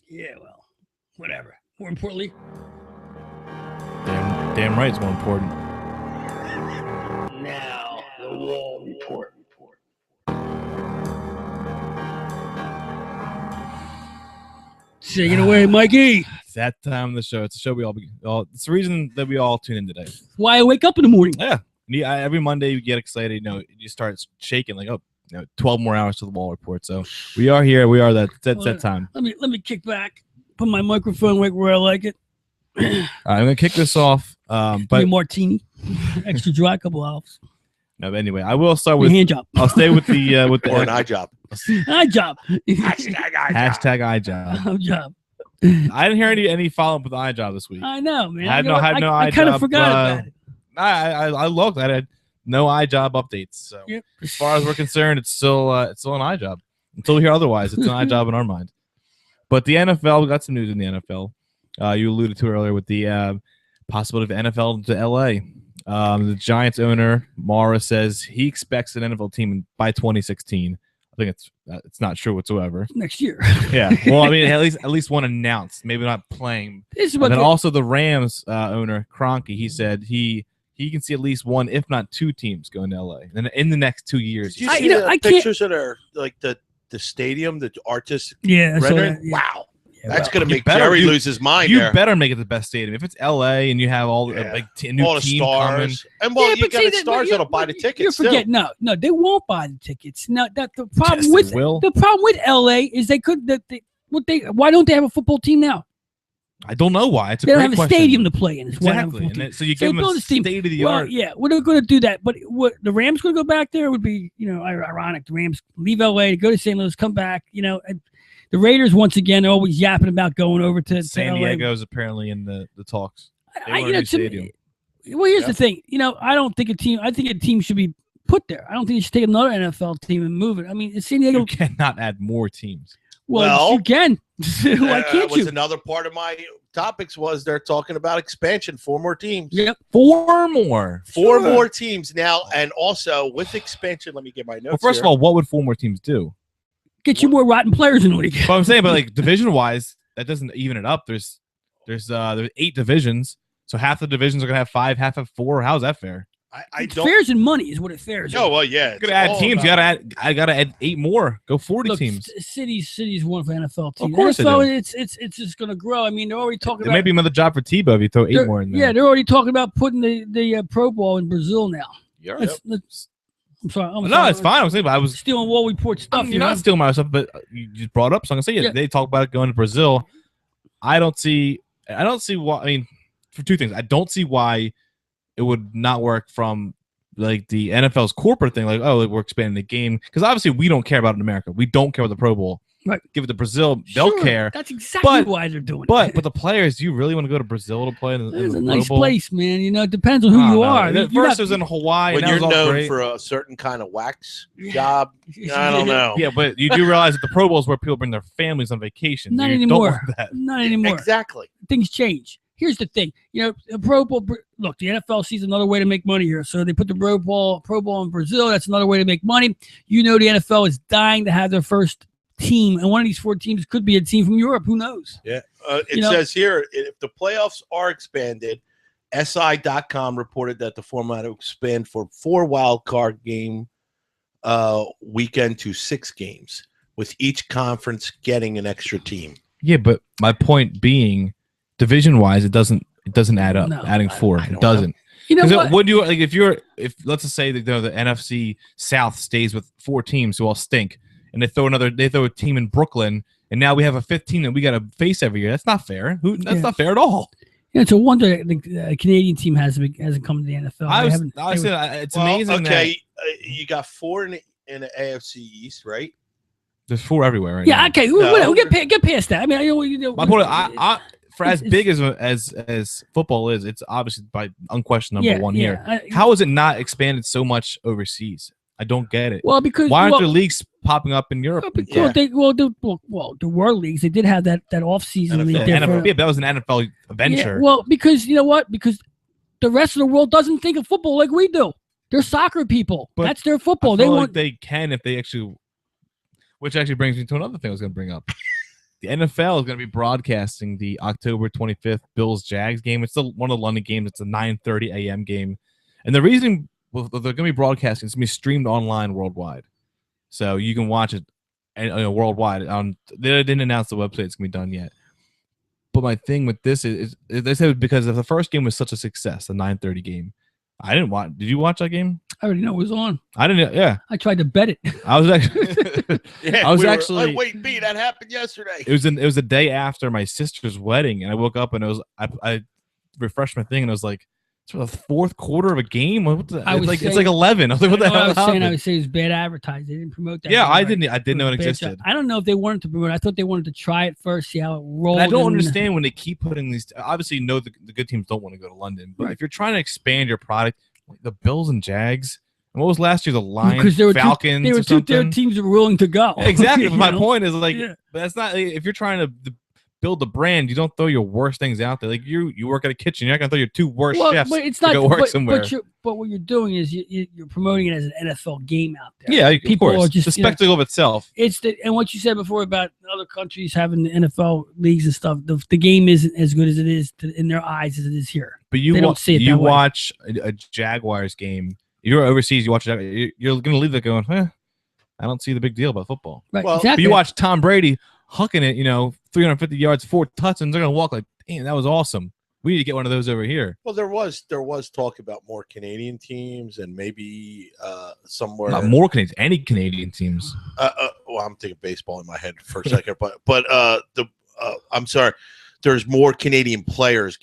Yeah, well, whatever. More importantly, damn right, it's more important. Now the Wall Report. Take it away, Mikey. It's that time of the show. It's a show we all. It's the reason that we all tune in today. Why I wake up in the morning. Yeah, Every Monday you get excited. You start shaking like, 12 more hours to the Wall Report. So we are here. We are that time. Let me kick back. Put my microphone right where I like it. All right, I'm gonna kick this off. But martini, extra dry, couple hours. No, but anyway, I will start with hand job. I'll stay with the or an eye job. Eye job. Hashtag eye job. Eye job. I didn't hear any follow up with the eye job this week. I know, man. I had no eye job. I kind of forgot about it. I looked. I had no eye job updates. So as far as we're concerned, it's still an eye job. Until we hear otherwise, it's an eye job in our mind. But the NFL, we got some news in the NFL. You alluded to earlier with the possibility of NFL to LA. The Giants owner Mara says he expects an NFL team by 2016. I think it's not true whatsoever. Next year. Yeah. Well, I mean, at least one announced, maybe not playing. And then also the Rams owner Kroenke, he said he can see at least one, if not two teams going to LA in the next 2 years. Did you see the pictures that are like the stadium, the artistic rendering? Yeah. Wow. That's going to make Jerry lose his mind. You better make it the best stadium. If it's LA and you have all the new team coming, and you got the stars that'll buy the tickets. You forget, no, they won't buy the tickets. No, that the problem the problem with LA is why don't they have a football team now? I don't know why. It's a they great don't have question. a stadium to play in. Exactly. So you give them a state of the art. Yeah, we're not going to do that. But what the Rams going to go back there would be, ironic. The Rams leave LA, go to St. Louis, come back. The Raiders, once again, are always yapping about going over to San Diego's apparently in the talks. Here's the thing. I don't think I think a team should be put there. I don't think you should take another NFL team and move it. I mean, San Diego. You cannot add more teams. Well, you can. Why can't you? Another part of my topics was they're talking about expansion. 4 more teams. Yep. 4 more. 4 more teams now. And also with expansion, let me get my notes. Well, first of all, what would 4 more teams do? Get you more rotten players in the league. But I'm saying, but division wise, that doesn't even it up. There's 8 divisions, so half the divisions are gonna have 5, half have 4. How's that fair? I don't. Fair's in money is what it fares. Oh well, yeah. You gotta add teams. I gotta add 8 more. Go 40 teams. Cities want for NFL teams. Of course, NFL, it's just gonna grow. I mean, they're already talking. It may be another job for Tebow if you throw 8 more in there. Yeah, they're already talking about putting the Pro Bowl in Brazil now. Yeah. I'm sorry. No, it's fine. I'm saying, but I was stealing Wall Report stuff. You're not stealing my stuff, but you just brought up. So I'm gonna say, they talk about it going to Brazil. I don't see why. I mean, for 2 things, I don't see why it would not work from like the NFL's corporate thing. Like, we're expanding the game because obviously we don't care about it in America. We don't care about the Pro Bowl. Right. Give it to Brazil. They'll care. That's exactly why they're doing it. But the players, do you really want to go to Brazil to play in the It's a Pro nice Bowl? place, man. It depends on who you are. First it was in Hawaii. When and you're known great. for a certain kind of wax job, I don't know. Yeah, but you do realize that the Pro Bowl is where people bring their families on vacation. Not you anymore. Don't want that. Not anymore. Exactly. Things change. Here's the thing. The Pro Bowl. Look, the NFL sees another way to make money here, so they put the Pro Bowl in Brazil. That's another way to make money. The NFL is dying to have their first team, and one of these 4 teams could be a team from Europe. Who knows? Yeah. It says here, if the playoffs are expanded, SI.com reported that the format will expand for 4 wild card game weekend to 6 games, with each conference getting an extra team. Yeah, but my point being, division-wise, it doesn't add up. No, adding 4, it doesn't. Would you like if let's just say that the NFC South stays with 4 teams who all stink, and they throw a team in Brooklyn, and now we have a 5th team that we got to face every year. That's not fair. That's not fair at all. It's a wonder the Canadian team hasn't come to the NFL. It's amazing. Okay, you got 4 in the AFC East, right? There's 4 everywhere right now. Yeah, okay. We'll get past that. I mean, my point. For as big as football is, it's obviously by unquestioned number 1 here. How is it not expanded so much overseas? I don't get it. Well, because why aren't there leagues popping up in Europe? The World Leagues, they did have that off season. That was an NFL venture. Yeah, well, because you know what? Because the rest of the world doesn't think of football like we do. They're soccer people. But that's their football. They can if they actually. Which actually brings me to another thing I was going to bring up. The NFL is going to be broadcasting the October 25th Bills-Jags game. It's still one of the London games. It's a 9:30 a.m. game. And the reason they're going to be broadcasting, it's going to be streamed online worldwide. So you can watch it worldwide. They didn't announce the website it's going to be done yet. But my thing with this is they said because if the first game was such a success, the 9:30 game, I didn't watch. Did you watch that game? I already know it was on. I didn't. Yeah, I tried to bet it. I was actually. Yeah, I was we were, actually. "Oh, wait, B, that happened yesterday. It was the day after my sister's wedding, and I woke up and I refreshed my thing, and I was like, it's for the fourth quarter of a game. What the, it's like 11. I was like, what the hell? I would say it was bad advertising. They didn't promote that. Yeah, I right. didn't know it existed. I don't know if they wanted to promote it. I thought they wanted to try it first, see how it rolled. And I don't understand when they keep putting these. Obviously, you know the good teams don't want to go to London, but Right. if you're trying to expand your product, like the Bills and Jags. And what was last year? The Lions, because there were Falcons. There were two teams that were willing to go. Exactly. But my point is like, Yeah. but that's not. If you're trying to build a brand, you don't throw your worst things out there. Like you work at a kitchen, you're not gonna throw your two worst chefs but it's to not go work somewhere. But what you're doing is you're promoting it as an NFL game out there. Yeah, people of course. are just the spectacle of itself. It's and what you said before about other countries having the NFL leagues and stuff. The game isn't as good as it is in their eyes as it is here. But you don't see it you that way. watch a Jaguars game. You're overseas. You watch it. You're gonna leave there going, I don't see the big deal about football. Right, Well, exactly. But you watch Tom Brady hucking it, 350 yards, 4 touchdowns. They're gonna walk like, damn, that was awesome. We need to get one of those over here. Well, there was talk about more Canadian teams and maybe somewhere Not more Canadians, any Canadian teams. Well, I'm thinking baseball in my head for a second, but I'm sorry. There's more Canadian players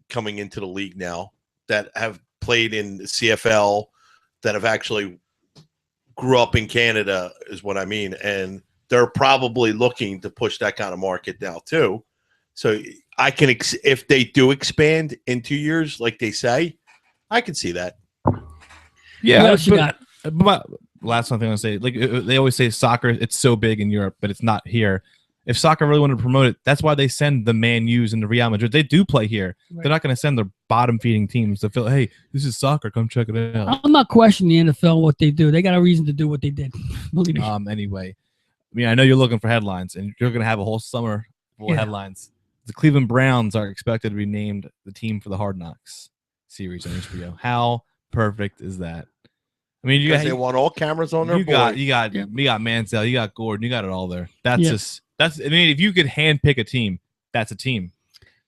coming into the league now that have played in the CFL, that have actually grew up in Canada, is what I mean, and they're probably looking to push that kind of market now too. So I can, if they do expand in 2 years, like they say, I can see that. Yeah. What else you got? But last one thing I want to say, like they always say, soccer, it's so big in Europe, but it's not here. If soccer really wanted to promote it, that's why they send the Man U's and the Real Madrid. They do play here. Right. They're not going to send their bottom-feeding teams to feel, hey, this is soccer. Come check it out. I'm not questioning the NFL what they do. They got a reason to do what they did. Believe me. Anyway, I mean, I know you're looking for headlines, and you're going to have a whole summer full of headlines. The Cleveland Browns are expected to be named the team for the Hard Knocks series on HBO. How perfect is that? I mean, They want all cameras on their board. You got Mansell, you got Gordon, you got it all there. That's I mean, if you could hand pick a team, that's a team.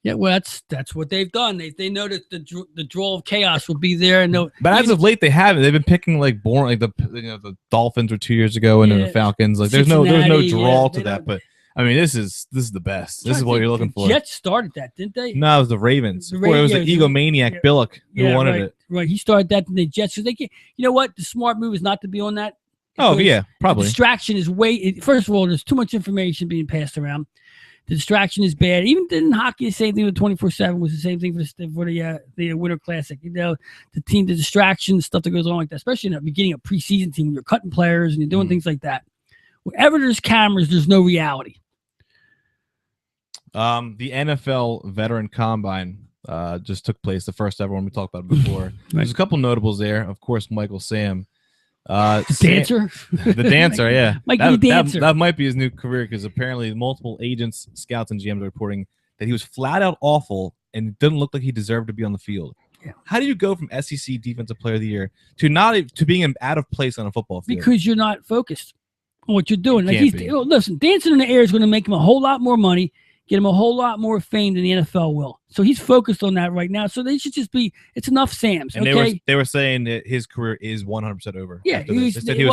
Yeah, well, that's what they've done. They know that the draw of chaos will be there. And But as of late, they haven't. They've been picking like boring, like the Dolphins were 2 years ago, and then the Falcons. Like there's no draw to that. But I mean, this is the best. This is what you're looking for. Jets started that, didn't they? No, it was the Ravens. It was the egomaniac Billick who wanted it. Right, he started that in the Jets. So they can, you know what? The smart move is not to be on that. Oh yeah, probably. The distraction is first of all, there's too much information being passed around. The distraction is bad. Even in hockey, the same thing with 24/7 was the same thing for the Winter Classic. The distraction stuff that goes on like that, especially in the beginning of preseason team when you're cutting players and you're doing things like that. Wherever there's cameras, there's no reality. The NFL Veteran Combine just took place, the first ever one. We talked about it before. Right. There's a couple notables there. Of course, Michael Sam. Dancer? The dancer, yeah. Mikey the dancer. That might be his new career because apparently multiple agents, scouts, and GMs are reporting that he was flat out awful and didn't look like he deserved to be on the field. Yeah. How do you go from SEC Defensive Player of the Year to being out of place on a football field? Because you're not focused on what you're doing. Like Can't be. Listen, dancing in the air is going to make him a whole lot more money, get him a whole lot more fame than the NFL will. So he's focused on that right now. So they should just be. It's enough Sams. And okay? they were saying that his career is 100% over. Yeah, they said he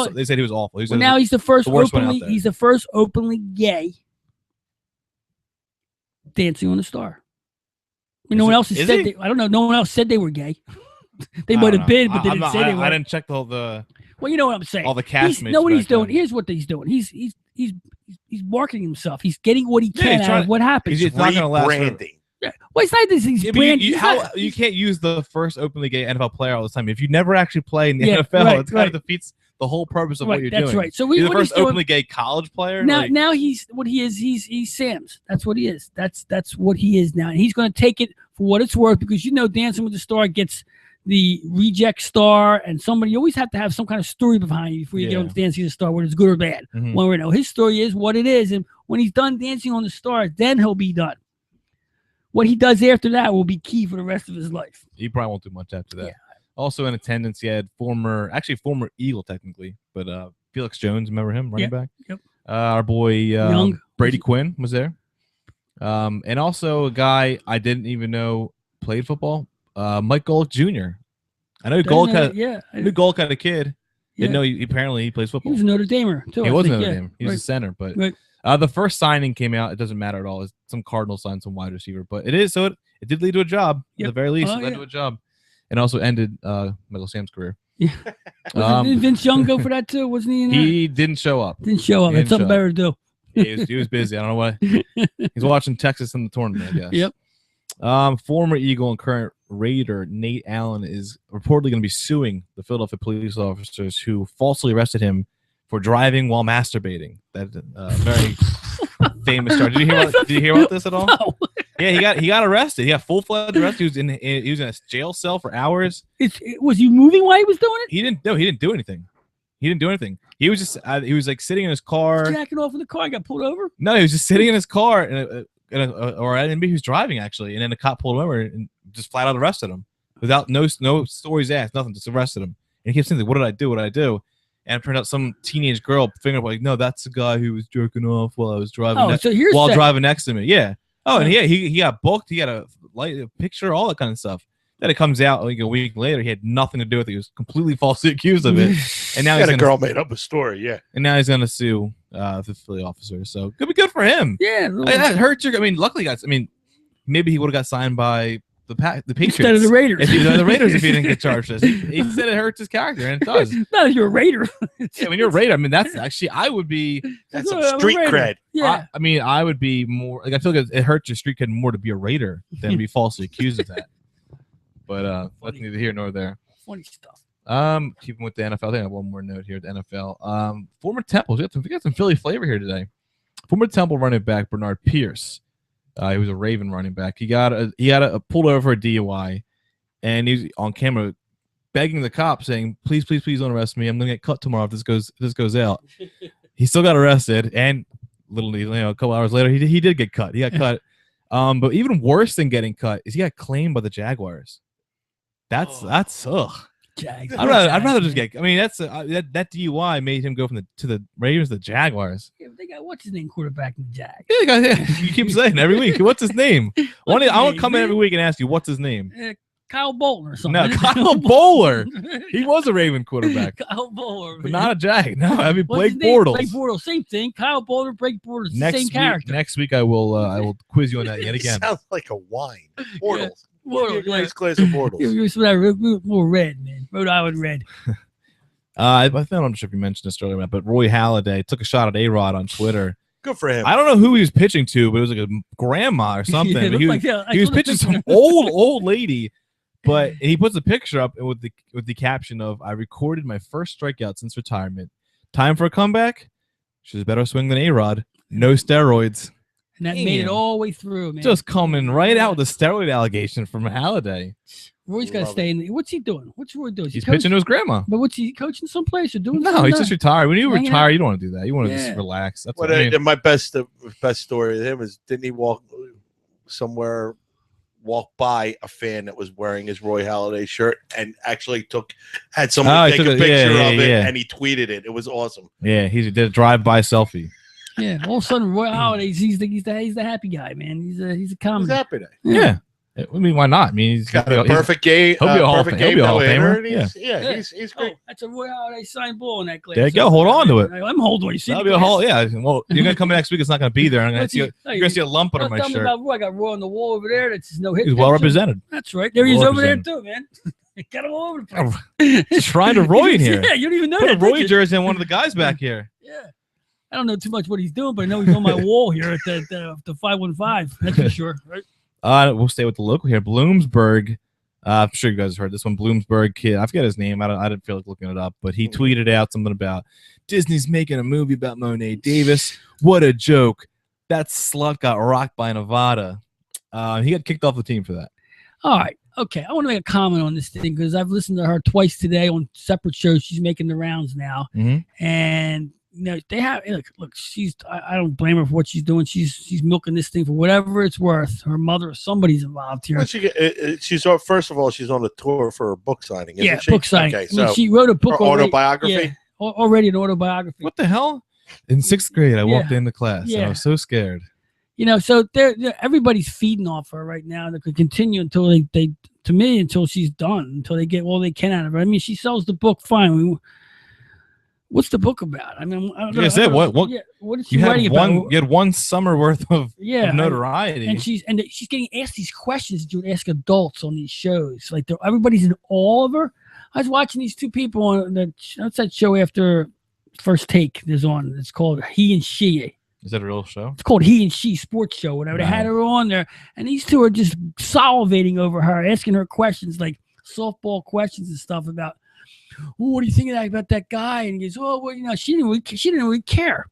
was awful. Well, now he's the first worst one out openly. there. He's the first openly gay dancing on the star. I mean, no one else has said. I don't know. No one else said they were gay. They might have been, but they didn't say they were. I didn't check all the. Well, you know what I'm saying. All the cash. Know what he's doing. Here's what he's doing. He's marketing himself. He's getting what he can out of what happens. He's not going to last. Branding. Yeah. Well, it's not this. He's branding. You can't use the first openly gay NFL player all the time. If you never actually play in the NFL, it kind of defeats the whole purpose of what you're doing. That's right. So he's the first openly gay college player. Now he's what he is. He's Sam's. That's what he is. That's what he is now, and he's going to take it for what it's worth because Dancing with the Star gets the reject star, and somebody, you always have to have some kind of story behind you before you get on Dancing with the Star, whether it's good or bad. Mm-hmm. One way or no, his story is what it is, and when he's done Dancing on the Star, then he'll be done. What he does after that will be key for the rest of his life. He probably won't do much after that. Yeah. Also in attendance, he had former Eagle technically, but Felix Jones, remember him, running back? Yep. Our boy Young. Brady Quinn was there. And also a guy I didn't even know played football, Mike Golick Jr. I know Gold had a kid. Yeah. Didn't know apparently he plays football. He was a Notre Damer too. He I was a think, Notre Dame. He was a center, but right. The first signing came out. It doesn't matter at all. It's some Cardinals signed some wide receiver, but it is so it did lead to a job. At the very least, it led to a job, and also ended Michael Sam's career. Yeah. Did Vince Young go for that too? Wasn't he in that? He didn't show up. That's something better to do. He was busy. I don't know why. He's watching Texas in the tournament, I guess. Yep. Former Eagle and current Raider Nate Allen is reportedly going to be suing the Philadelphia police officers who falsely arrested him for driving while masturbating. That very famous story. Did you hear about this at all? No. Yeah, he got arrested. He got full-fledged arrest. He was in a jail cell for hours. Was he moving while he was doing it? He didn't do anything. He was just he was like sitting in his car, jacking off in the car. And got pulled over. No, he was just sitting in his car, or maybe he was driving actually, and then the cop pulled him over and just flat out arrested him without no stories asked, nothing, just arrested him. And he kept saying, "What did I do? What did I do?" And it turned out some teenage girl figured out, like, no, that's the guy who was jerking off while I was driving. Driving next to me. Yeah. Oh, and he got booked. He got a picture, all that kind of stuff. Then it comes out like a week later, he had nothing to do with it. He was completely falsely accused of it. And now a girl made up a story, yeah. And now he's gonna sue the Philly officer. So could be good for him. Yeah, that hurts your. I mean, luckily, guys. I mean, maybe he would have got signed by the Patriots instead of the Raiders. If he was the Raiders, if he didn't get charged this, he said it hurts his character, and it does. Not if you're a Raider. Yeah, when you're a Raider, I mean, that's actually I would be. That's some street cred. Yeah, I mean, I would be more like I feel like it hurts your street cred more to be a Raider than to be falsely accused of that. But that's neither here nor there. Funny stuff. Keeping with the NFL, I think I have one more note here at the NFL. Former Temples, we got some Philly flavor here today. Former Temple running back Bernard Pierce. He was a Raven running back. He got pulled over for a DUI, and he was on camera begging the cop, saying, "Please, please, please don't arrest me. I'm gonna get cut tomorrow if this goes out." He still got arrested, and a couple hours later, he did get cut. He got cut. But even worse than getting cut is he got claimed by the Jaguars. That's ugh. Jags. I'd rather just get. I mean, that DUI made him go from the Ravens to the Jaguars. Yeah, they got what's his name quarterback in the Jags. Yeah, you keep saying every week. What's his name? I want to come in every week and ask you what's his name. Kyle Bolton or something. No, Kyle Bowler. He was a Raven quarterback. Kyle Bowler, but not a Jag. No, I mean Blake Bortles. Blake Bortles, same thing. Kyle Bowler, Blake Bortles, same character. Next week I will quiz you on that yet again. Sounds like a wine. Bortles. Bortles, nice glass of Bortles. You're more red, man. Rhode Island red. I'm not sure if you mentioned this earlier, but Roy Halladay took a shot at A-Rod on Twitter. Good for him. I don't know who he was pitching to, but it was like a grandma or something. Yeah, he was pitching some old lady, but he puts a picture up with the caption of, "I recorded my first strikeout since retirement. Time for a comeback? She's a better swing than A-Rod. No steroids." And that made it all the way through, man. Just coming right out with a steroid allegation from Halladay. Roy's got to stay in. What's he doing? What's Roy doing? He's pitching to his grandma. But what's he coaching someplace or doing? No, he's just retired. When you retire, you don't want to do that. You want to just relax. That's what I mean. My best story of him is, didn't he walk by a fan that was wearing his Roy Halladay shirt and actually had someone take a picture of it and he tweeted it. It was awesome. Yeah, he did a drive-by selfie. Yeah, all of a sudden, Roy Halladay, he's the happy guy, man. He's a comedy. He's happy day. Yeah. I mean, why not? I mean, he's got a perfect game. He'll be a Hall of Famer. He's great. That's a Roy Halladay signed ball in that glass. There you go. Hold on to it. I'm holding it. That'll be a Hall. Yeah. Well, you're gonna come next week. It's not gonna be there. I'm gonna you're gonna see a lump under my shirt. About Roy. I got Roy on the wall over there. That's no hit. He's well represented. That's right. There he is over there too, man. Got him all over the place. Just trying to Roy in here. Yeah, you don't even know Put that. a Roy jersey on one of the guys back here. Yeah. I don't know too much what he's doing, but I know he's on my wall here at the 515. That's for sure, right? We'll stay with the local here. Bloomsburg. I'm sure you guys have heard this one. Bloomsburg kid. I forget his name. I didn't feel like looking it up, but he tweeted out something about Disney's making a movie about Monet Davis. What a joke. That slut got rocked by Nevada. He got kicked off the team for that. All right. Okay. I want to make a comment on this thing because I've listened to her twice today on separate shows. She's making the rounds now. Mm-hmm. And they have look. I don't blame her for what she's doing. She's milking this thing for whatever it's worth. Her mother or somebody's involved here. She's first of all, she's on the tour for a book signing. Isn't she? Book signing. Okay, so she wrote a book autobiography. Yeah, already an autobiography. What the hell? In 6th grade, I walked into class. And I was so scared. So everybody's feeding off her right now. They could continue until to me until she's done, until they get all they can out of her. I mean, she sells the book fine. What's the book about? I mean, I don't know. What is she writing about? You had one summer worth of notoriety, and she's getting asked these questions that you would ask adults on these shows. Like everybody's in awe of her. I was watching these two people on that show after First Take. It's called He and She. Is that a real show? It's called He and She Sports Show, whatever. They had her on there, and these two are just salivating over her, asking her questions like softball questions and stuff about, what do you think about that guy? And he goes, well, she didn't really care.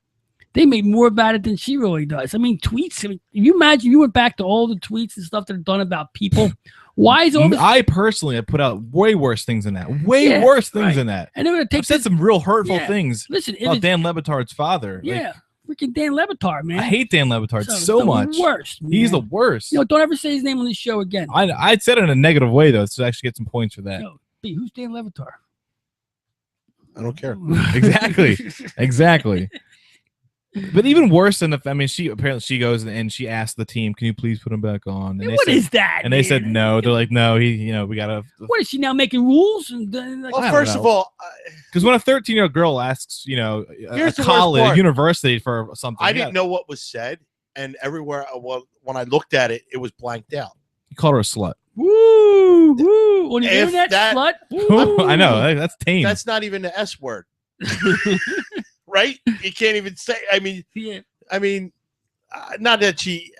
They made more about it than she really does. I mean, tweets. I mean, if you imagine you went back to all the tweets and stuff that are done about people. Why is all this? I personally have put out way worse things than that. Worse things than that. And they're going to take. I've said some real hurtful things. Listen, about Dan Le Batard's father. Yeah. Freaking Dan Le Batard, man. I hate Dan Le Batard so much. Worst. Man. He's the worst. Don't ever say his name on this show again. I said it in a negative way, though, to actually get some points for that. Who's Dan Le Batard? I don't care. Exactly. But even worse than she goes and she asked the team, "Can you please put him back on?" And what is that? And they said no. They're like, "No, we gotta." What is she now making rules? Well, first of all, because when a 13-year-old girl asks, a college, a university for something, I didn't know what was said, and everywhere when I looked at it, it was blanked out. You called her a slut. Woo! On the internet, slut. I know that's tame. That's not even the S word. Right? You can't even say. I mean, not that she.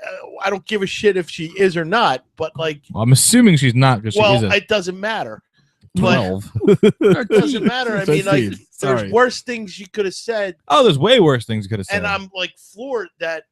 I don't give a shit if she is or not. But like, I'm assuming she's not because she isn't. It doesn't matter. 12. It doesn't matter. I mean, like, there's worse things you could have said. Oh, there's way worse things you could have said. And I'm like floored that.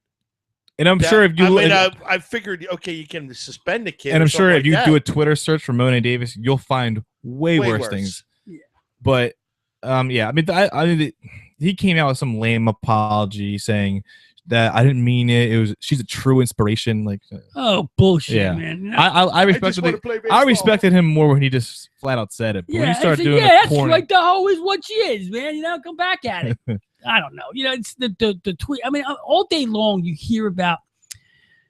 And I'm sure if you, I figured, okay, you can suspend the kid. And I'm sure if you do a Twitter search for Monet Davis, you'll find way worse things. Yeah. But, I mean, he came out with some lame apology saying that I didn't mean it. She's a true inspiration. Like, oh bullshit, man. I respected him more when he just flat out said it. But when he started doing that's like the hoe is what she is, man. Come back at it. I don't know. It's the tweet. I mean, all day long you hear about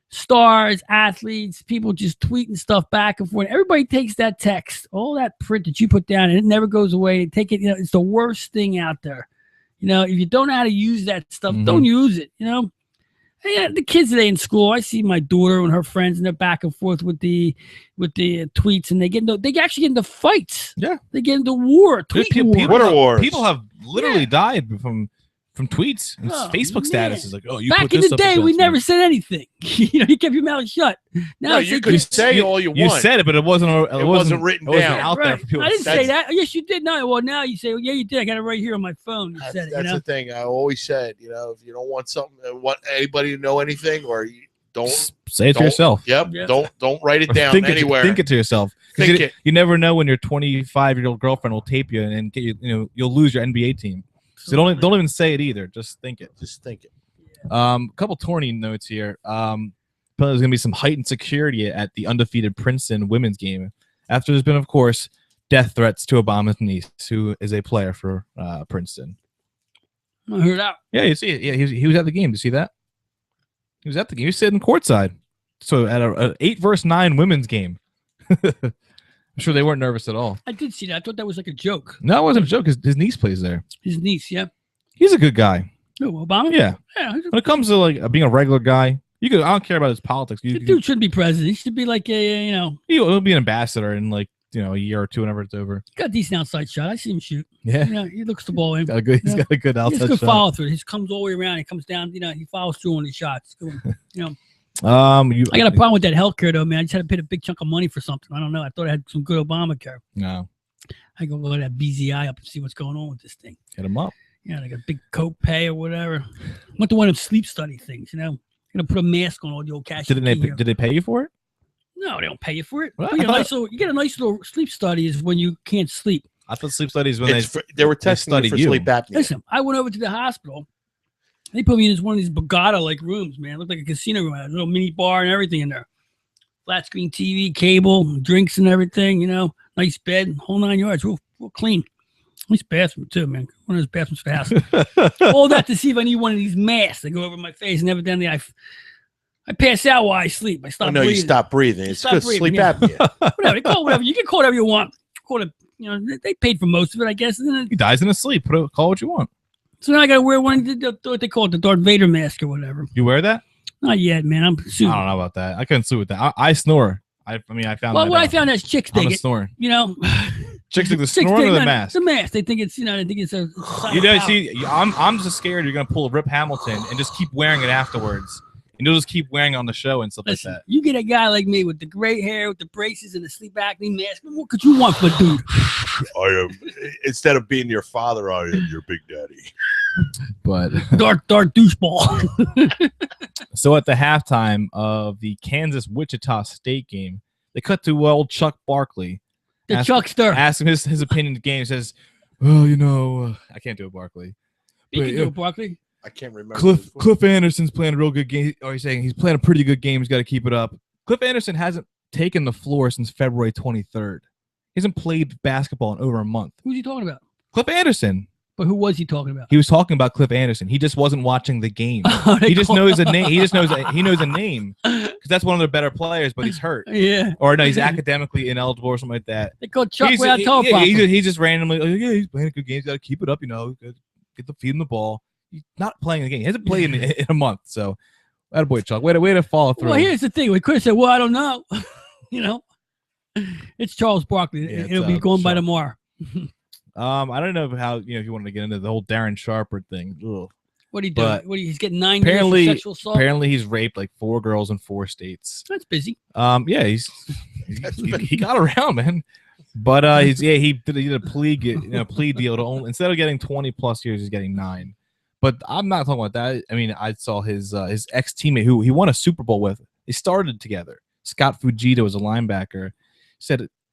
stars, athletes, people just tweeting stuff back and forth. Everybody takes that text, all that print that you put down, and it never goes away. Take it. It's the worst thing out there. If you don't know how to use that stuff, don't use it. The kids today in school, I see my daughter and her friends, and they're back and forth with the tweets, and they actually get into fights. Yeah, they get into war. People have literally died from tweets and Facebook status is like, oh, you back put in this the up day, we me. never said anything. You kept your mouth shut. Now you could say all you want. You said it, but it wasn't written down. Out there for people. I didn't say that. Yes, you did. No, well, now you say, yeah, you did. I got it right here on my phone. That's the thing. I always said, if you don't want something, want anybody to know anything, or you don't say it to yourself. Yep. Yeah. Don't write it down anywhere. Think it to yourself. You never know when your 25-year-old girlfriend will tape you and get you. You'll lose your NBA team. So don't even say it either. Just think it. A couple tourney notes here. There's going to be some heightened security at the undefeated Princeton women's game after there's been, of course, death threats to Obama's niece, who is a player for Princeton. I heard that. Yeah, you see it. Yeah, he was at the game. Did you see that? He was at the game. He was sitting courtside. So at an 8-versus-9 women's game. I'm sure they weren't nervous at all. I did see that. I thought that was like a joke. No, it wasn't a joke. His niece plays there. His niece, yeah. He's a good guy. Oh, Obama? Yeah. When it comes to like being a regular guy, I don't care about his politics. The dude shouldn't be president. He should be like he'll be an ambassador in like a year or two whenever it's over. He's got a decent outside shot. I see him shoot. Yeah. He looks the ball in. He's got a good outside shot. He's good follow through. He comes all the way around. He comes down. He follows through on his shots. I got a problem with that healthcare though, man. I just had to pay a big chunk of money for something. I don't know. I thought I had some good Obamacare. No. I go look at that BZI up and see what's going on with this thing. Hit him up. Yeah, like a big copay or whatever. Went to one of them sleep study things, Gonna put a mask on all the old cash. Did they pay you for it? No, they don't pay you for it. You get a nice little sleep study is when you can't sleep. I thought sleep studies when they were testing for sleep apnea. Listen, I went over to the hospital. They put me in one of these Borgata-like rooms, man. It looked like a casino room. I had a little mini bar and everything in there. Flat screen TV, cable, drinks and everything, Nice bed, whole 9 yards, real clean. Nice bathroom, too, man. One of those bathrooms for the house. All that to see if I need one of these masks that go over my face. And evidently, I pass out while I sleep. I stop. Oh, no, breathing. you stop breathing. It's Stop good breathing, sleep yeah. apnea. Whatever. You can call it whatever you want. Call it. They paid for most of it, I guess. And then He dies in his sleep. Call what you want. so now I got to wear what they call it, the Darth Vader mask or whatever. You wear that? Not yet, man. I'm I soon. don't know about that. I couldn't sleep with that. I snore. I found. Well, that what I out. found is chicks I'm dig a it. snorer. Chicks Chicks like the dig snoring or the mask. The mask. They think it's they think it's a. See, I'm just scared you're gonna pull a Rip Hamilton and just keep wearing it afterwards, and you'll just keep wearing it on the show and stuff Listen, like that. you get a guy like me with the gray hair, with the braces, and the sleep acne mask. What could you want for a dude? I am, instead of being your father, I am your big daddy. But dark doucheball. so at the halftime of the Kansas Wichita State game, they cut to old Chuck Barkley. The Chuckster. Ask him his opinion of the game. He says, well, I can't do it, Barkley. You can do it, Barkley. I can't remember. Cliff Anderson's playing a real good game. Or he's saying he's playing a pretty good game. He's got to keep it up. Cliff Anderson hasn't taken the floor since February 23rd. He hasn't played basketball in over a month. Who's he talking about? Cliff Anderson. But who was he talking about? He was talking about Cliff Anderson. He just wasn't watching the game. He just knows a name. He just knows a name because that's one of their better players, but he's hurt. Yeah. Or no, he's academically ineligible or something like that. They call Chuck He's just randomly, he's playing a good game. He's got to keep it up, get the feed him the ball. He's not playing the game. He hasn't played in a month. So, attaboy, Chuck. Way to follow through. Well, here's the thing. We could have said, well, I don't know. It's Charles Barkley. Yeah, It'll be going by tomorrow. I don't know how if you wanted to get into the whole Darren Sharper thing. Ugh. What are you doing? He's getting 9 years Apparently, for sexual assault. apparently he's raped like 4 girls in 4 states. That's busy. Yeah, he got around, man. But he did a plea deal to only, instead of getting 20 plus years, he's getting 9. But I'm not talking about that. I mean, I saw his ex teammate who he won a Super Bowl with. They started together. Scott Fujita was a linebacker.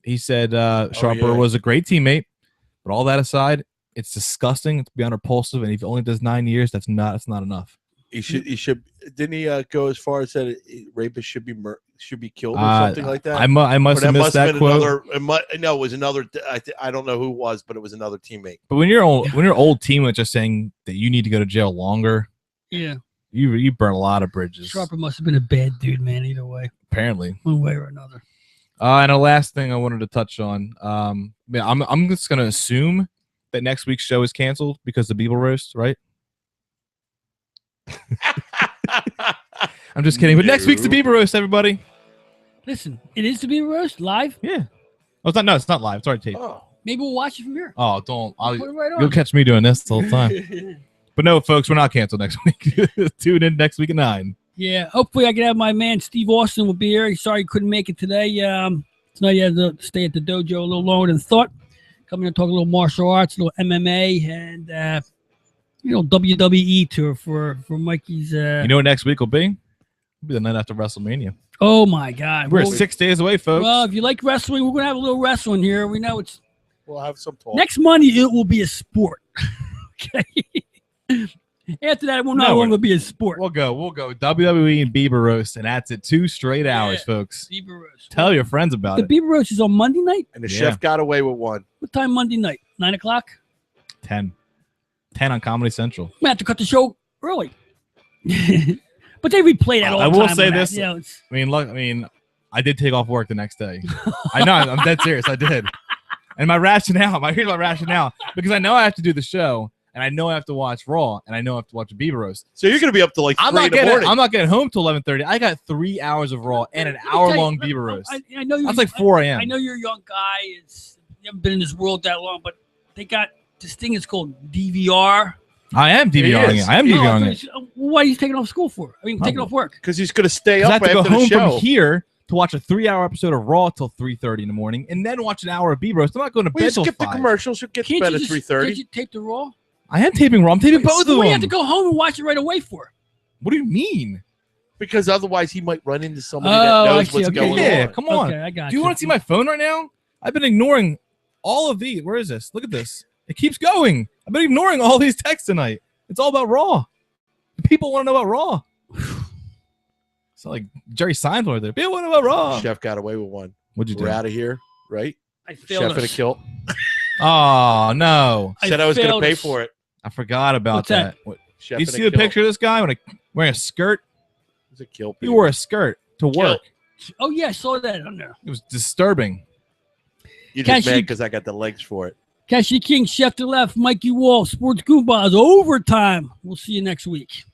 He said Sharper was a great teammate. But all that aside, it's disgusting. It's beyond repulsive, and if he only does 9 years, that's not enough. He should. Didn't he go as far as that rapists should be killed or something like that? I must have missed that quote. No, it was another. I don't know who it was, but it was another teammate. But when your old teammate just saying that you need to go to jail longer, yeah, you burn a lot of bridges. Sharper must have been a bad dude, man. Either way, apparently, one way or another. And the last thing I wanted to touch on, I'm just gonna assume that next week's show is canceled because of the Bieber roast, right? I'm just kidding, but next week's the Bieber roast, everybody. Listen, it is the Bieber roast live. Yeah. Oh, it's not. No, it's not live. It's already taped. Oh. Maybe we'll watch it from here. Oh, don't. Put it right on. You'll catch me doing this the whole time. But no, folks, we're not canceled next week. Tune in next week at 9. Yeah, hopefully I can have my man Steve Austin will be here. He's sorry he couldn't make it today. Tonight he had to stay at the dojo a little longer than thought. Coming and talk a little martial arts, a little MMA, and WWE tour for Mikey's. You know what next week will be? It'll be the night after WrestleMania. Oh my God, we're 6 days away, folks. Well, if you like wrestling, we're gonna have a little wrestling here. We know it's. We'll have some talk. Next Monday it will be a sport. Okay. After that, it will no longer be a sport. We'll go WWE and Bieber roast, and that's it. 2 straight hours, folks. Bieber roast. Tell your friends about it. The Bieber roast is on Monday night, and the chef got away with one. What time Monday night? 9 o'clock. 10 on Comedy Central. We have to cut the show early, but they replay that all the time. I will say this. Look, I did take off work the next day. I know. I'm dead serious. I did. And here's my rationale, because I know I have to do the show. And I know I have to watch Raw, and I know I have to watch a Bieber roast. So you're going to be up to like 3 in the morning. I'm not getting home till 11:30. I got 3 hours of Raw and an hour-long Bieber roast. I know that's like 4 a.m. I know you're a young guy. You haven't been in this world that long, but they got this thing. It's called DVR. I am DVRing it. I am DVRing it. What are you taking off school for? Taking off work. Because he's going to stay up I have to after go home the show. from here to watch a 3-hour episode of Raw till 3:30 in the morning, and then watch an hour of Bieber roast. I'm not going to bed till 5. Skip the commercials. You'll get to bed at 3:30. Can't you tape the Raw? I am taping Raw. I'm taping both of them. What do you have to go home and watch it right away for? What do you mean? Because otherwise he might run into somebody that knows what's going on. Yeah, come on. Okay, I got Do you want to see my phone right now? I've been ignoring all of these. Where is this? Look at this. It keeps going. I've been ignoring all these texts tonight. It's all about Raw. People want to know about Raw. It's like Jerry Seinfeld there. People want to know about Raw. Chef got away with one. What'd you do? We're out of here, right? I failed Chef in a kilt. Oh, no. Said I was going to pay for it. I forgot about What's that? What? You see the picture of this guy wearing a skirt? It's a kill. He wore a skirt to work. Oh yeah, I saw that on there. It was disturbing. You're just Cashy- mad because I got the legs for it. Cashy King, Chef to Left, Mikey Wall, Sports Goombahs, overtime. We'll see you next week.